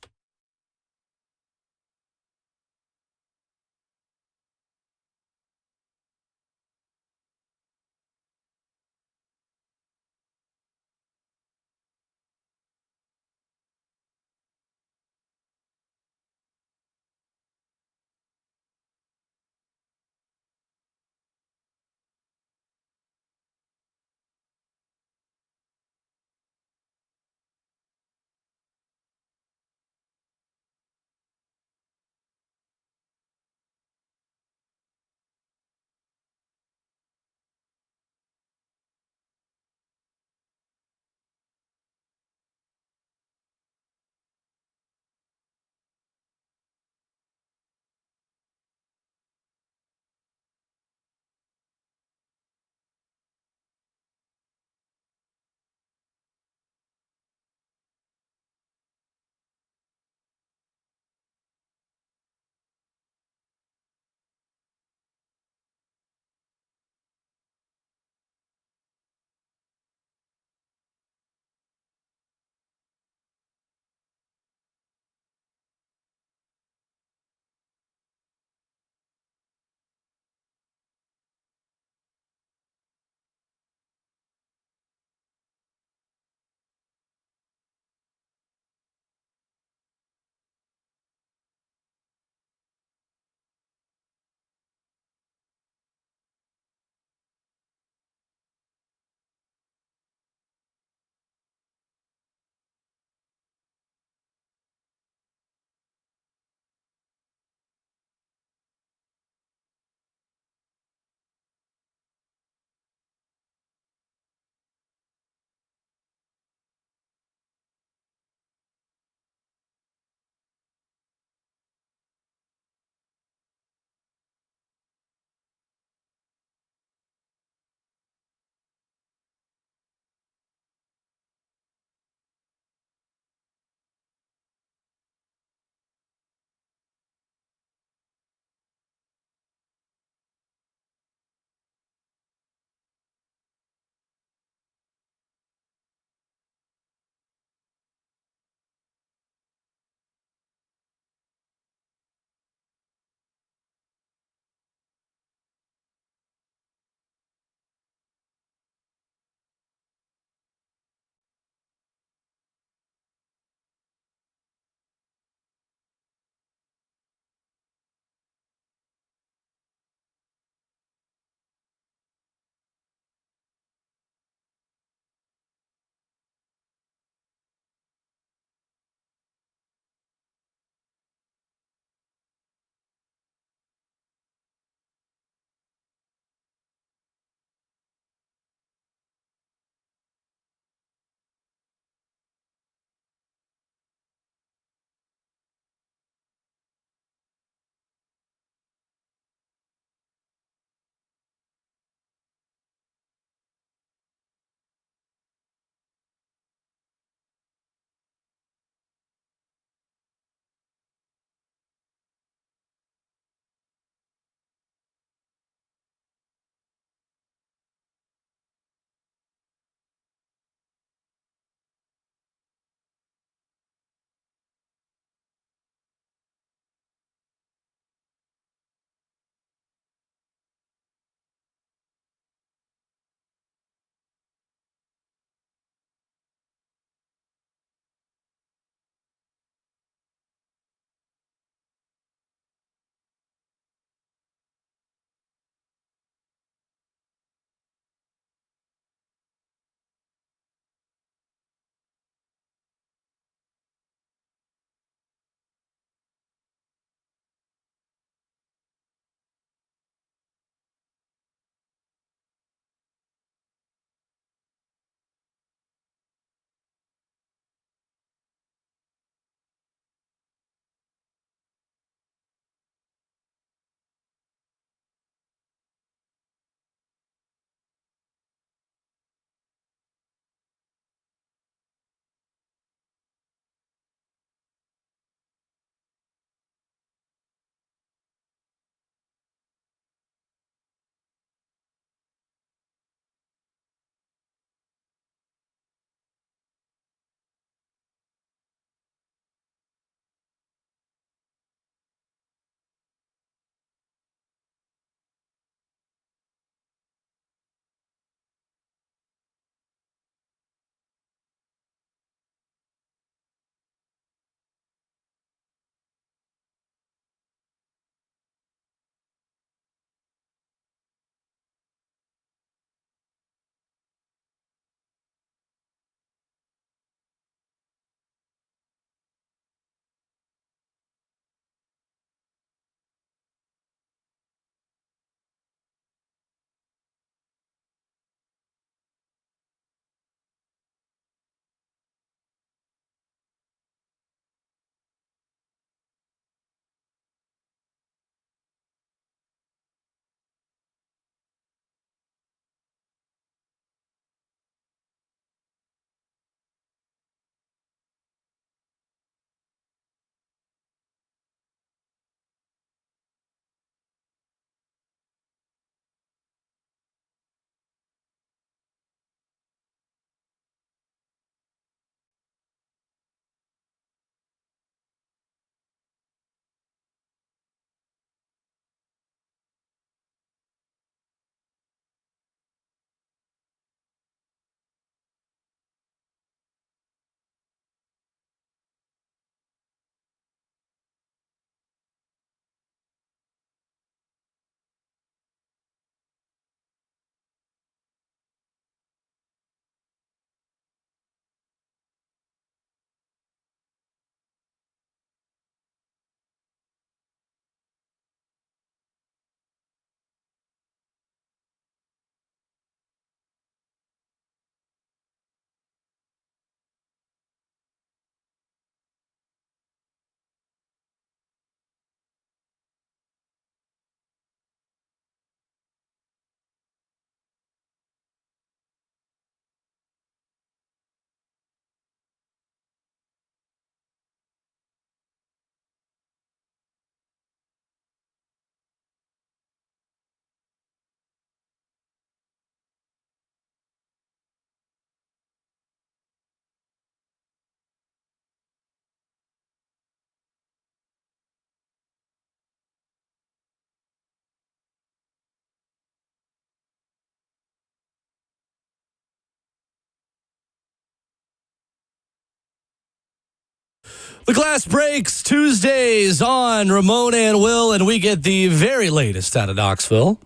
The glass breaks Tuesdays on Ramon and Will, and we get the very latest out of Knoxville.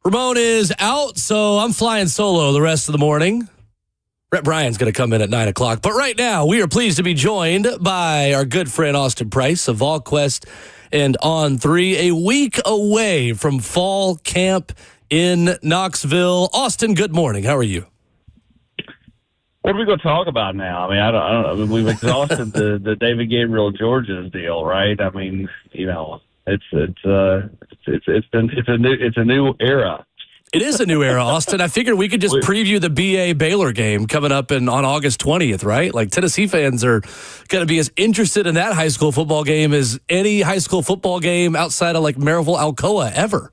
Ramon is out, so I'm flying solo the rest of the morning. Rhett Bryan's going to come in at 9 o'clock. But right now, we are pleased to be joined by our good friend Austin Price of VolQuest and On3, a week away from fall camp in Knoxville. Austin, good morning. How are you?
What are we going to talk about now? I mean, I don't. We've exhausted the David Gabriel George's deal, right? I mean, it's a new era.
It is a new era, Austin. I figured we could just preview the BA Baylor game coming up on August 20th, right? Like, Tennessee fans are going to be as interested in that high school football game as any high school football game outside of like Maryville, Alcoa ever.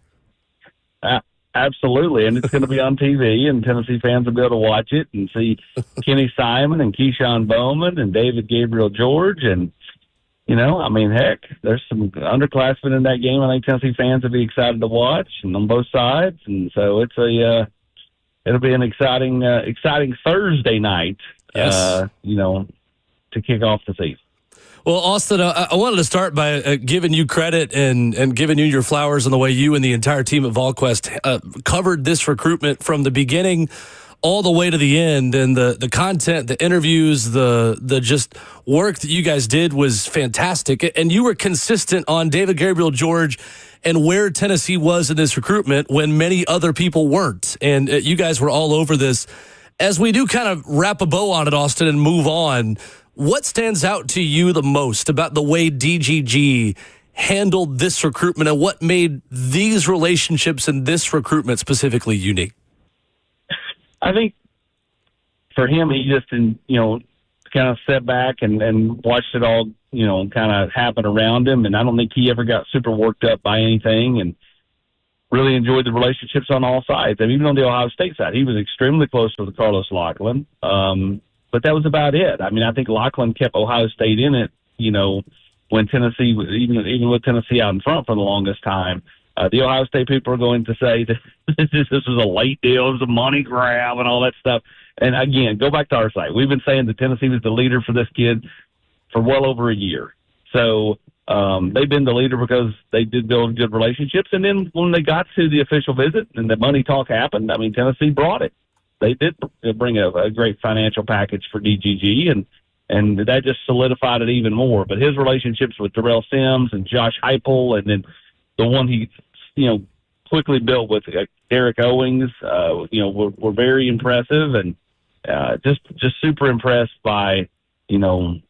Absolutely, and it's going to be on TV, and Tennessee fans will be able to watch it and see Kenny Simon and Keyshawn Bowman and David Gabriel George, and heck, there's some underclassmen in that game. I think Tennessee fans will be excited to watch, and on both sides, and so it'll be an exciting Thursday night.
Yes.
To kick off the season.
Well, Austin, I wanted to start by giving you credit and giving you your flowers on the way you and the entire team at VolQuest covered this recruitment from the beginning all the way to the end. And the content, the interviews, the just work that you guys did was fantastic. And you were consistent on David Gabriel George and where Tennessee was in this recruitment when many other people weren't. And you guys were all over this. As we do kind of wrap a bow on it, Austin, and move on, what stands out to you the most about the way DGG handled this recruitment and what made these relationships and this recruitment specifically unique?
I think for him, he just, kind of sat back and watched it all, kind of happen around him. And I don't think he ever got super worked up by anything and really enjoyed the relationships on all sides. And even on the Ohio State side, he was extremely close to the Carlos Lachlan. But that was about it. I mean, I think Lachlan kept Ohio State in it, when Tennessee was, even with Tennessee out in front for the longest time. The Ohio State people are going to say that this was a late deal, it was a money grab and all that stuff. And again, go back to our site. We've been saying that Tennessee was the leader for this kid for well over a year. So they've been the leader because they did build good relationships. And then when they got to the official visit and the money talk happened, I mean, Tennessee brought it. They did bring a great financial package for DGG, and that just solidified it even more. But his relationships with Darrell Sims and Josh Heupel, and then the one he, quickly built with Derek Owings, were very impressive, and just super impressed by, the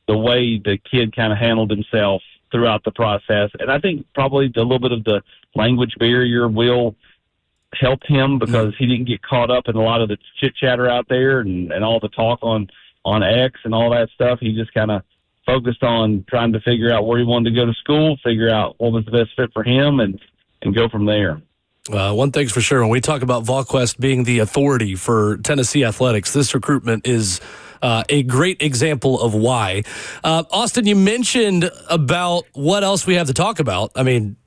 way the kid kind of handled himself throughout the process. And I think probably a little bit of the language barrier will help him because he didn't get caught up in a lot of the chit chatter out there and all the talk on X and all that stuff. He just kind of focused on trying to figure out where he wanted to go to school, figure out what was the best fit for him, and go from there.
One thing's for sure, when we talk about VolQuest being the authority for Tennessee athletics, this recruitment is a great example of why. Austin, you mentioned about what else we have to talk about. I mean,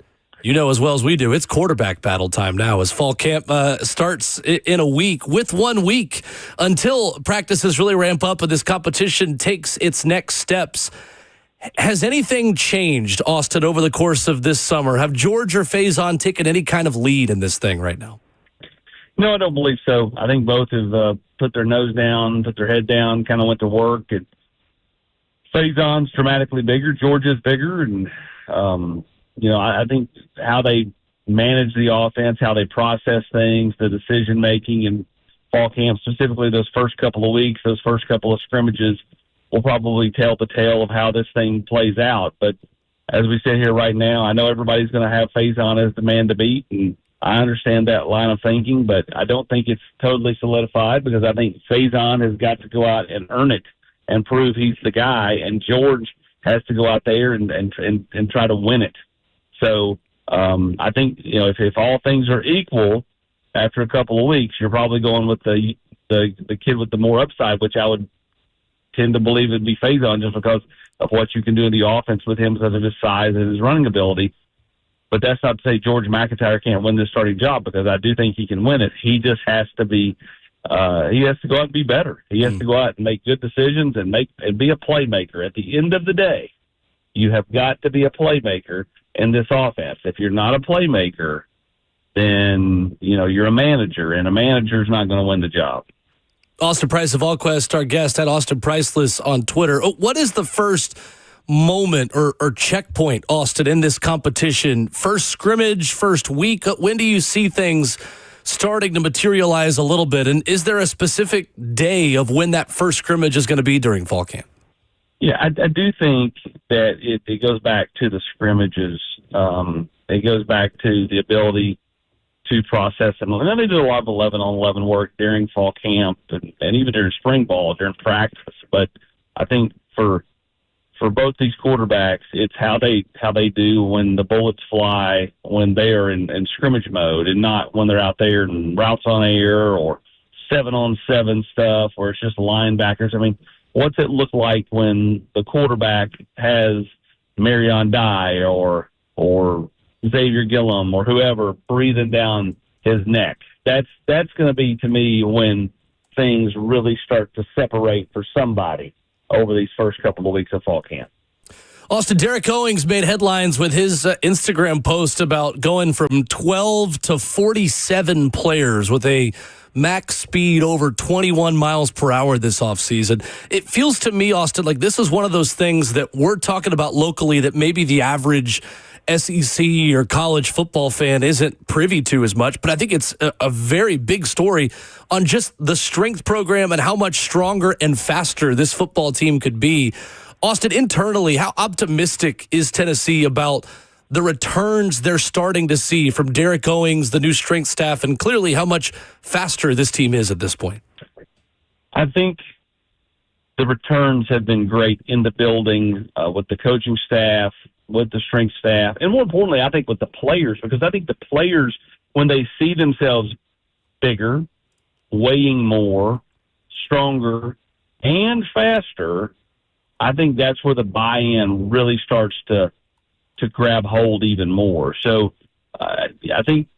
as well as we do, it's quarterback battle time now as fall camp starts in a week, with 1 week until practices really ramp up and this competition takes its next steps. Has anything changed, Austin, over the course of this summer? Have George or Faison taken any kind of lead in this thing right now?
No, I don't believe so. I think both have put their nose down, put their head down, kind of went to work. And Faison's dramatically bigger. George is bigger, and I think how they manage the offense, how they process things, the decision-making in fall camp, specifically those first couple of weeks, those first couple of scrimmages, will probably tell the tale of how this thing plays out. But as we sit here right now, I know everybody's going to have Faison as the man to beat, and I understand that line of thinking, but I don't think it's totally solidified because I think Faison has got to go out and earn it and prove he's the guy, and George has to go out there and try to win it. So I think, if all things are equal after a couple of weeks, you're probably going with the kid with the more upside, which I would tend to believe it'd be Faison just because of what you can do in the offense with him because of his size and his running ability. But that's not to say George McIntyre can't win this starting job, because I do think he can win it. He just has to be he has to go out and be better. He has to go out and make good decisions and be a playmaker. At the end of the day, you have got to be a playmaker in this offense. If you're not a playmaker, then you're a manager, and a manager's not going to win the job.
Austin Price of Allquest, our guest, at Austin Priceless on Twitter. What is the first moment or checkpoint, Austin, in this competition? First scrimmage, first week? When do you see things starting to materialize a little bit? And is there a specific day of when that first scrimmage is going to be during fall camp?
Yeah, I do think that it goes back to the scrimmages. It goes back to the ability to process. And then they do a lot of 11-on-11 work during fall camp and even during spring ball, during practice. But I think for both these quarterbacks, it's how they do when the bullets fly, when they are in scrimmage mode, and not when they're out there in routes on air or 7-on-7 stuff where it's just linebackers. I mean, what's it look like when the quarterback has Marion Dye or Xavier Gillum or whoever breathing down his neck? That's going to be, to me, when things really start to separate for somebody over these first couple of weeks of fall camp.
Austin, Derek Owings made headlines with his Instagram post about going from 12 to 47 players with a max speed over 21 miles per hour this offseason. It feels to me, Austin, like this is one of those things that we're talking about locally that maybe the average SEC or college football fan isn't privy to as much, but I think it's a very big story on just the strength program and how much stronger and faster this football team could be. Austin, internally, how optimistic is Tennessee about the returns they're starting to see from Derek Owings, the new strength staff, and clearly how much faster this team is at this point?
I think the returns have been great in the building with the coaching staff, with the strength staff, and more importantly, I think with the players, because I think the players, when they see themselves bigger, weighing more, stronger, and faster, I think that's where the buy-in really starts to grab hold even more. So I think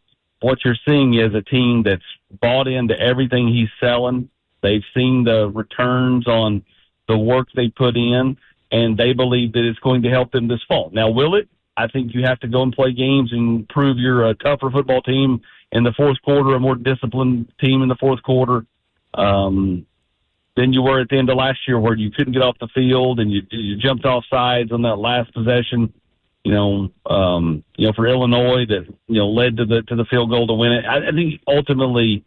what you're seeing is a team that's bought into everything he's selling. They've seen the returns on the work they put in, and they believe that it's going to help them this fall. Now, will it? I think you have to go and play games and prove you're a tougher football team in the fourth quarter, a more disciplined team in the fourth quarter than you were at the end of last year, where you couldn't get off the field and you jumped off sides on that last possession. For Illinois that led to the field goal to win it. I think ultimately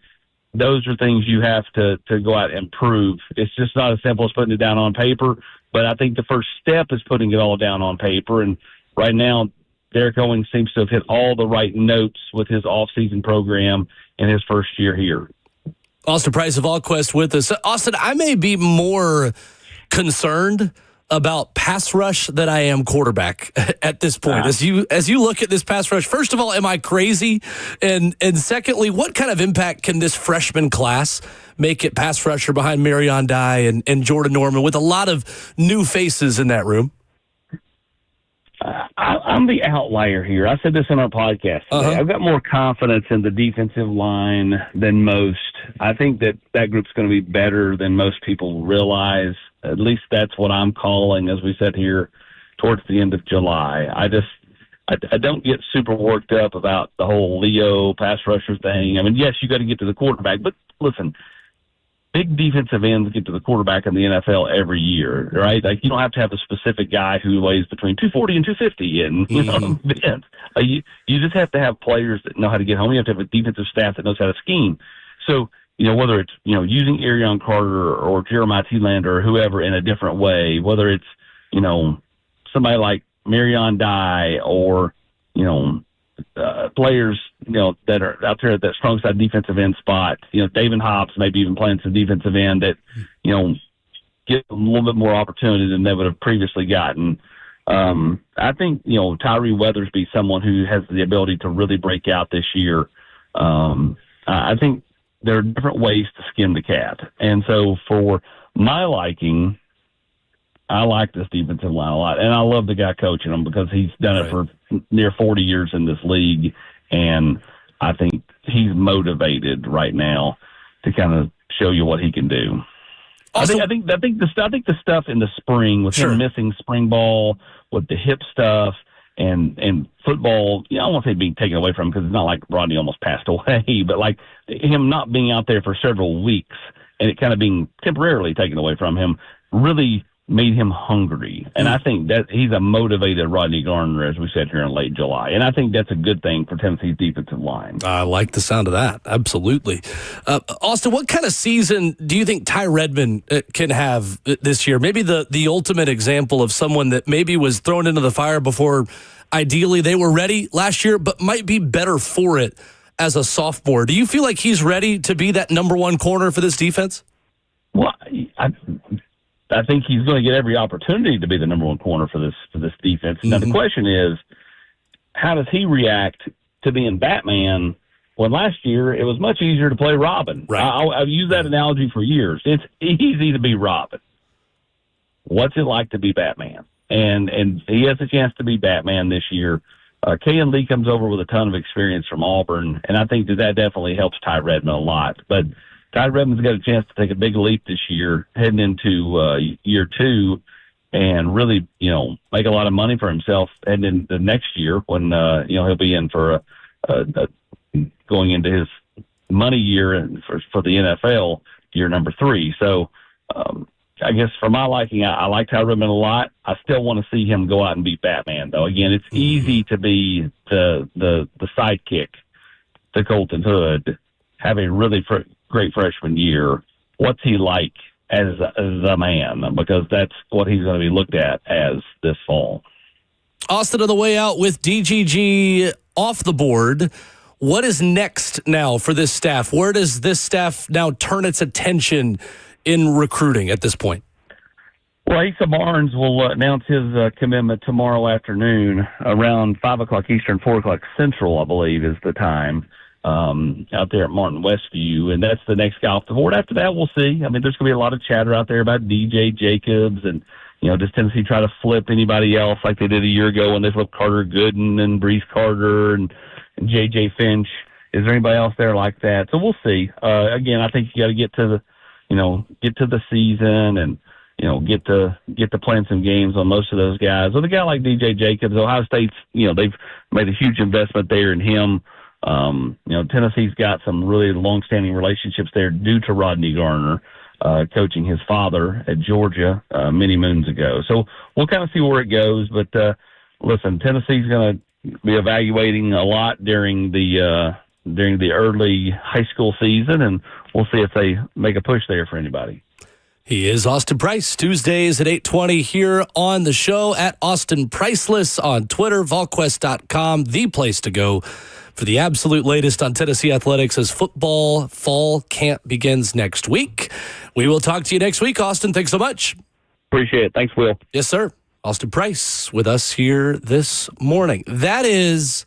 those are things you have to go out and prove. It's just not as simple as putting it down on paper. But I think the first step is putting it all down on paper. And right now, Derek Owings seems to have hit all the right notes with his offseason program in his first year here.
Austin Price of Allquest with us. Austin, I may be more concerned about pass rush than I am quarterback at this point. As you look at this pass rush, first of all, am I crazy? And secondly, what kind of impact can this freshman class make at pass rusher behind Marion Dye and Jordan Norman with a lot of new faces in that room?
I'm the outlier here. I said this in our podcast today. I've got more confidence in the defensive line than most. I think that group's going to be better than most people realize. At least that's what I'm calling as we sit here towards the end of July. I don't get super worked up about the whole Leo pass rusher thing. I mean, yes, you got to get to the quarterback, but listen, big defensive ends get to the quarterback in the NFL every year, right? Like, you don't have to have a specific guy who weighs between 240 and 250 and you just have to have players that know how to get home. You have to have a defensive staff that knows how to scheme. So, whether it's, using Arion Carter or Jeremiah Thielander or whoever in a different way, whether it's, somebody like Marion Dye or, players, that are out there at that strong side defensive end spot, David Hobbs maybe even playing some defensive end that, get a little bit more opportunity than they would have previously gotten. I think, Tyree Weathersby, someone who has the ability to really break out this year. I think there are different ways to skin the cat. And so for my liking, I like this defensive line a lot. And I love the guy coaching them because he's done it for near 40 years in this league. And I think he's motivated right now to kind of show you what he can do.
Also,
I think the stuff in the spring with
Sure.
him missing spring ball, with the hip stuff, and football. I don't want to say being taken away from him because it's not like Rodney almost passed away, but like him not being out there for several weeks and it kind of being temporarily taken away from him really made him hungry. And I think that he's a motivated Rodney Garner, as we said here in late July. And I think that's a good thing for Tennessee's defensive line.
I like the sound of that. Absolutely. Austin, what kind of season do you think Ty Redmond can have this year? Maybe the ultimate example of someone that maybe was thrown into the fire before ideally they were ready last year, but might be better for it as a sophomore. Do you feel like he's ready to be that number one corner for this defense?
Well, I think he's going to get every opportunity to be the number one corner for this defense. Now, the question is, how does he react to being Batman when last year it was much easier to play Robin?
Right.
I've used that analogy for years. It's easy to be Robin. What's it like to be Batman? And he has a chance to be Batman this year. Kayan Lee comes over with a ton of experience from Auburn, and I think that definitely helps Ty Redmond a lot. But Ty Redmond's got a chance to take a big leap this year, heading into year two, and really, make a lot of money for himself heading into next year when, he'll be in for going into his money year and for the NFL year number 3. So, I guess for my liking, I like Ty Redmond a lot. I still want to see him go out and beat Batman, though. Again, it's easy to be the sidekick to Colton Hood, have a really great freshman year. What's he like as a man? Because that's what he's going to be looked at as this fall.
Austin on the way out with DGG off the board. What is next now for this staff? Where does this staff now turn its attention in recruiting at this point?
Well, Asa Barnes will announce his commitment tomorrow afternoon around 5 o'clock Eastern, 4 o'clock Central, I believe is the time, out there at Martin Westview. And that's the next guy off the board. After that, we'll see. I mean, there's going to be a lot of chatter out there about DJ Jacobs and, does Tennessee try to flip anybody else like they did a year ago when they flipped Carter Gooden and Brees Carter and J.J. Finch? Is there anybody else there like that? So we'll see. Again, I think you got to get to the season and, get to playing some games on most of those guys. With a guy like DJ Jacobs, Ohio State's, they've made a huge investment there in him. Tennessee's got some really long-standing relationships there due to Rodney Garner coaching his father at Georgia many moons ago. So we'll kind of see where it goes. But listen, Tennessee's going to be evaluating a lot during the early high school season, and we'll see if they make a push there for anybody.
He is Austin Price. Tuesdays at 8:20 here on the show at Austin Priceless on Twitter, VolQuest.com, the place to go for the absolute latest on Tennessee athletics as football fall camp begins next week. We will talk to you next week, Austin. Thanks so much.
Appreciate it. Thanks, Will.
Yes, sir. Austin Price with us here this morning. That is,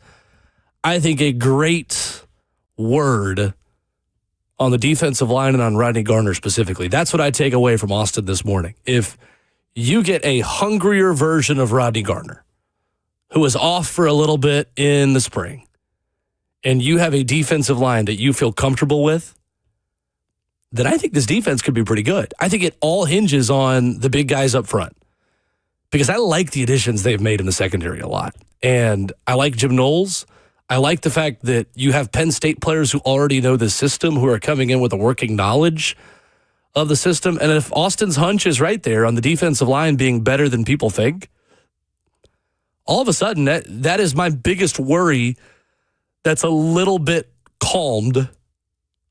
I think, a great word on the defensive line and on Rodney Garner specifically. That's what I take away from Austin this morning. If you get a hungrier version of Rodney Garner, who was off for a little bit in the spring, and you have a defensive line that you feel comfortable with, then I think this defense could be pretty good. I think it all hinges on the big guys up front, because I like the additions they've made in the secondary a lot. And I like Jim Knowles. I like the fact that you have Penn State players who already know the system, who are coming in with a working knowledge of the system. And if Austin's hunch is right there on the defensive line being better than people think, all of a sudden that is my biggest worry that's a little bit calmed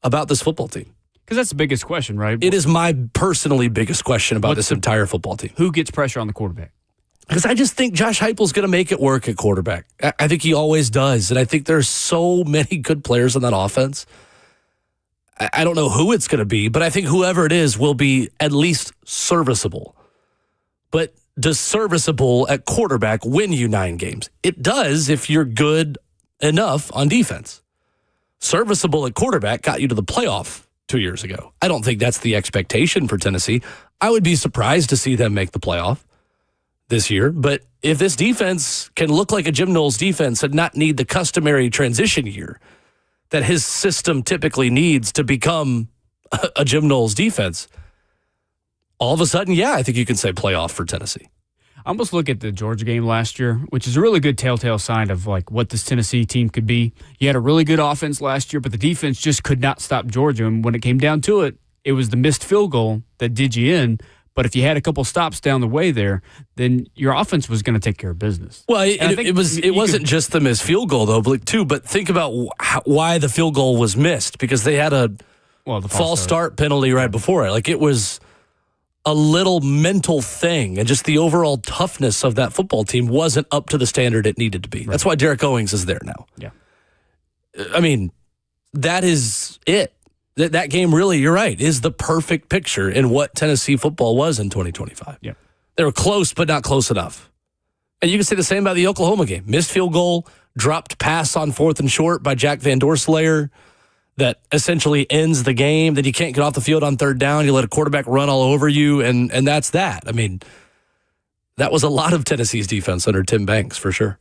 about this football team.
Because that's the biggest question, right?
It is my personally biggest question about this entire football team.
Who gets pressure on the quarterback?
Because I just think Josh Heupel's going to make it work at quarterback. I think he always does. And I think there's so many good players on that offense. I don't know who it's going to be, but I think whoever it is will be at least serviceable. But does serviceable at quarterback win you 9 games? It does if you're good enough on defense. Serviceable at quarterback got you to the playoff 2 years ago. I don't think that's the expectation for Tennessee. I would be surprised to see them make the playoff this year. But if this defense can look like a Jim Knowles defense and not need the customary transition year that his system typically needs to become a Jim Knowles defense, all of a sudden, yeah, I think you can say playoff for Tennessee.
I almost look at the Georgia game last year, which is a really good telltale sign of like what this Tennessee team could be. You had a really good offense last year, but the defense just could not stop Georgia. And when it came down to it, it was the missed field goal that did you in. But if you had a couple stops down the way there, then your offense was going to take care of business.
Well, it wasn't just the missed field goal though, but think about why the field goal was missed, because they had the false start penalty right before it. Like, it was a little mental thing, and just the overall toughness of that football team wasn't up to the standard it needed to be. Right. That's why Derek Owings is there now.
Yeah,
I mean, that is it. That game really, you're right, is the perfect picture in what Tennessee football was in 2025.
Yeah,
they were close, but not close enough. And you can say the same about the Oklahoma game. Missed field goal, dropped pass on 4th and short by Jack Van Dorselaer that essentially ends the game. Then you can't get off the field on 3rd down. You let a quarterback run all over you, and that's that. I mean, that was a lot of Tennessee's defense under Tim Banks, for sure.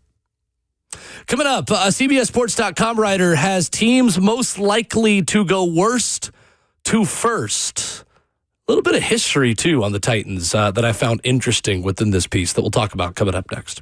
Coming up, a CBSSports.com writer has teams most likely to go worst to first. A little bit of history, too, on the Titans that I found interesting within this piece that we'll talk about coming up next.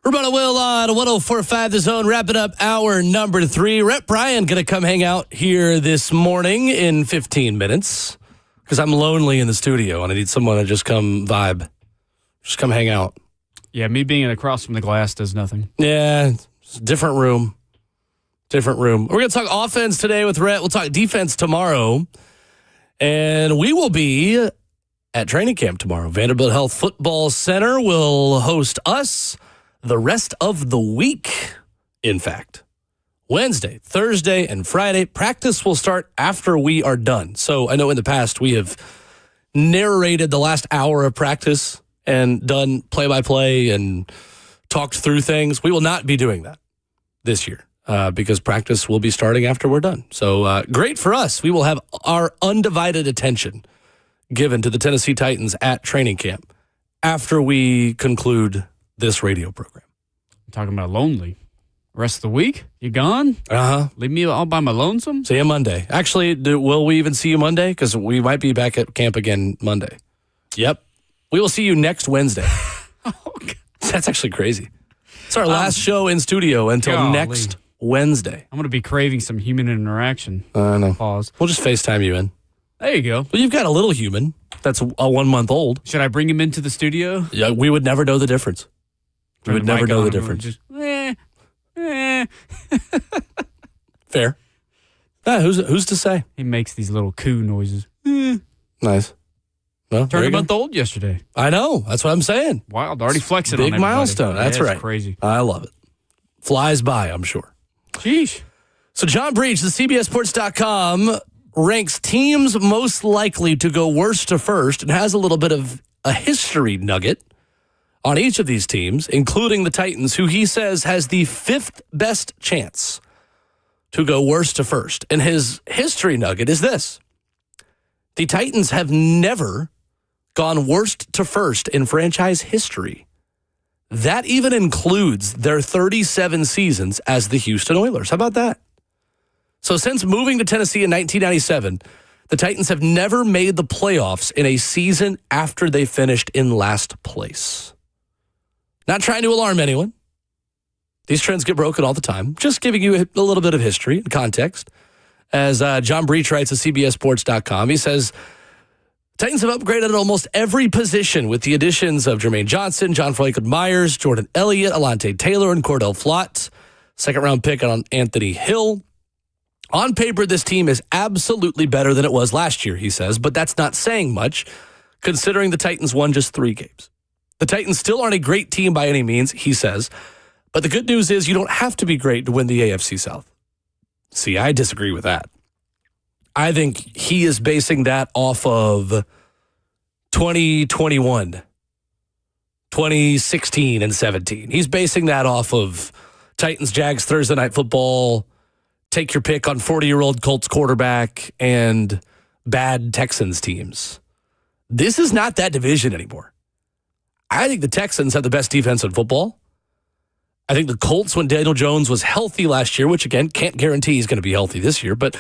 Ramon Will on 104.5 The Zone, wrapping up hour number 3. Rhett Bryan going to come hang out here this morning in 15 minutes because I'm lonely in the studio and I need someone to just come vibe. Just come hang out.
Yeah, me being across from the glass does nothing.
Yeah, it's a different room. Different room. We're going to talk offense today with Rhett. We'll talk defense tomorrow. And we will be at training camp tomorrow. Vanderbilt Health Football Center will host us the rest of the week, in fact. Wednesday, Thursday, and Friday. Practice will start after we are done. So I know in the past we have narrated the last hour of practice and done play-by-play and talked through things. We will not be doing that this year because practice will be starting after we're done. So great for us. We will have our undivided attention given to the Tennessee Titans at training camp after we conclude this radio program.
I'm talking about lonely. Rest of the week? You gone?
Uh-huh.
Leave me all by my lonesome?
See you Monday. Actually, will we even see you Monday? Because we might be back at camp again Monday. Yep. We will see you next Wednesday. That's actually crazy. It's our last show in studio until next Wednesday.
I'm going to be craving some human interaction.
I know.
Pause.
We'll just FaceTime you in.
There you go.
Well, you've got a little human that's a 1 month old.
Should I bring him into the studio?
Yeah, we would never know the difference. We would never know the difference.
Just,
Fair. Who's to say?
He makes these little coo noises.
Nice. Well,
Turned a month old yesterday.
I know. That's what I'm saying.
Wild. Already flexing on
Big
everybody.
milestone. That's
Yeah,
right.
It's crazy.
I love it. Flies by, I'm sure.
Sheesh.
So John Breach, the CBSSports.com, ranks teams most likely to go worst to first and has a little bit of a history nugget on each of these teams, including the Titans, who he says has the 5th best chance to go worst to first. And his history nugget is this. The Titans have never gone worst to first in franchise history. That even includes their 37 seasons as the Houston Oilers. How about that? So since moving to Tennessee in 1997, the Titans have never made the playoffs in a season after they finished in last place. Not trying to alarm anyone. These trends get broken all the time. Just giving you a little bit of history and context. As John Breach writes at CBSSports.com, he says, Titans have upgraded at almost every position with the additions of Jermaine Johnson, John Franklin Myers, Jordan Elliott, Alante Taylor, and Cordell Flott. Second-round pick on Anthony Hill. On paper, this team is absolutely better than it was last year, he says, but that's not saying much, considering the Titans won just 3 games. The Titans still aren't a great team by any means, he says, but the good news is you don't have to be great to win the AFC South. See, I disagree with that. I think he is basing that off of 2021, 2016, and 17. He's basing that off of Titans-Jags Thursday Night Football, take your pick on 40-year-old Colts quarterback, and bad Texans teams. This is not that division anymore. I think the Texans have the best defense in football. I think the Colts, when Daniel Jones was healthy last year, which, again, can't guarantee he's going to be healthy this year, but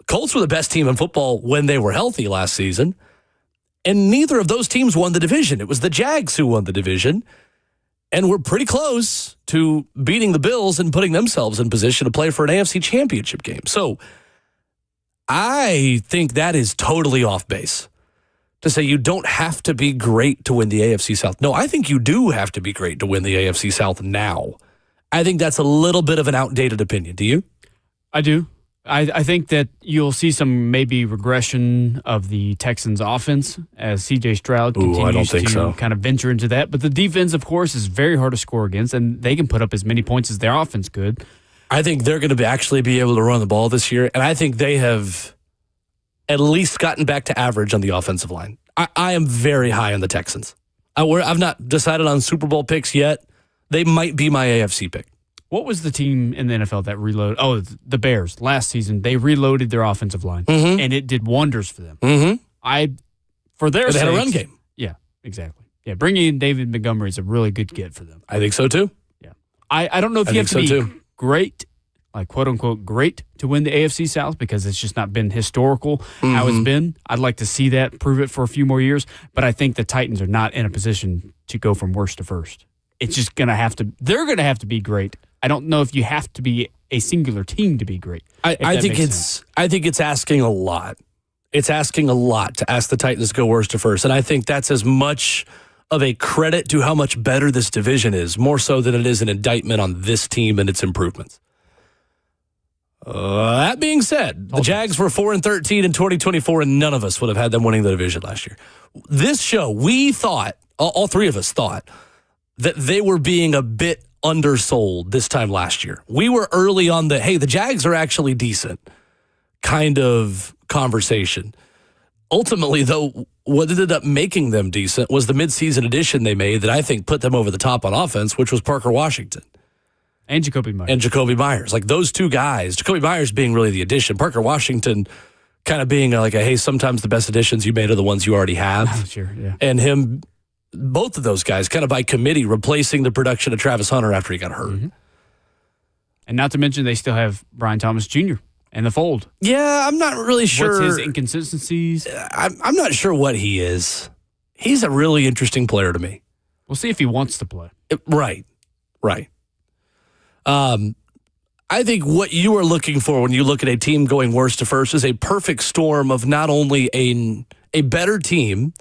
Colts were the best team in football when they were healthy last season, and neither of those teams won the division. It was the Jags who won the division, and were pretty close to beating the Bills and putting themselves in position to play for an AFC championship game. So I think that is totally off base to say you don't have to be great to win the AFC South. No, I think you do have to be great to win the AFC South now. I think that's a little bit of an outdated opinion. Do you?
I do. I think that you'll see some maybe regression of the Texans' offense as C.J. Stroud continues to kind of venture into that. But the defense, of course, is very hard to score against, and they can put up as many points as their offense could.
I think they're going to actually be able to run the ball this year, and I think they have at least gotten back to average on the offensive line. I am very high on the Texans. I've not decided on Super Bowl picks yet. They might be my AFC pick.
What was the team in the NFL that reloaded? Oh, the Bears. Last season, they reloaded their offensive line, and it did wonders for them.
Mm-hmm.
They
had a run game.
Yeah, exactly. Yeah, bringing in David Montgomery is a really good get for them.
I think so, too.
Yeah. I don't know if you have to be great, like quote-unquote great, to win the AFC South because it's just not been historical how it's been. I'd like to see that, prove it for a few more years, but I think the Titans are not in a position to go from worst to first. it's just going to have to, they're going to have to be great. I don't know if you have to be a singular team to be great.
I think it's asking a lot. It's asking a lot to ask the Titans to go worst to first. And I think that's as much of a credit to how much better this division is, more so than it is an indictment on this team and its improvements. That being said, the Jags were 4-13 in 2024, and none of us would have had them winning the division last year. This show, we thought, all three of us thought, that they were being a bit undersold this time last year. We were early on the, hey, the Jags are actually decent kind of conversation. Ultimately, though, what ended up making them decent was the midseason addition they made that I think put them over the top on offense, which was Parker Washington.
And Jacoby Myers.
Like those two guys, Jacoby Myers being really the addition, Parker Washington kind of being like hey, sometimes the best additions you made are the ones you already have.
Sure, yeah.
And him, both of those guys kind of by committee replacing the production of Travis Hunter after he got hurt.
Mm-hmm. And not to mention they still have Brian Thomas Jr. in the fold.
Yeah, I'm not really sure.
What's his inconsistencies?
I'm not sure what he is. He's a really interesting player to me.
We'll see if he wants to play.
Right. I think what you are looking for when you look at a team going worst to first is a perfect storm of not only a better team,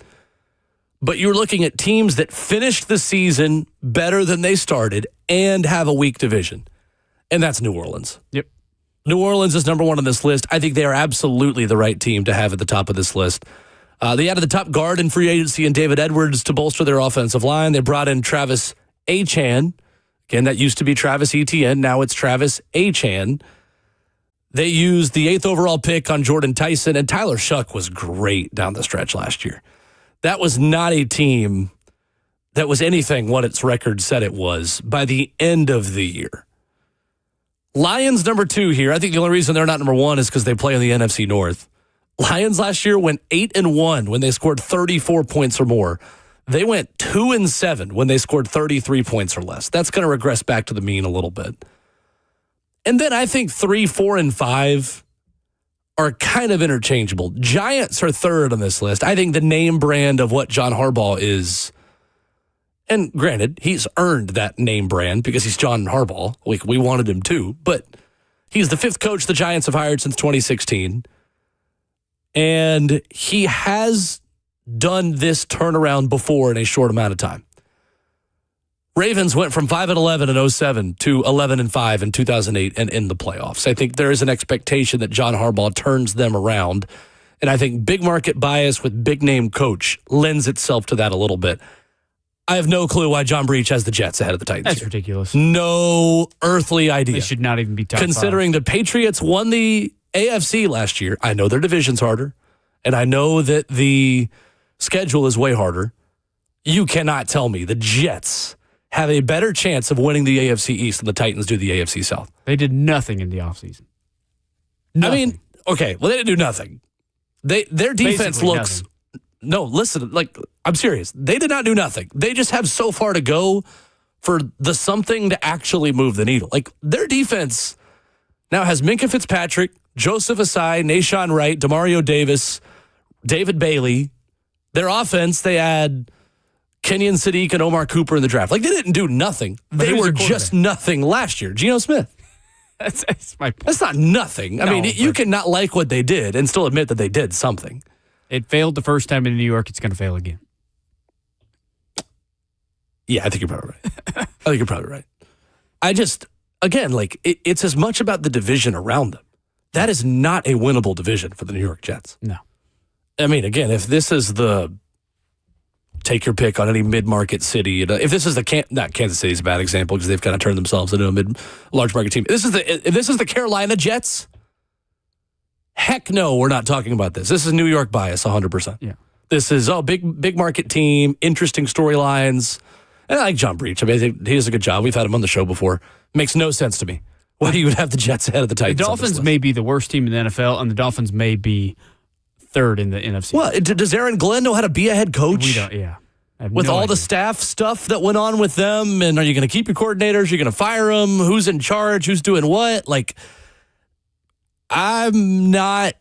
but you're looking at teams that finished the season better than they started and have a weak division. And that's New Orleans.
Yep.
New Orleans is number one on this list. I think they are absolutely the right team to have at the top of this list. They added the top guard in free agency and David Edwards to bolster their offensive line. They brought in Travis Achan. Again, that used to be Travis Etienne. Now it's Travis Achan. They used the 8th overall pick on Jordan Tyson, and Tyler Shuck was great down the stretch last year. That was not a team that was anything what its record said it was by the end of the year. Lions number 2 here. I think the only reason they're not number 1 is because they play in the NFC North. Lions last year went 8-1 when they scored 34 points or more. They went 2-7 when they scored 33 points or less. That's going to regress back to the mean a little bit. And then I think 3, 4, and 5 are kind of interchangeable. Giants are third on this list. I think the name brand of what John Harbaugh is, and granted, he's earned that name brand because he's John Harbaugh. We wanted him to, but he's the 5th coach the Giants have hired since 2016. And he has done this turnaround before in a short amount of time. Ravens went from 5-11 in 2007 to 11-5 in 2008 and in the playoffs. I think there is an expectation that John Harbaugh turns them around. And I think big market bias with big name coach lends itself to that a little bit. I have no clue why John Breach has the Jets ahead of the Titans.
That's ridiculous.
No earthly idea.
They should not even be top
Considering
5.
The Patriots won the AFC last year. I know their division's harder. And I know that the schedule is way harder. You cannot tell me the Jets have a better chance of winning the AFC East than the Titans do the AFC South.
They did nothing in the offseason.
I mean, okay, well, they didn't do nothing. Their defense
Basically
looks...
nothing.
No, listen, I'm serious. They did not do nothing. They just have so far to go for the something to actually move the needle. Their defense now has Minkah Fitzpatrick, Joseph Asai, Nashawn Wright, Demario Davis, David Bailey. Their offense, they had Kenyon Sadiq and Omar Cooper in the draft. They didn't do nothing. They were just nothing last year. Geno Smith.
That's my point.
That's not nothing. You can not like what they did and still admit that they did something.
It failed the first time in New York. It's going to fail again.
Yeah, I think you're probably right. I just, again, it's as much about the division around them. That is not a winnable division for the New York Jets.
No.
I mean, again, if this is the take your pick on any mid-market city, if this is not Kansas City is a bad example because they've kind of turned themselves into a large market team. If this is the Carolina Jets, heck no, we're not talking about this. This is New York bias, 100%.
Yeah.
This is big market team, interesting storylines. And I like John Breach. I mean, I think he does a good job. We've had him on the show before. Makes no sense to me why you would have the Jets ahead of the Titans.
The Dolphins may be the worst team in the NFL, and the Dolphins may be third in the NFC.
Well, does Aaron Glenn know how to be a head coach?
We don't, yeah.
With all the staff stuff that went on with them, and are you going to keep your coordinators? Are you going to fire them? Who's in charge? Who's doing what? I'm not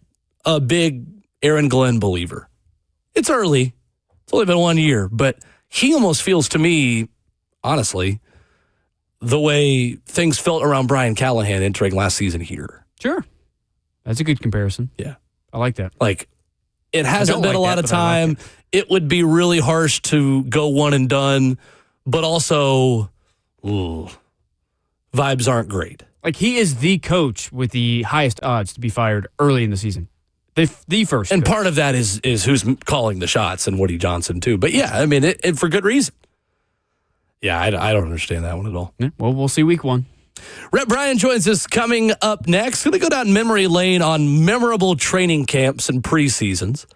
a big Aaron Glenn believer. It's early. It's only been 1 year, but he almost feels to me, honestly, the way things felt around Brian Callahan entering last season here.
Sure. That's a good comparison.
Yeah.
I like that.
Like, it hasn't been
like
a lot
that,
of
but I
time.
like
It would be really harsh to go one and done, but also, vibes aren't great.
Like, he is the coach with the highest odds to be fired early in the season. The first.
And
coach.
part of that is who's calling the shots, and Woody Johnson, too. But yeah, I mean, it for good reason. Yeah, I don't understand that one at all.
Yeah, well, we'll see week 1.
Rhett Bryan joins us coming up next. Going to go down memory lane on memorable training camps and preseasons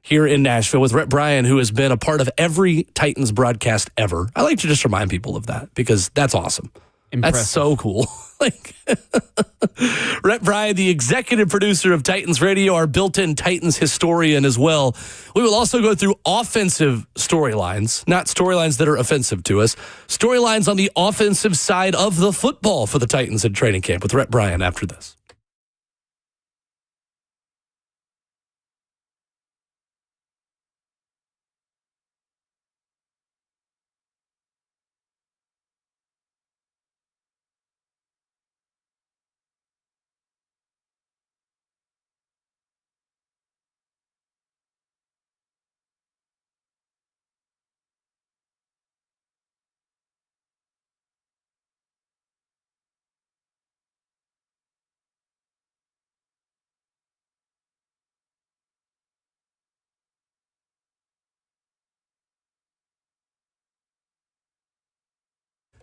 here in Nashville with Rhett Bryan, who has been a part of every Titans broadcast ever. I like to just remind people of that because that's awesome.
Impressive.
That's so cool. Like, Rhett Bryan, the executive producer of Titans Radio, our built-in Titans historian as well. We will also go through offensive storylines, not storylines that are offensive to us, storylines on the offensive side of the football for the Titans in training camp with Rhett Bryan after this.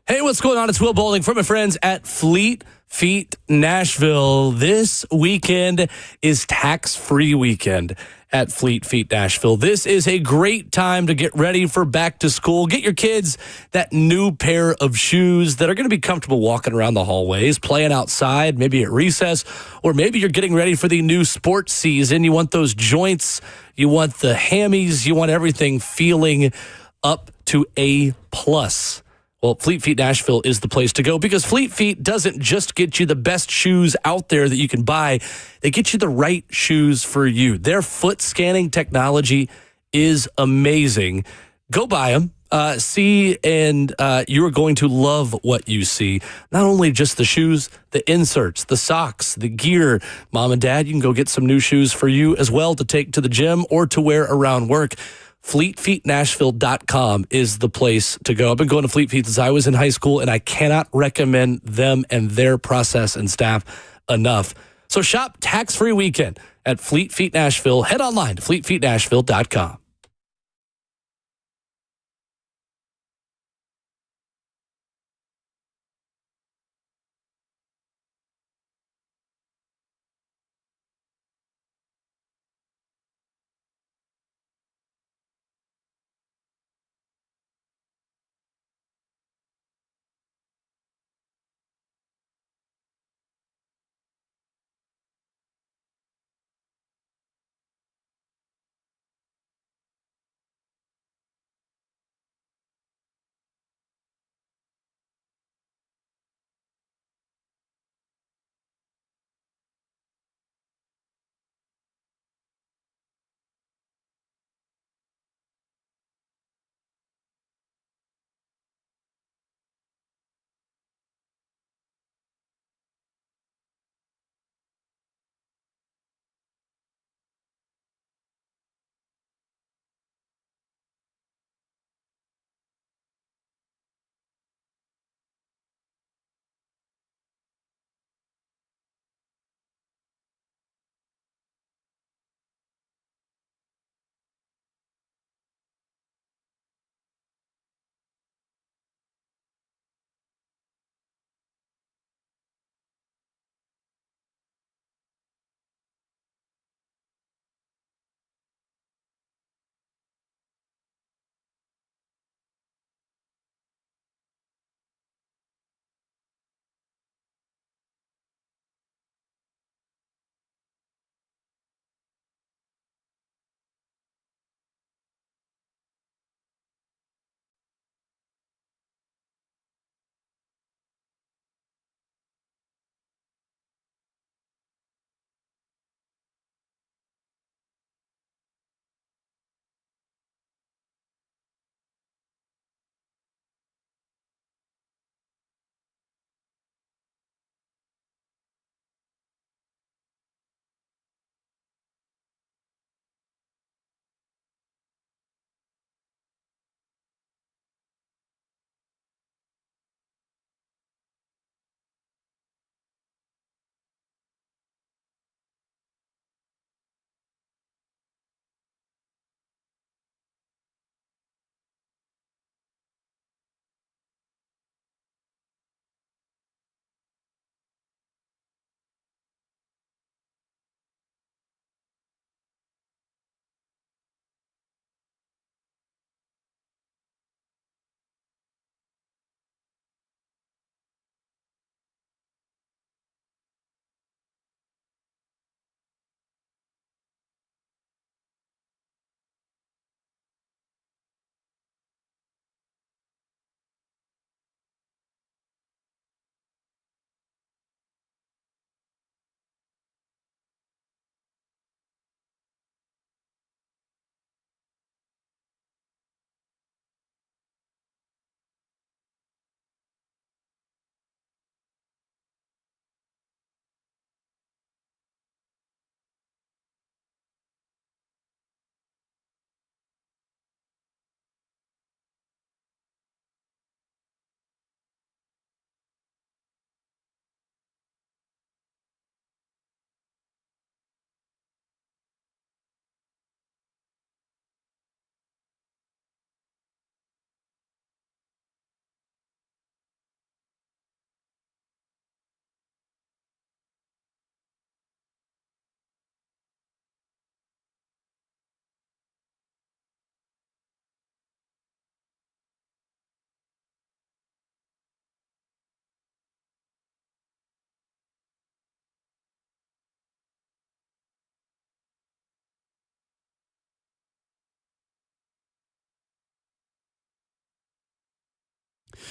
Hey, what's going on? It's Will Bowling from my friends at Fleet Feet Nashville. This weekend is tax-free weekend at Fleet Feet Nashville. This is a great time to get ready for back to school. Get your kids that new pair of shoes that are going to be comfortable walking around the hallways, playing outside, maybe at recess, or maybe you're getting ready for the new sports season. You want those joints, you want the hammies, you want everything feeling up to A+. Well, Fleet Feet Nashville is the place to go because Fleet Feet doesn't just get you the best shoes out there that you can buy. They get you the right shoes for you. Their foot scanning technology is amazing. Go buy them. See, and you are going to love what you see. Not only just the shoes, the inserts, the socks, the gear. Mom and Dad, you can go get some new shoes for you as well to take to the gym or to wear around work. FleetFeetNashville.com is the place to go. I've been going to Fleet Feet since I was in high school, and I cannot recommend them and their process and staff enough. So shop tax-free weekend at Fleet Feet Nashville. Head online to FleetFeetNashville.com.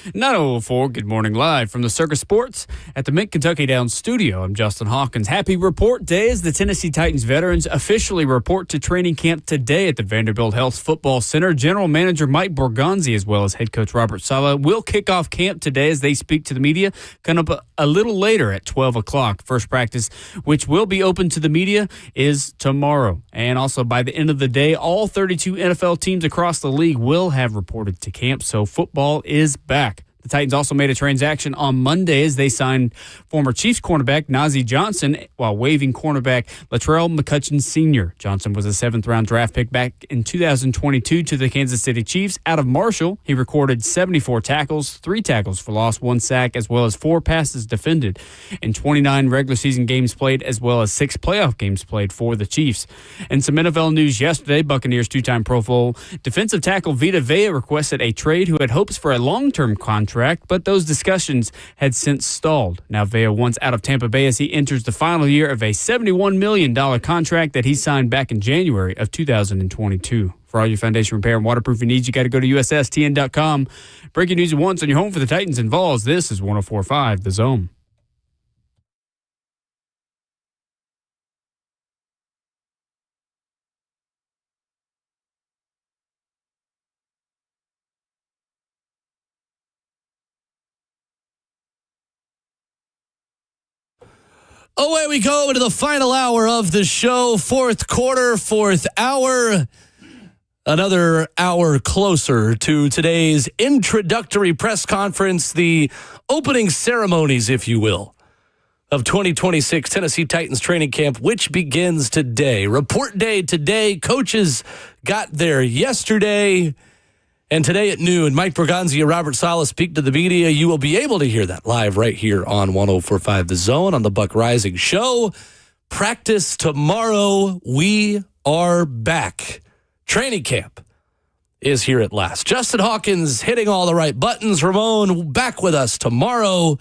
9:04, good morning live from the Circus Sports at the Mint Kentucky Downs studio. I'm Justin Hawkins. Happy report day as the Tennessee Titans veterans officially report to training camp today at the Vanderbilt Health Football Center. General Manager Mike Borgonzi, as well as head coach Robert Saleh, will kick off camp today as they speak to the media. Coming up a little later at 12 o'clock. First practice, which will be open to the media, is tomorrow. And also by the end of the day, all 32 NFL teams across the league will have reported to camp, so football is back. The Titans also made a transaction on Monday as they signed former Chiefs cornerback Najee Johnson while waiving cornerback Latrell McCutcheon Sr. Johnson was a 7th-round draft pick back in 2022 to the Kansas City Chiefs. Out of Marshall, he recorded 74 tackles, 3 tackles for loss, 1 sack, as well as 4 passes defended in 29 regular season games played, as well as 6 playoff games played for the Chiefs. In some NFL news yesterday, Buccaneers two-time Pro Bowl defensive tackle Vita Vea requested a trade who had hopes for a long-term contract, but those discussions had since stalled. Now Vea wants out of Tampa Bay as he enters the final year of a $71 million contract that he signed back in January of 2022. For all your foundation repair and waterproofing needs, you got to go to USSTN.com. Breaking news at once on your home for the Titans and Vols. This is 104.5 The Zone.
Away we go into the final hour of the show. Fourth quarter, fourth hour. Another hour closer to today's introductory press conference, the opening ceremonies, if you will, of 2026 Tennessee Titans training camp, which begins today. Report day today. Coaches got there yesterday. And today at noon, Mike Borgonzi and Robert Saleh speak to the media. You will be able to hear that live right here on 104.5 The Zone on the Buck Rising Show. Practice tomorrow. We are back. Training camp is here at last. Justin Hawkins hitting all the right buttons. Ramon back with us tomorrow.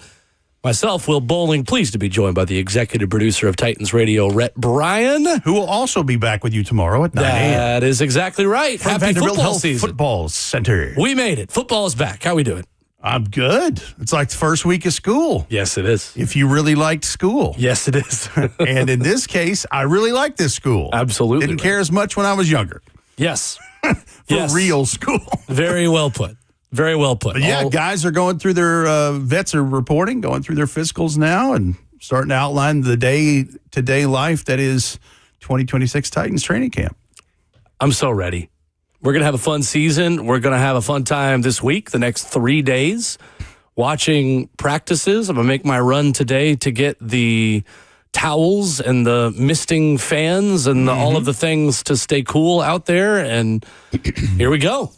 Myself, Will Bowling, pleased to be joined by the executive producer of Titans Radio, Rhett Bryan.
Who will also be back with you tomorrow at 9 a.m.
That is exactly right.
From
Happy
Vanderbilt
football
Health
season.
Football Center.
We made it. Football is back. How we doing?
I'm good. It's like the first week of school.
Yes, it is.
If you really liked school.
Yes, it is.
And in this case, I really like this school.
Absolutely.
Didn't care as much when I was younger.
Yes.
For real school.
Very well put. Very well put.
But yeah, guys are going through their, vets are reporting, going through their physicals now and starting to outline the day-to-day life that is 2026 Titans training camp.
I'm so ready. We're going to have a fun season. We're going to have a fun time this week, the next 3 days, watching practices. I'm going to make my run today to get the towels and the misting fans and all of the things to stay cool out there. And here we go.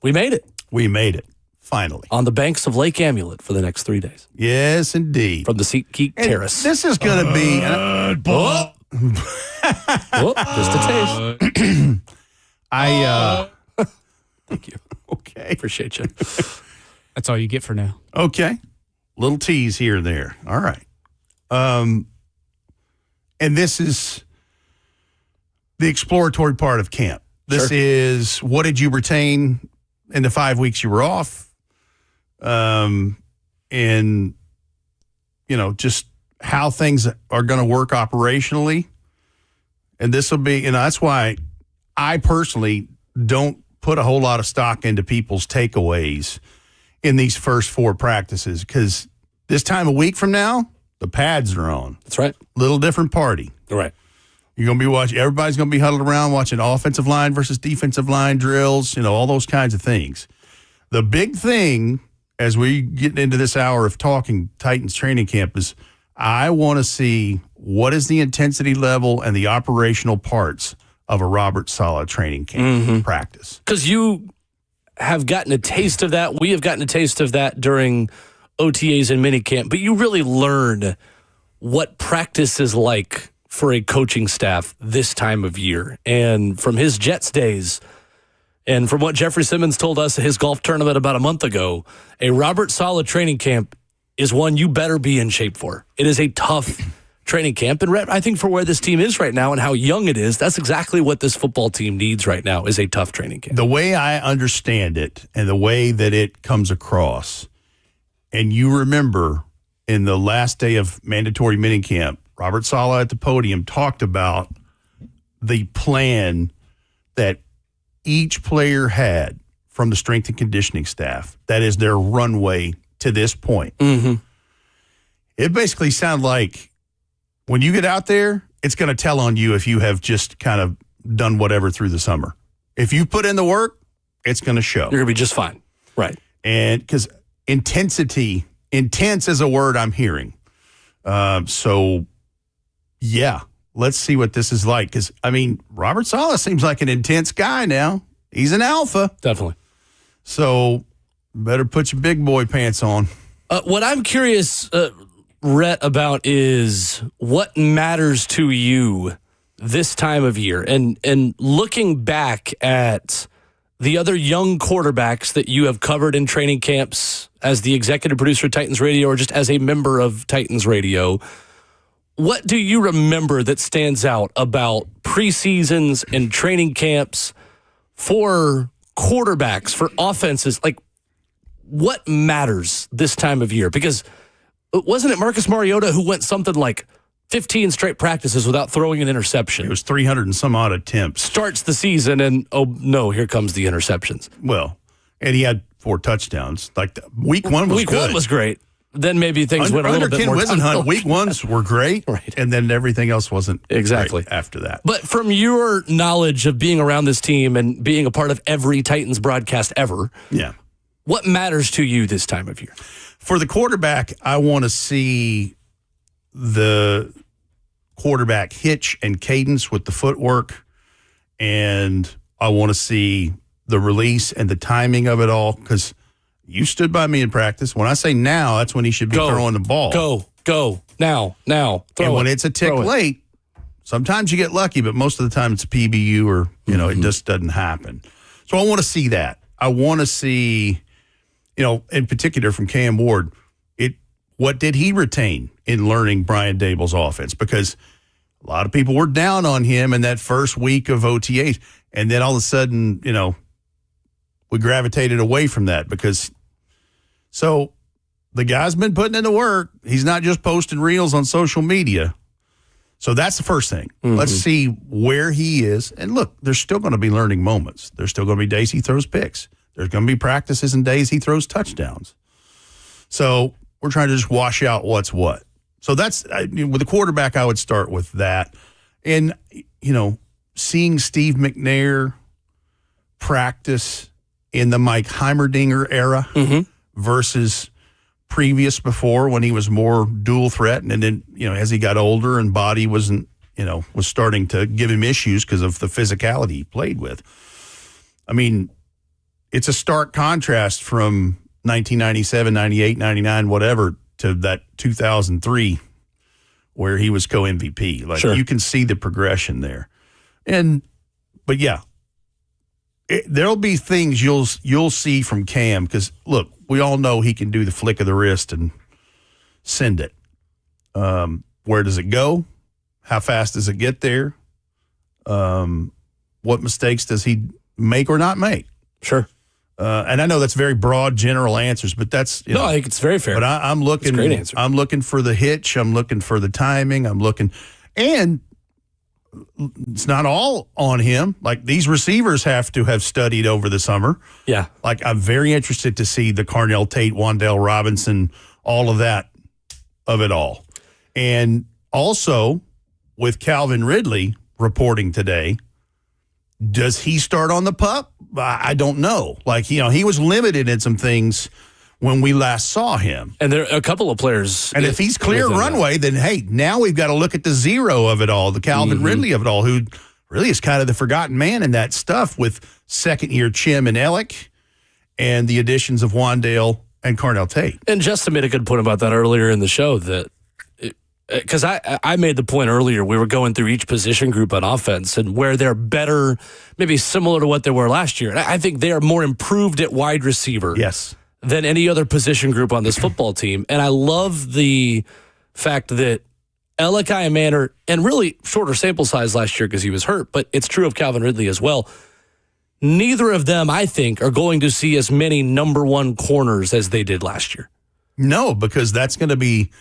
We made it.
We made it, finally.
On the banks of Lake Amulet for the next 3 days.
Yes, indeed.
From the SeatGeek Terrace.
This is going to be...
just a taste. Thank you.
Okay.
Appreciate you.
That's all you get for now.
Okay. Little tease here and there. All right. And this is the exploratory part of camp. This is, what did you retain in the 5 weeks you were off? And, just how things are going to work operationally. And this will be, that's why I personally don't put a whole lot of stock into people's takeaways in these first 4 practices, because this time a week from now, the pads are on.
That's right.
Little different party.
Right.
You're going to be watching, everybody's going to be huddled around watching offensive line versus defensive line drills, all those kinds of things. The big thing as we get into this hour of talking Titans training camp is I want to see what is the intensity level and the operational parts of a Robert Saleh training camp practice.
Because you have gotten a taste of that. We have gotten a taste of that during OTAs and minicamp, but you really learn what practice is like for a coaching staff this time of year. And from his Jets days, and from what Jeffrey Simmons told us at his golf tournament about a month ago, a Robert Saleh training camp is one you better be in shape for. It is a tough training camp. And I think for where this team is right now and how young it is, that's exactly what this football team needs right now, is a tough training camp.
The way I understand it and the way that it comes across and you remember in the last day of mandatory minicamp, Robert Saleh at the podium talked about the plan that each player had from the strength and conditioning staff. That is their runway to this point.
Mm-hmm.
It basically sounded like when you get out there, it's going to tell on you if you have just kind of done whatever through the summer. If you put in the work, it's going to show.
You're going to be just fine. Right.
And because intense is a word I'm hearing. So, yeah, let's see what this is like. Because, I mean, Robert Saleh seems like an intense guy now. He's an alpha.
Definitely.
So, better put your big boy pants on.
What I'm curious, Rhett, about is what matters to you this time of year. And looking back at the other young quarterbacks that you have covered in training camps as the executive producer of Titans Radio or just as a member of Titans Radio, what do you remember that stands out about preseasons and training camps for quarterbacks, for offenses? Like, what matters this time of year? Because wasn't it Marcus Mariota who went something like 15 straight practices without throwing an interception?
It was 300 and some odd attempts.
Starts the season and, oh, no, here comes the interceptions.
Well, and he had 4 touchdowns. Like, week one was good.
Week one was great. Then maybe things went a little bit more downhill.
Week ones were great,
right.
And then everything else wasn't
exactly
great after that.
But from your knowledge of being around this team and being a part of every Titans broadcast ever,
yeah,
what matters to you this time of year?
For the quarterback, I want to see the quarterback hitch and cadence with the footwork, and I want to see the release and the timing of it all, because you stood by me in practice. When I say now, that's when he should be throwing the ball.
Go, now, throw
and when it's a tick late, sometimes you get lucky, but most of the time it's a PBU or, it just doesn't happen. So I want to see that. I want to see, in particular from Cam Ward, what did he retain in learning Brian Dable's offense? Because a lot of people were down on him in that first week of OTAs. And then all of a sudden, we gravitated away from that so the guy's been putting in the work. He's not just posting reels on social media. So that's the first thing. Mm-hmm. Let's see where he is. And look, there's still going to be learning moments. There's still going to be days he throws picks. There's going to be practices and days he throws touchdowns. So we're trying to just wash out what's what. So that's, with the quarterback, I would start with that. And, seeing Steve McNair practice in the Mike Heimerdinger era versus previous before when he was more dual threat. And then, as he got older and body wasn't, was starting to give him issues because of the physicality he played with. I mean, it's a stark contrast from 1997, 98, 99, whatever, to that 2003 where he was co-MVP. Like,
sure.
You can see the progression there. But yeah, there'll be things you'll see from Cam, because look, we all know he can do the flick of the wrist and send it. Where does it go? How fast does it get there? What mistakes does he make or not make?
Sure.
And I know that's very broad, general answers, but that's
I think it's very fair.
But I'm looking.
It's a great answer.
I'm looking for the hitch. I'm looking for the timing. And it's not all on him. Like, these receivers have to have studied over the summer.
Yeah.
Like, I'm very interested to see the Carnell Tate, Wan'Dale Robinson, all of that, of it all. And also with Calvin Ridley reporting today, does he start on the pup? I don't know. Like, he was limited in some things when we last saw him.
And there are a couple of players.
And if he's clear runway, then, hey, now we've got to look at the zero of it all, the Calvin Ridley of it all, who really is kind of the forgotten man in that stuff with second-year Chim and Ellick and the additions of Wan'Dale and Carnell Tate.
And Justin made a good point about that earlier in the show, that because I made the point earlier, we were going through each position group on offense and where they're better, maybe similar to what they were last year. And I think they are more improved at wide receiver.
Yes.
Than any other position group on this football team. And I love the fact that Elikai and Manor, and really shorter sample size last year because he was hurt, but it's true of Calvin Ridley as well. Neither of them, I think, are going to see as many number one corners as they did last year.
No, because that's going to be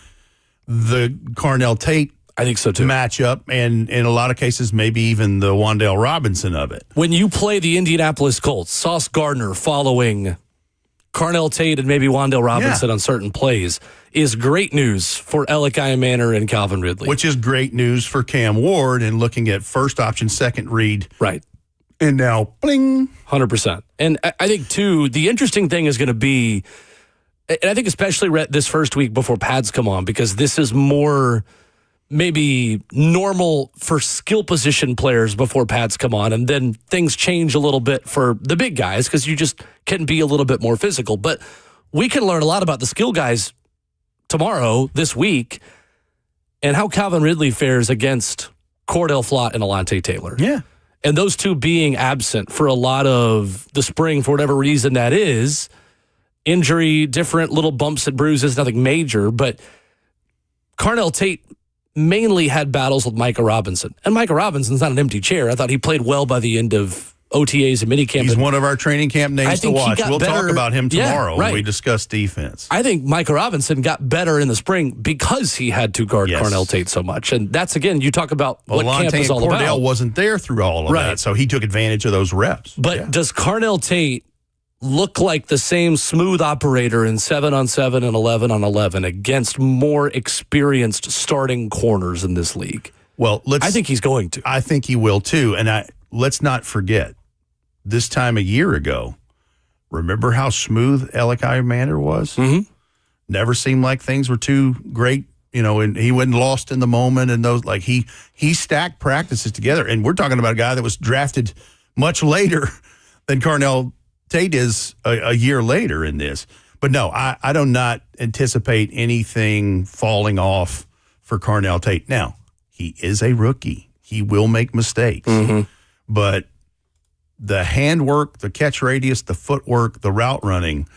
the Carnell Tate
I think so too.
matchup, and in a lot of cases, maybe even the Wandale Robinson of it.
When you play the Indianapolis Colts, Sauce Gardner following Carnell Tate and maybe Wandale Robinson on certain plays is great news for Elikai Manor and Calvin Ridley.
Which is great news for Cam Ward and looking at first option, second read.
Right.
And now, bling.
100%. And I think, too, the interesting thing is going to be, and I think especially this first week before pads come on, because this is more maybe normal for skill position players before pads come on, and then things change a little bit for the big guys because you just can be a little bit more physical. But we can learn a lot about the skill guys tomorrow, this week, and how Calvin Ridley fares against Cordell Flott and Alante Taylor.
Yeah.
And those two being absent for a lot of the spring, for whatever reason that is, injury, different little bumps and bruises, nothing major, but Carnell Tate mainly had battles with Micah Robinson. And Micah Robinson's not an empty chair. I thought he played well by the end of OTAs and minicamp.
He's one of our training camp names to watch. We'll talk about him tomorrow when we discuss defense.
I think Micah Robinson got better in the spring because he had to guard Carnell Tate so much. And that's, again, you talk about what camp is all about.
Cordell wasn't there through all of that, so he took advantage of those reps.
But does Carnell Tate look like the same smooth operator in 7-on-7 and 11-on-11 against more experienced starting corners in this league?
Well,
I think he's going to.
I think he will too. And let's not forget, this time a year ago, remember how smooth Elikai Manor was?
Mm-hmm.
Never seemed like things were too great, and he wasn't lost in the moment. And those, like he stacked practices together. And we're talking about a guy that was drafted much later than Carnell Tate is a year later in this. But no, I do not anticipate anything falling off for Carnell Tate. Now, he is a rookie. He will make mistakes.
Mm-hmm.
But the handwork, the catch radius, the footwork, the route running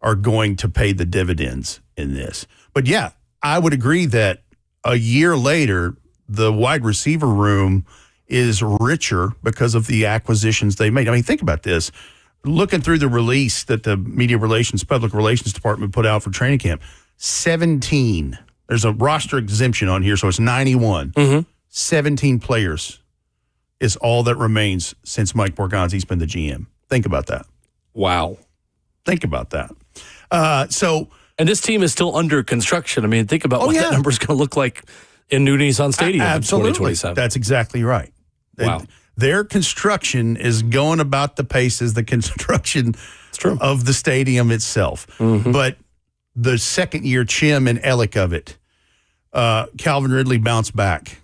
are going to pay the dividends in this. But yeah, I would agree that a year later, the wide receiver room is richer because of the acquisitions they made. I mean, think about this. Looking through the release that the public relations department put out for training camp, 17. There's a roster exemption on here, so it's 91.
Mm-hmm.
17 players is all that remains since Mike Borgonzi's been the GM. Think about that.
Wow.
Think about that.
And this team is still under construction. I mean, think about what that number is going to look like in New Nissan Stadium in 2027.
That's exactly right.
Wow.
Their construction is going about the pace as the construction of the stadium itself.
Mm-hmm.
But the second-year Chim and Ellick of it, Calvin Ridley bounced back,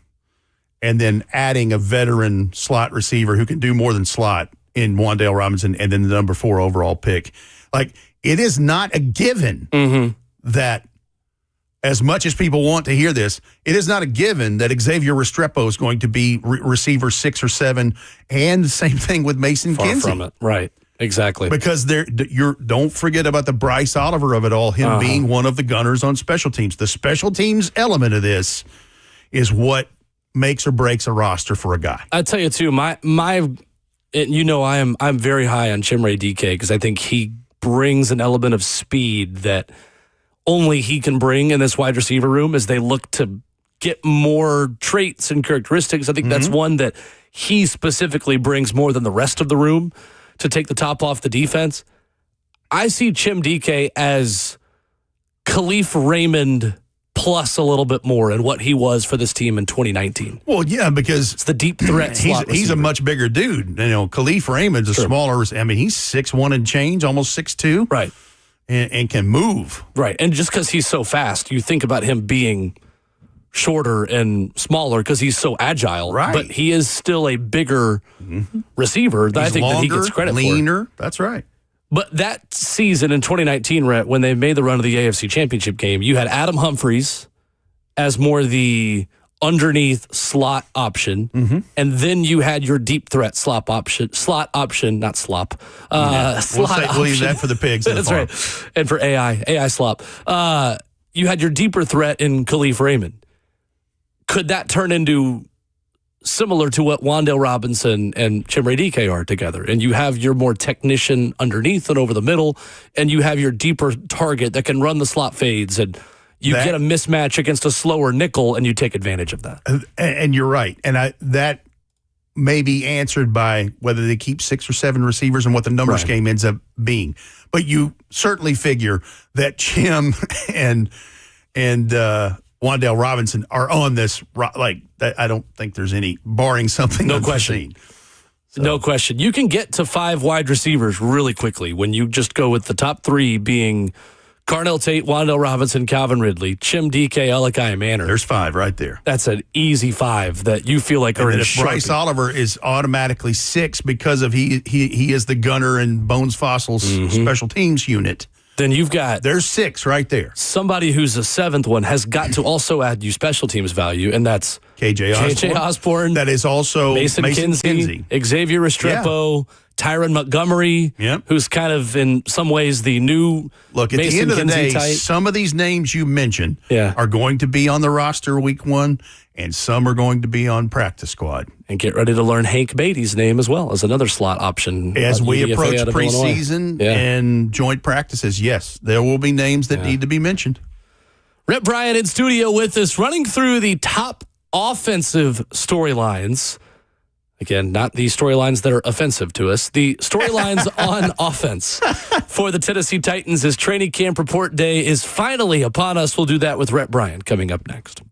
and then adding a veteran slot receiver who can do more than slot in Wandale Robinson, and then the number 4 overall pick. Like, it is not a given that, as much as people want to hear this, it is not a given that Xavier Restrepo is going to be receiver 6 or 7, and the same thing with Mason
Far
Kinsey.
from it. Right. Exactly.
Because don't forget about the Bryce Oliver of it all, him being one of the gunners on special teams. The special teams element of this is what makes or breaks a roster for a guy.
I tell you too, I'm very high on Chimere DK because I think he brings an element of speed that only he can bring in this wide receiver room as they look to get more traits and characteristics. I think that's one that he specifically brings more than the rest of the room to take the top off the defense. I see Chim DK as Khalif Raymond plus a little bit more in what he was for this team in 2019.
Well, yeah, because
it's the deep threat slot
he's a much bigger dude. Khalif Raymond's a smaller. I mean, he's 6'1" and change, almost 6'2".
Right.
And can move.
Right. And just because he's so fast, you think about him being shorter and smaller because he's so agile.
Right.
But he is still a bigger receiver that I think
longer,
that he gets credit
leaner. That's right.
But that season in 2019, Rhett, when they made the run of the AFC Championship game, you had Adam Humphries as more the underneath slot option, and then you had your deep threat slot option, not slop. Slot option.
We'll leave that for the pigs.
That's right. And for AI slop. You had your deeper threat in Khalif Raymond. Could that turn into similar to what Wandale Robinson and Chimere Dike are together. And you have your more technician underneath and over the middle, and you have your deeper target that can run the slot fades, and you get a mismatch against a slower nickel, and you take advantage of that.
And you're right. And that may be answered by whether they keep 6 or 7 receivers and what the numbers game ends up being. But you certainly figure that Jim and Wandale Robinson are on this, like, I don't think there's any, barring something unforeseen.
No question. You can get to 5 wide receivers really quickly when you just go with the top 3 being Carnell Tate, Wandale Robinson, Calvin Ridley, Chim DK, Alakai Manor.
There's 5 right there.
That's an easy 5 that you feel like are in a Sharpie.
Bryce Oliver is automatically 6 because of he is the gunner in Bones Fossil's special teams unit.
Then you've got...
There's 6 right there.
Somebody who's a 7th one has got to also add you special teams value, and that's KJ Osborne.
That is also
Mason Kinsey. Xavier Restrepo, Tyron Montgomery, who's kind of in some ways the new
Look, at
Mason
the end of the
Kinsey
day,
type.
Some of these names you mentioned are going to be on the roster week 1, and some are going to be on practice squad.
And get ready to learn Hank Beatty's name as well as another slot option.
As we approach preseason and joint practices, yes, there will be names that need to be mentioned.
Rhett Bryant in studio with us, running through the top offensive storylines. Again, not the storylines that are offensive to us. The storylines on offense for the Tennessee Titans as training camp report day is finally upon us. We'll do that with Rhett Bryant coming up next.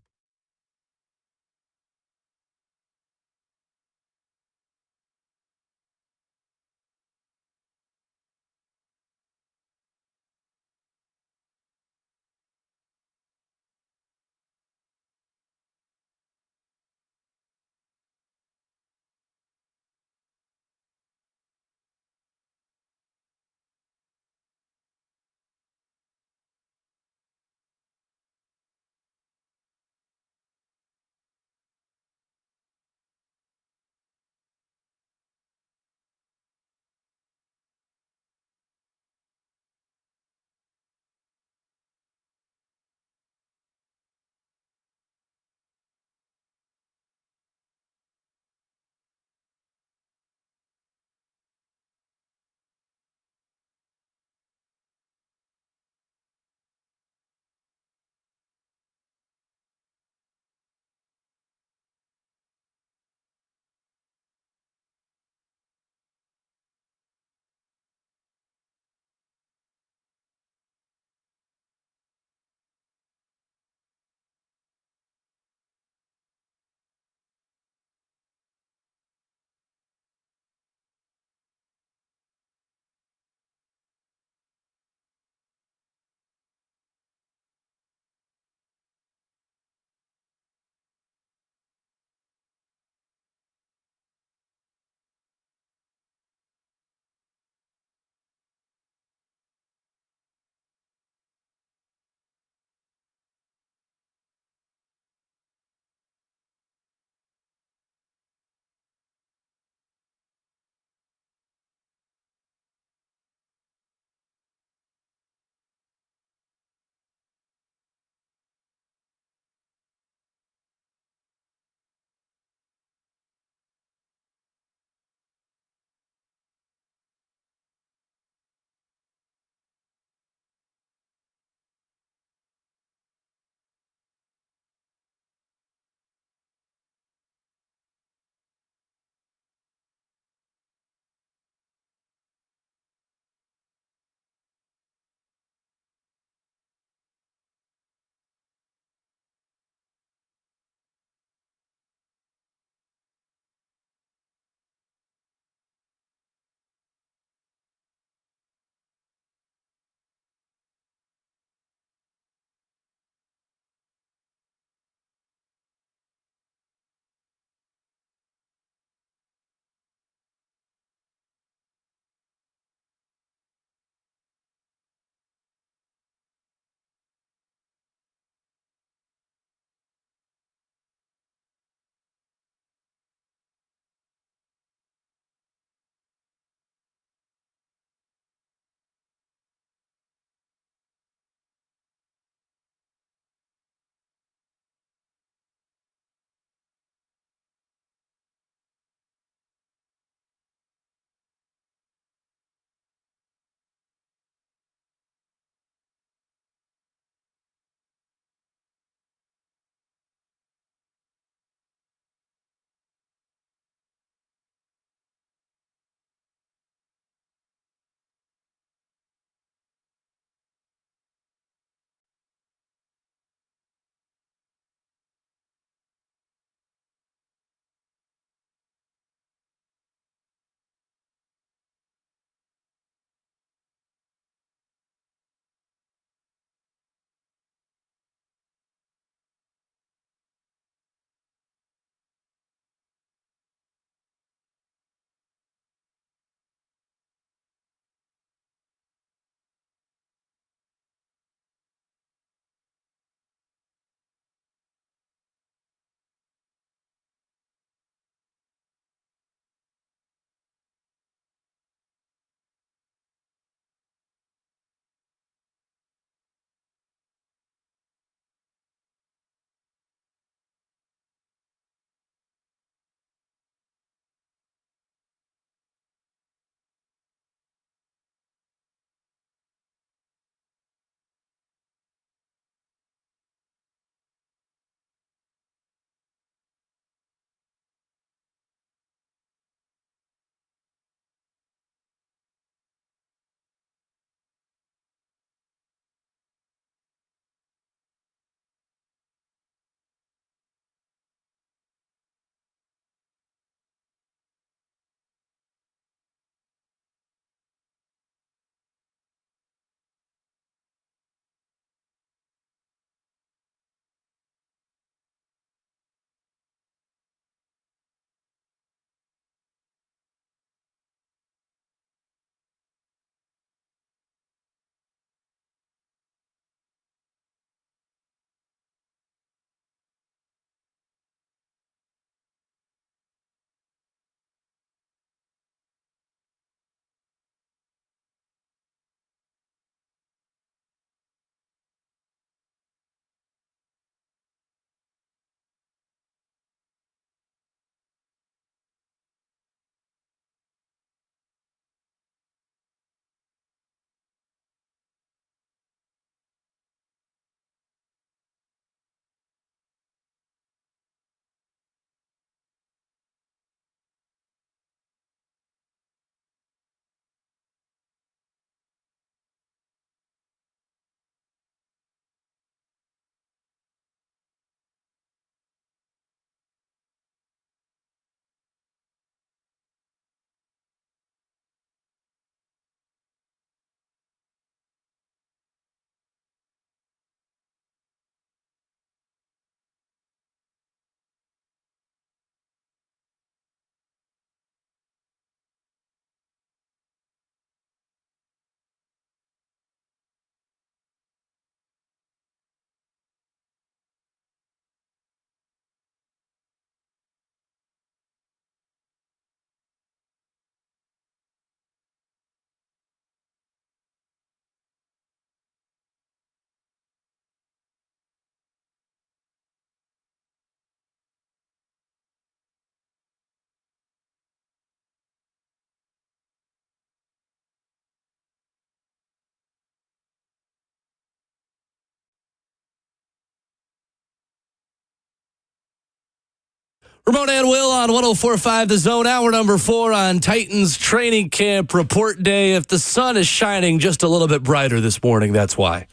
Ramon and Will on 104.5 The Zone, hour number 4 on Titans training camp report day. If the sun is shining just a little bit brighter this morning, that's why.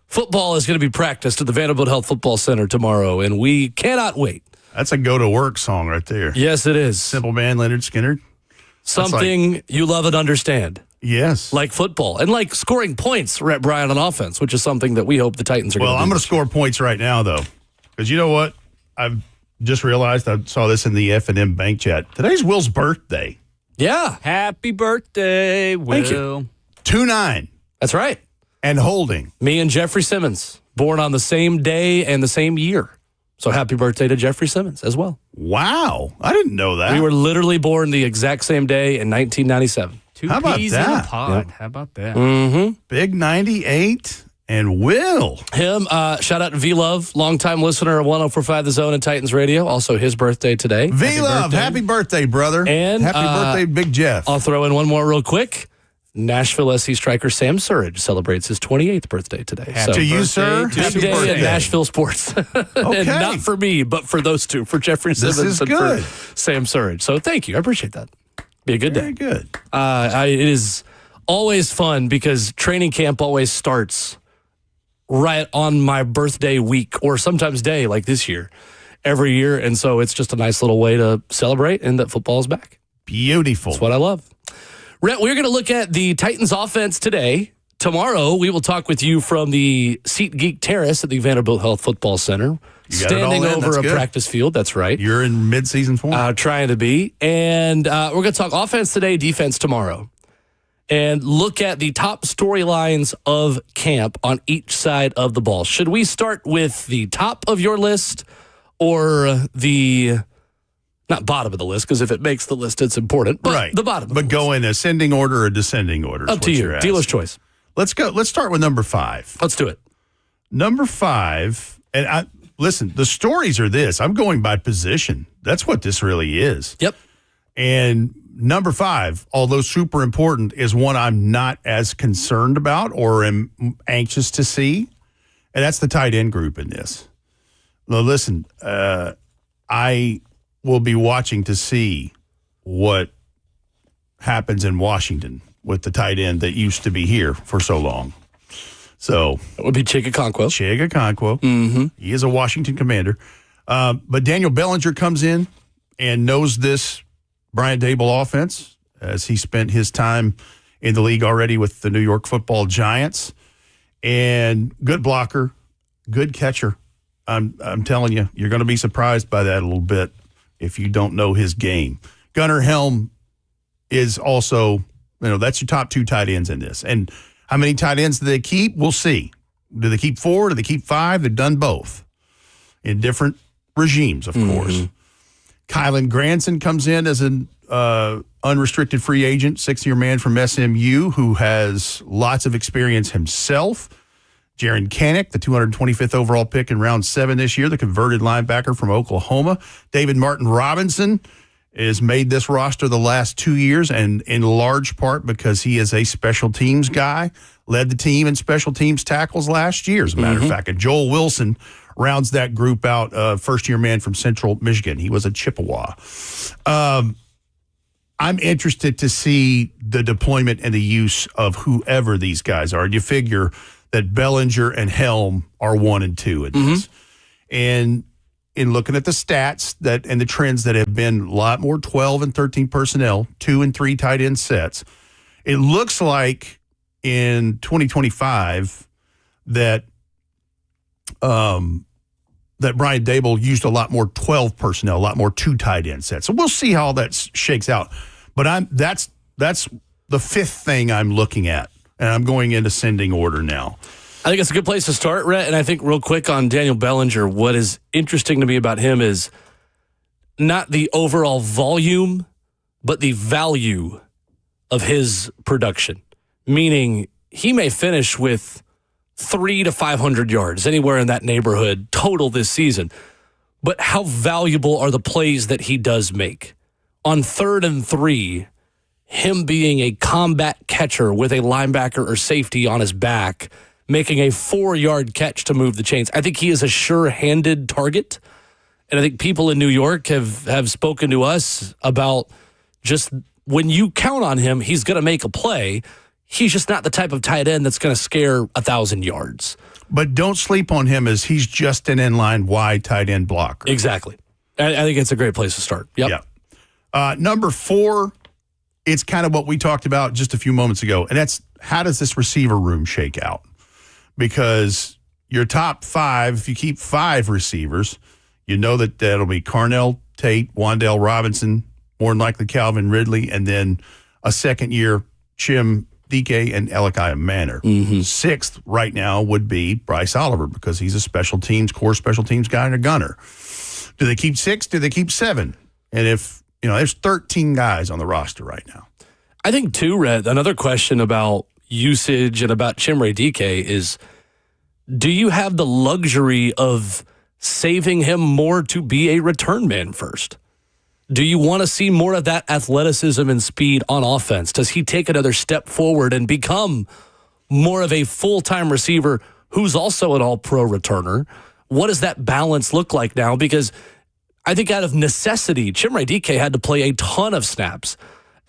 Football is going to be practiced at the Vanderbilt Health Football Center tomorrow, and we cannot wait.
That's a go-to-work song right there.
Yes, it is.
Simple Man, Leonard Skinner.
Something you love and understand.
Yes.
Like football and like scoring points, Rhett Bryant, on offense, which is something that we hope the Titans are going to do.
Well, I'm going to score points right now, though, because you know what? I've just realized, I saw this in the F&M bank chat. Today's Will's birthday.
Yeah.
Happy birthday, Will.
Thank you.
2-9
That's right.
and holding.
Me and Jeffrey Simmons, born on the same day and the same year. So happy birthday to Jeffrey Simmons as well.
Wow. I didn't know that.
We were literally born the exact same day in 1997.
Two
How about
peas in
that?
a pod. How about that?
Big 98 and Will.
Him, shout out to V-Love, longtime listener of 104.5 The Zone and Titans Radio. Also his birthday today.
V-Love, happy birthday, brother.
And,
happy birthday, Big Jeff.
I'll throw in one more real quick. Nashville SC striker Sam Surridge celebrates his 28th birthday today.
To you, sir.
to
Big
Happy
day
birthday.
in Nashville sports.
Okay.
And not for me, but for those two, for Jeffrey Simmons
is
and
good.
for Sam Surridge. So thank you. I appreciate that. Be a good
Very
day.
good.
It is always fun because training camp always starts right on my birthday week or sometimes day like this year every year. And so it's just a nice little way to celebrate and that football is back.
Beautiful.
That's what I love. Rhett, we're going to look at the Titans offense today. Tomorrow, we will talk with you from the SeatGeek Terrace at the Vanderbilt Health Football Center.
You got it all
Standing
in.
over
That's
a
good.
practice field. That's right.
You're in mid-season form.
Trying to be. And we're going to talk offense today, defense tomorrow. And look at the top storylines of camp on each side of the ball. Should we start with the top of your list or the... Not bottom of the list, because if it makes the list, it's important. But
right.
the bottom of
But
the
go
list.
in ascending order or descending order. is
Up to
what
you.
you're
Dealer's
asking.
choice.
Let's go. Let's start with number 5.
Let's do it.
Number 5, and listen, the stories are this. I'm going by position. That's what this really is.
Yep.
And number 5, although super important, is one I'm not as concerned about or am anxious to see, and that's the tight end group in this. Now, listen, I will be watching to see what happens in Washington with the tight end that used to be here for so long. So
It would be Chigakonkwo.
Chig Okonkwo. He is a Washington Commander. But Daniel Bellinger comes in and knows this Brian Dable offense as he spent his time in the league already with the New York Football Giants. And good blocker, good catcher. I'm telling you, you're going to be surprised by that a little bit if you don't know his game. Gunnar Helm is also, that's your top 2 tight ends in this. And how many tight ends do they keep? We'll see. Do they keep 4? Do they keep 5? They've done both in different regimes, of course. Kylan Granson comes in as an unrestricted free agent, 6-year man from SMU who has lots of experience himself. Jaron Kanek, the 225th overall pick in round 7 this year, the converted linebacker from Oklahoma. David Martin Robinson has made this roster the last 2 years, and in large part because he is a special teams guy, led the team in special teams tackles last year, as a matter of fact. And Joel Wilson rounds that group out, first-year man from Central Michigan. He was a Chippewa. I'm interested to see the deployment and the use of whoever these guys are. You figure that Bellinger and Helm are 1 and 2 in this. And in looking at the stats and the trends that have been a lot more 12 and 13 personnel, 2 and 3 tight end sets, it looks like in 2025 that Brian Dable used a lot more 12 personnel, a lot more 2 tight end sets. So we'll see how that shakes out. But that's the 5th thing I'm looking at, and I'm going in ascending order now.
I think it's a good place to start, Rhett. And I think real quick on Daniel Bellinger, what is interesting to me about him is not the overall volume, but the value of his production. Meaning he may finish with 300 to 500 yards, anywhere in that neighborhood total this season. But how valuable are the plays that he does make? On 3rd and 3, him being a combat catcher with a linebacker or safety on his back, making a 4-yard catch to move the chains. I think he is a sure-handed target, And I think people in New York have spoken to us about just when you count on him, he's going to make a play. He's just not the type of tight end that's going to scare 1,000 yards.
But don't sleep on him as he's just an inline wide tight end blocker.
Exactly. I think it's a great place to start. Yep.
Yeah. Number 4, it's kind of what we talked about just a few moments ago, and that's how does this receiver room shake out? Because your top 5, if you keep 5 receivers, you know that'll be Carnell Tate, Wan'Dale Robinson, more than likely Calvin Ridley, and then a second-year Chim DK and Elikiah Manor. 6th right now would be Bryce Oliver because he's a core special teams guy and a gunner. Do they keep 6? Do they keep 7? And if, there's 13 guys on the roster right now.
I think, too, Red, another question about usage and about Chimere DK is, do you have the luxury of saving him more to be a return man first? Do you want to see more of that athleticism and speed on offense? Does he take another step forward and become more of a full-time receiver who's also an all-pro returner? What does that balance look like now? Because I think out of necessity, Chimere DK had to play a ton of snaps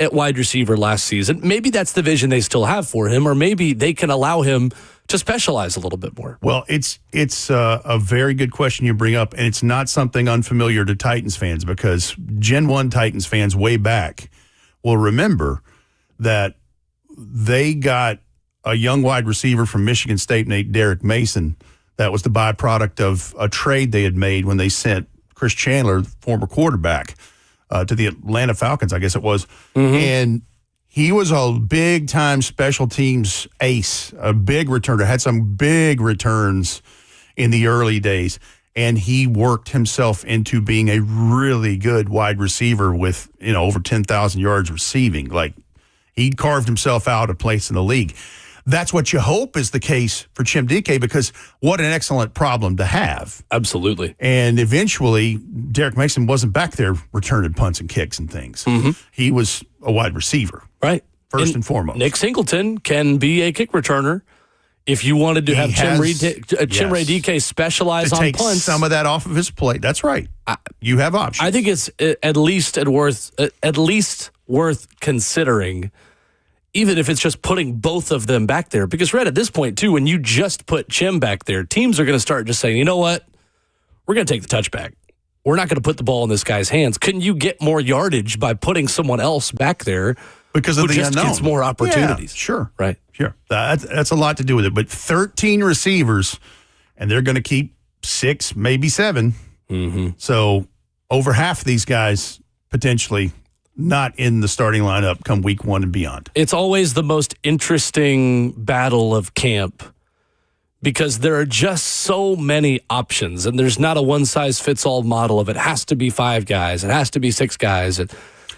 at wide receiver last season. Maybe that's the vision they still have for him, or maybe they can allow him to specialize a little bit more.
Well, it's a very good question you bring up, and it's not something unfamiliar to Titans fans because Gen 1 Titans fans way back will remember that they got a young wide receiver from Michigan State named Derek Mason. That was the byproduct of a trade they had made when they sent Chris Chandler, former quarterback, to the Atlanta Falcons, I guess it was. And he was a big-time special teams ace, a big returner, had some big returns in the early days, and he worked himself into being a really good wide receiver with, over 10,000 yards receiving. Like, he carved himself out a place in the league. That's what you hope is the case for Chim DK because what an excellent problem to have.
Absolutely.
And eventually, Derek Mason wasn't back there returning punts and kicks and things. He was a wide receiver.
Right.
First and foremost.
Nick Singleton can be a kick returner if you wanted to have Chimere DK specialize on
take
punts.
Some of that off of his plate. That's right. You have options.
I think it's at least worth considering, even if it's just putting both of them back there. Because, Red, at this point, too, when you just put Chim back there, teams are going to start just saying, you know what? We're going to take the touchback. We're not going to put the ball in this guy's hands. Couldn't you get more yardage by putting someone else back there
because of
who
the
just
unknown?
Gets more opportunities?
Yeah, sure.
Right.
Sure. That's a lot to do with it. But 13 receivers, and they're going to keep 6, maybe 7. So over half of these guys potentially not in the starting lineup come week 1 and beyond.
It's always the most interesting battle of camp because there are just so many options, and there's not a one-size-fits-all model of it has to be 5 guys, it has to be 6 guys, it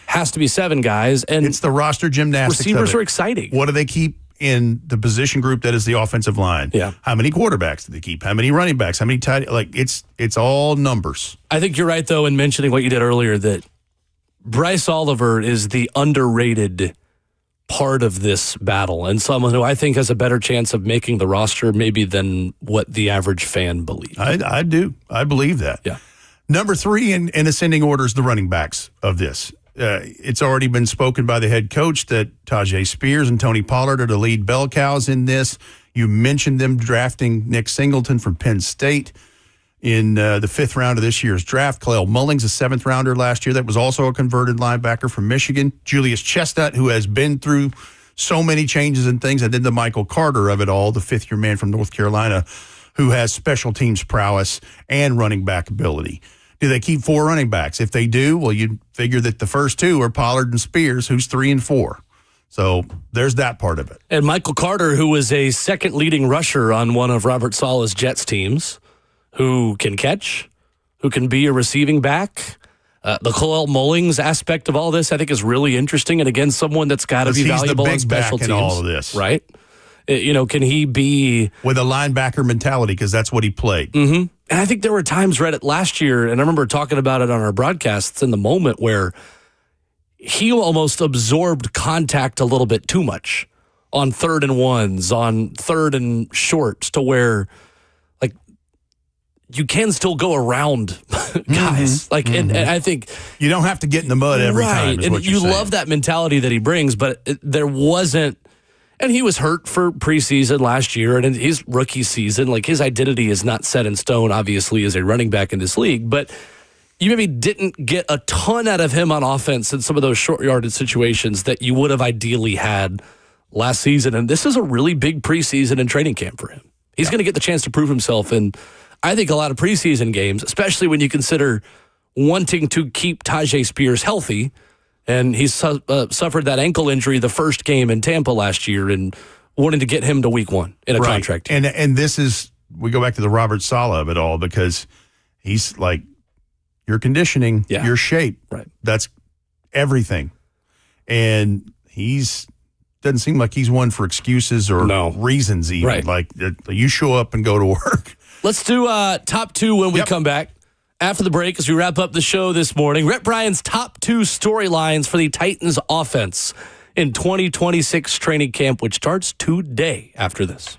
has to be 7 guys. And
it's the roster gymnastics.
Receivers are exciting.
What do they keep in the position group that is the offensive line?
Yeah.
How many quarterbacks do they keep? How many running backs? How many tight? Like it's all numbers.
I think you're right, though, in mentioning what you did earlier, that Bryce Oliver is the underrated part of this battle and someone who I think has a better chance of making the roster maybe than what the average fan believes.
I do. I believe that.
Yeah.
Number 3 in ascending order is the running backs of this. It's already been spoken by the head coach that Tajay Spears and Tony Pollard are the lead bell cows in this. You mentioned them drafting Nick Singleton from Penn State in the 5th round of this year's draft. Kalel Mullings, a 7th rounder last year. That was also a converted linebacker from Michigan. Julius Chestnut, who has been through so many changes and things. And then the Michael Carter of it all, the 5th-year man from North Carolina, who has special teams prowess and running back ability. Do they keep 4 running backs? If they do, well, you'd figure that the first 2 are Pollard and Spears, who's 3 and 4. So there's that part of it.
And Michael Carter, who was a second leading rusher on one of Robert Saleh's Jets teams, who can catch, who can be a receiving back. The Kalel Mullings aspect of all this, I think, is really interesting. And again, someone that's got to be valuable on special teams.
In all of this.
Right? Can he be...
with a linebacker mentality, because that's what he played.
Mm-hmm. And I think there were times, Reddit, last year, and I remember talking about it on our broadcasts in the moment, where he almost absorbed contact a little bit too much on 3rd and 1s, on 3rd and shorts, to where... you can still go around guys. And I think
You don't have to get in the mud every time. Is
and
what you're
you
saying.
love that mentality that he brings, but there wasn't. And he was hurt for preseason last year and in his rookie season. Like, his identity is not set in stone, obviously, as a running back in this league. But you maybe didn't get a ton out of him on offense in some of those short-yarded situations that you would have ideally had last season. And this is a really big preseason and training camp for him. He's going to get the chance to prove himself in, I think, a lot of preseason games, especially when you consider wanting to keep Tajay Spears healthy. And he's suffered that ankle injury the first game in Tampa last year and wanting to get him to week 1 in a contract year.
And this is, we go back to the Robert Saleh of it all, because he's like, your conditioning, your shape, that's everything. And doesn't seem like he's one for excuses or reasons even.
Right.
Like, you show up and go to work.
Let's do top 2 when we come back. After the break, as we wrap up the show this morning, Rhett Bryan's top 2 storylines for the Titans offense in 2026 training camp, which starts today after this.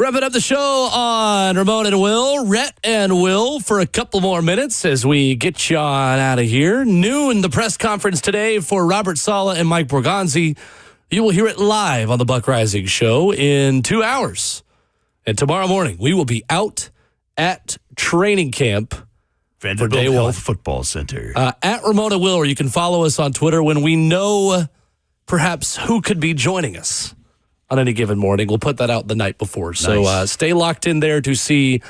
Wrapping up the show on Ramon and Will, Rhett and Will for a couple more minutes as we get you on out of here. Noon, the press conference today for Robert Saleh and Mike Borgonzi. You will hear it live on the Buck Rising Show in 2 hours. And tomorrow morning, we will be out at training camp
Vanderbilt Health Football Center.
At Ramon and Will, or you can follow us on Twitter when we know perhaps who could be joining us on any given morning. We'll put that out the night before. So stay locked in there to see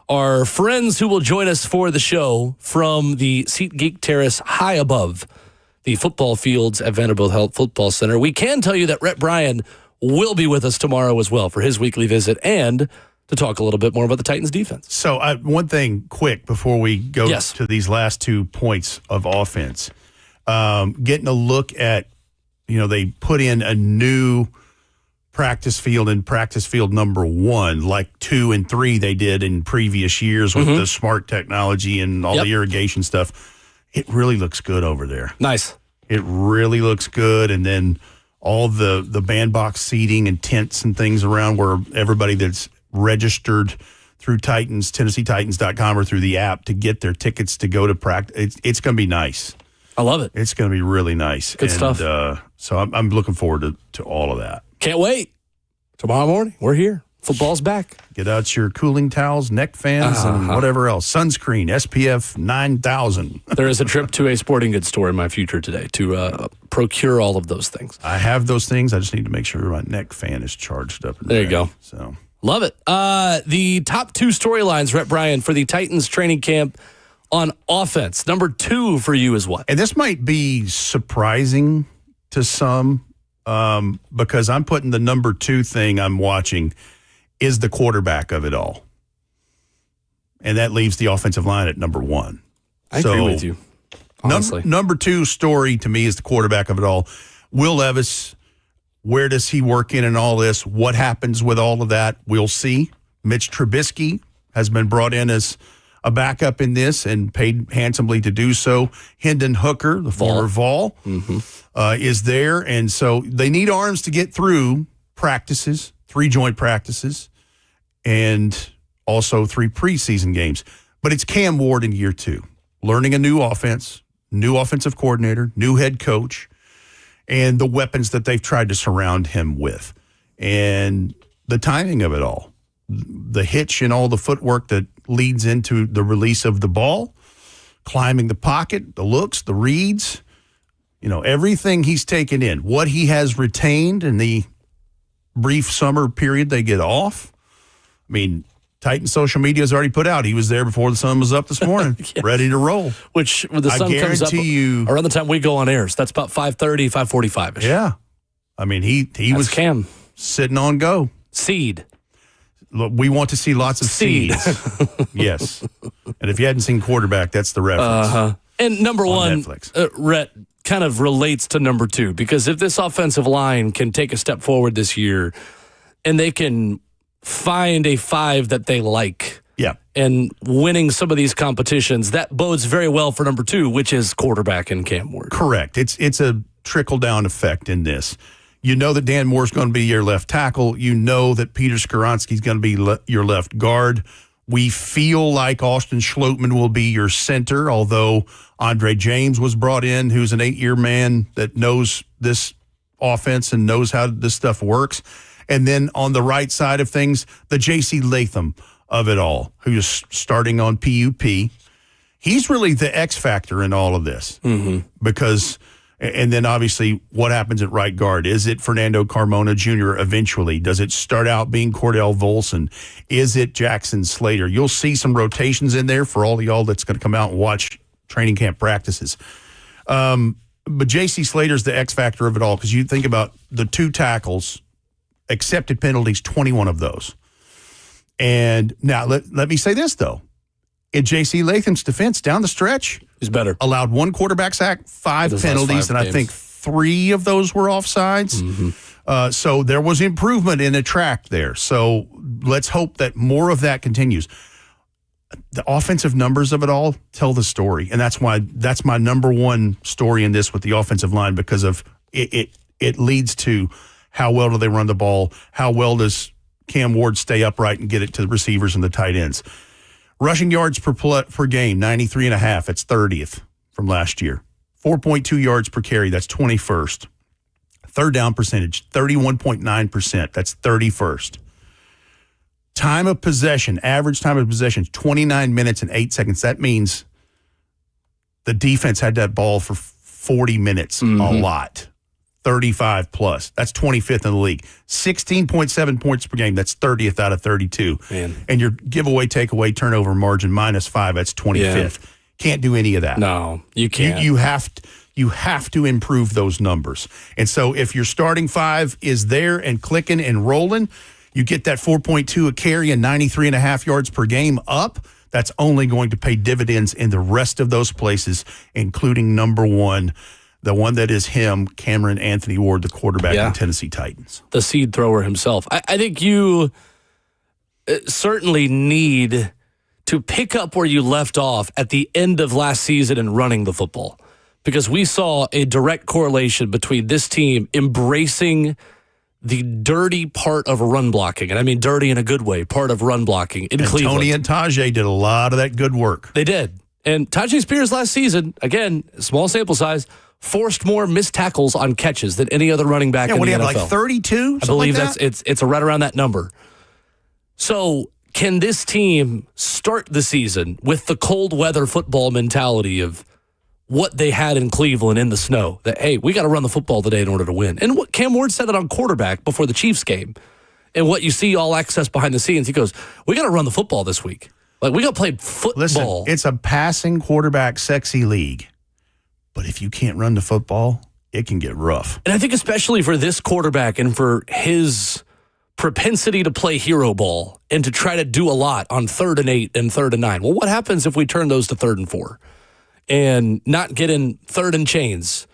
our friends who will join us for the show from the SeatGeek Terrace high above the football fields at Vanderbilt Health Football Center. We can tell you that Rhett Bryan will be with us tomorrow as well for his weekly visit and to talk a little bit more about the Titans defense.
So one thing quick before we go to these last 2 points of offense. Getting a look at, they put in a new practice field and practice field number 1, like 2 and 3 they did in previous years with the smart technology and all the irrigation stuff. It really looks good over there.
Nice.
It really looks good. And then all the bandbox seating and tents and things around where everybody that's registered through TennesseeTitans.com or through the app to get their tickets to go to practice. It's going to be nice.
I love it.
It's going to be really nice.
Good stuff.
So I'm looking forward to all of that.
Can't wait. Tomorrow morning, we're here. Football's back.
Get out your cooling towels, neck fans, and whatever else. Sunscreen, SPF 9000.
There is a trip to a sporting goods store in my future today to procure all of those things.
I have those things. I just need to make sure my neck fan is charged up.
There you go.
So
love it. The top 2 storylines, Rhett Bryan, for the Titans training camp on offense. Number 2 for you is what?
And this might be surprising to some because I'm putting the number 2 thing I'm watching is the quarterback of it all. And that leaves the offensive line at number 1.
I agree with you, honestly.
Number 2 story to me is the quarterback of it all. Will Levis, where does he work in all this? What happens with all of that? We'll see. Mitch Trubisky has been brought in as a backup in this and paid handsomely to do so. Hendon Hooker, the former Vol, is there. And so they need arms to get through practices, 3 joint practices, and also 3 preseason games. But it's Cam Ward in year 2, learning a new offense, new offensive coordinator, new head coach, and the weapons that they've tried to surround him with. And the timing of it all, the hitch and all the footwork that leads into the release of the ball, climbing the pocket, the looks, the reads, everything he's taken in, what he has retained in the brief summer period they get off. I mean, Titan social media has already put out he was there before the sun was up this morning, ready to roll.
Which when the sun comes up around the time we go on air, so that's about 5:30, 5:45ish.
Yeah, I mean he was
Cam
sitting on go
seed.
Look, we want to see lots of seeds. Yes, and if you hadn't seen quarterback, that's the reference.
And number 1, Rhett, kind of relates to number 2 because if this offensive line can take a step forward this year and they can find a 5 that they like and winning some of these competitions, that bodes very well for number 2, which is quarterback and Cam Ward.
Correct. It's a trickle-down effect in this. You know that Dan Moore's going to be your left tackle. You know that Peter Skoronski's going to be your left guard. We feel like Austin Schlottman will be your center, although Andre James was brought in, who's an 8-year man that knows this offense and knows how this stuff works. And then on the right side of things, the J.C. Latham of it all, who's starting on PUP. He's really the X factor in all of this because – and then obviously what happens at right guard? Is it Fernando Carmona Jr. eventually? Does it start out being Cordell Volson? Is it Jackson Slater? You'll see some rotations in there for all of y'all that's going to come out and watch training camp practices. But J.C. Slater's the X factor of it all because you think about the 2 tackles, accepted penalties, 21 of those. And now let me say this, though. In J.C. Latham's defense, down the stretch,
he's better.
Allowed 1 quarterback sack, 5 penalties, and I think 3 of those were offsides. So there was improvement in the track there. So let's hope that more of that continues. The offensive numbers of it all tell the story, and that's my number 1 story in this with the offensive line because of it leads to how well do they run the ball, how well does Cam Ward stay upright and get it to the receivers and the tight ends. Rushing yards per game, 93.5. That's 30th from last year. 4.2 yards per carry. That's 21st. Third down percentage, 31.9%. That's 31st. Time of possession, average time of possession, 29 minutes and 8 seconds. That means the defense had that ball for 40 minutes, a lot. 35 plus. That's 25th in the league. 16.7 points per game. That's 30th out of 32.
Man.
And your giveaway, takeaway, turnover margin, -5. That's 25th. Yeah. Can't do any of that.
No, you can't.
You have to improve those numbers. And so if your starting five is there and clicking and rolling, you get that 4.2 a carry and 93.5 yards per game up. That's only going to pay dividends in the rest of those places, including number one, the one that is him, Cameron Anthony Ward, the quarterback in Tennessee Titans.
The seed thrower himself. I think you certainly need to pick up where you left off at the end of last season and running the football, because we saw a direct correlation between this team embracing the dirty part of run blocking, and I mean dirty in a good way, part of run blocking in Cleveland.
Tony and Tajay did a lot of that good work.
They did. And Tajay Spears last season, again, small sample size, forced more missed tackles on catches than any other running back in the NFL.
Like 32?
I believe
like that?
it's right around that number. So can this team start the season with the cold weather football mentality of what they had in Cleveland in the snow, that, hey, we got to run the football today in order to win? And what Cam Ward said it on quarterback before the Chiefs game. And what you see all access behind the scenes, he goes, we got to run the football this week. Like, we got to play football.
Listen, it's a passing quarterback sexy league. But if you can't run the football, it can get rough.
And I think especially for this quarterback and for his propensity to play hero ball and to try to do a lot on 3rd and 8 and 3rd and 9. Well, what happens if we turn those to 3rd and 4? And not get in 3rd and chains,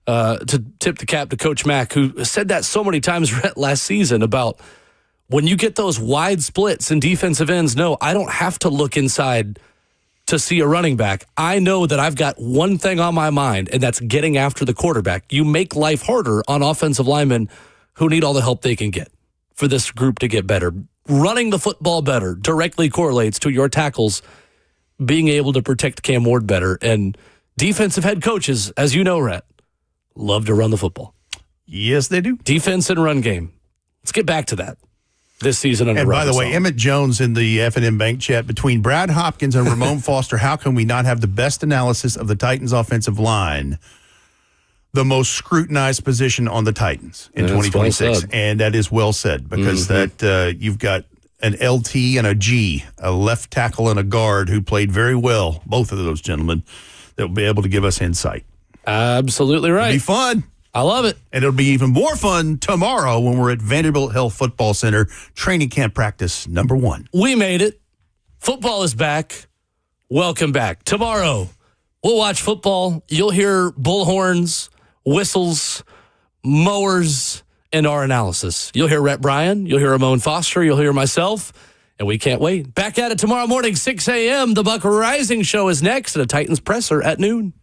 to tip the cap to Coach Mack, who said that so many times last season about when you get those wide splits and defensive ends. No, I don't have to look inside to see a running back. I know that I've got one thing on my mind, and that's getting after the quarterback. You make life harder on offensive linemen who need all the help they can get for this group to get better. Running the football better directly correlates to your tackles being able to protect Cam Ward better. And defensive head coaches, as you know, Rhett, love to run the football.
Yes, they do.
Defense and run game. Let's get back to that this season.
And by the way, Emmett Jones in the F&M Bank chat, between Brad Hopkins and Ramon Foster, how can we not have the best analysis of the Titans offensive line, the most scrutinized position on the Titans in 2026? Well, and that is well said, because that you've got an LT and a G, a left tackle and a guard who played very well, both of those gentlemen, that will be able to give us insight.
Absolutely right.
It'll be fun.
I love it.
And it'll be even more fun tomorrow when we're at Vanderbilt Health Football Center, training camp practice number 1.
We made it. Football is back. Welcome back. Tomorrow, we'll watch football. You'll hear bullhorns, whistles, mowers, and our analysis. You'll hear Rhett Bryan. You'll hear Ramon Foster. You'll hear myself. And we can't wait. Back at it tomorrow morning, 6 a.m. The Buck Rising Show is next, and a Titans presser at noon.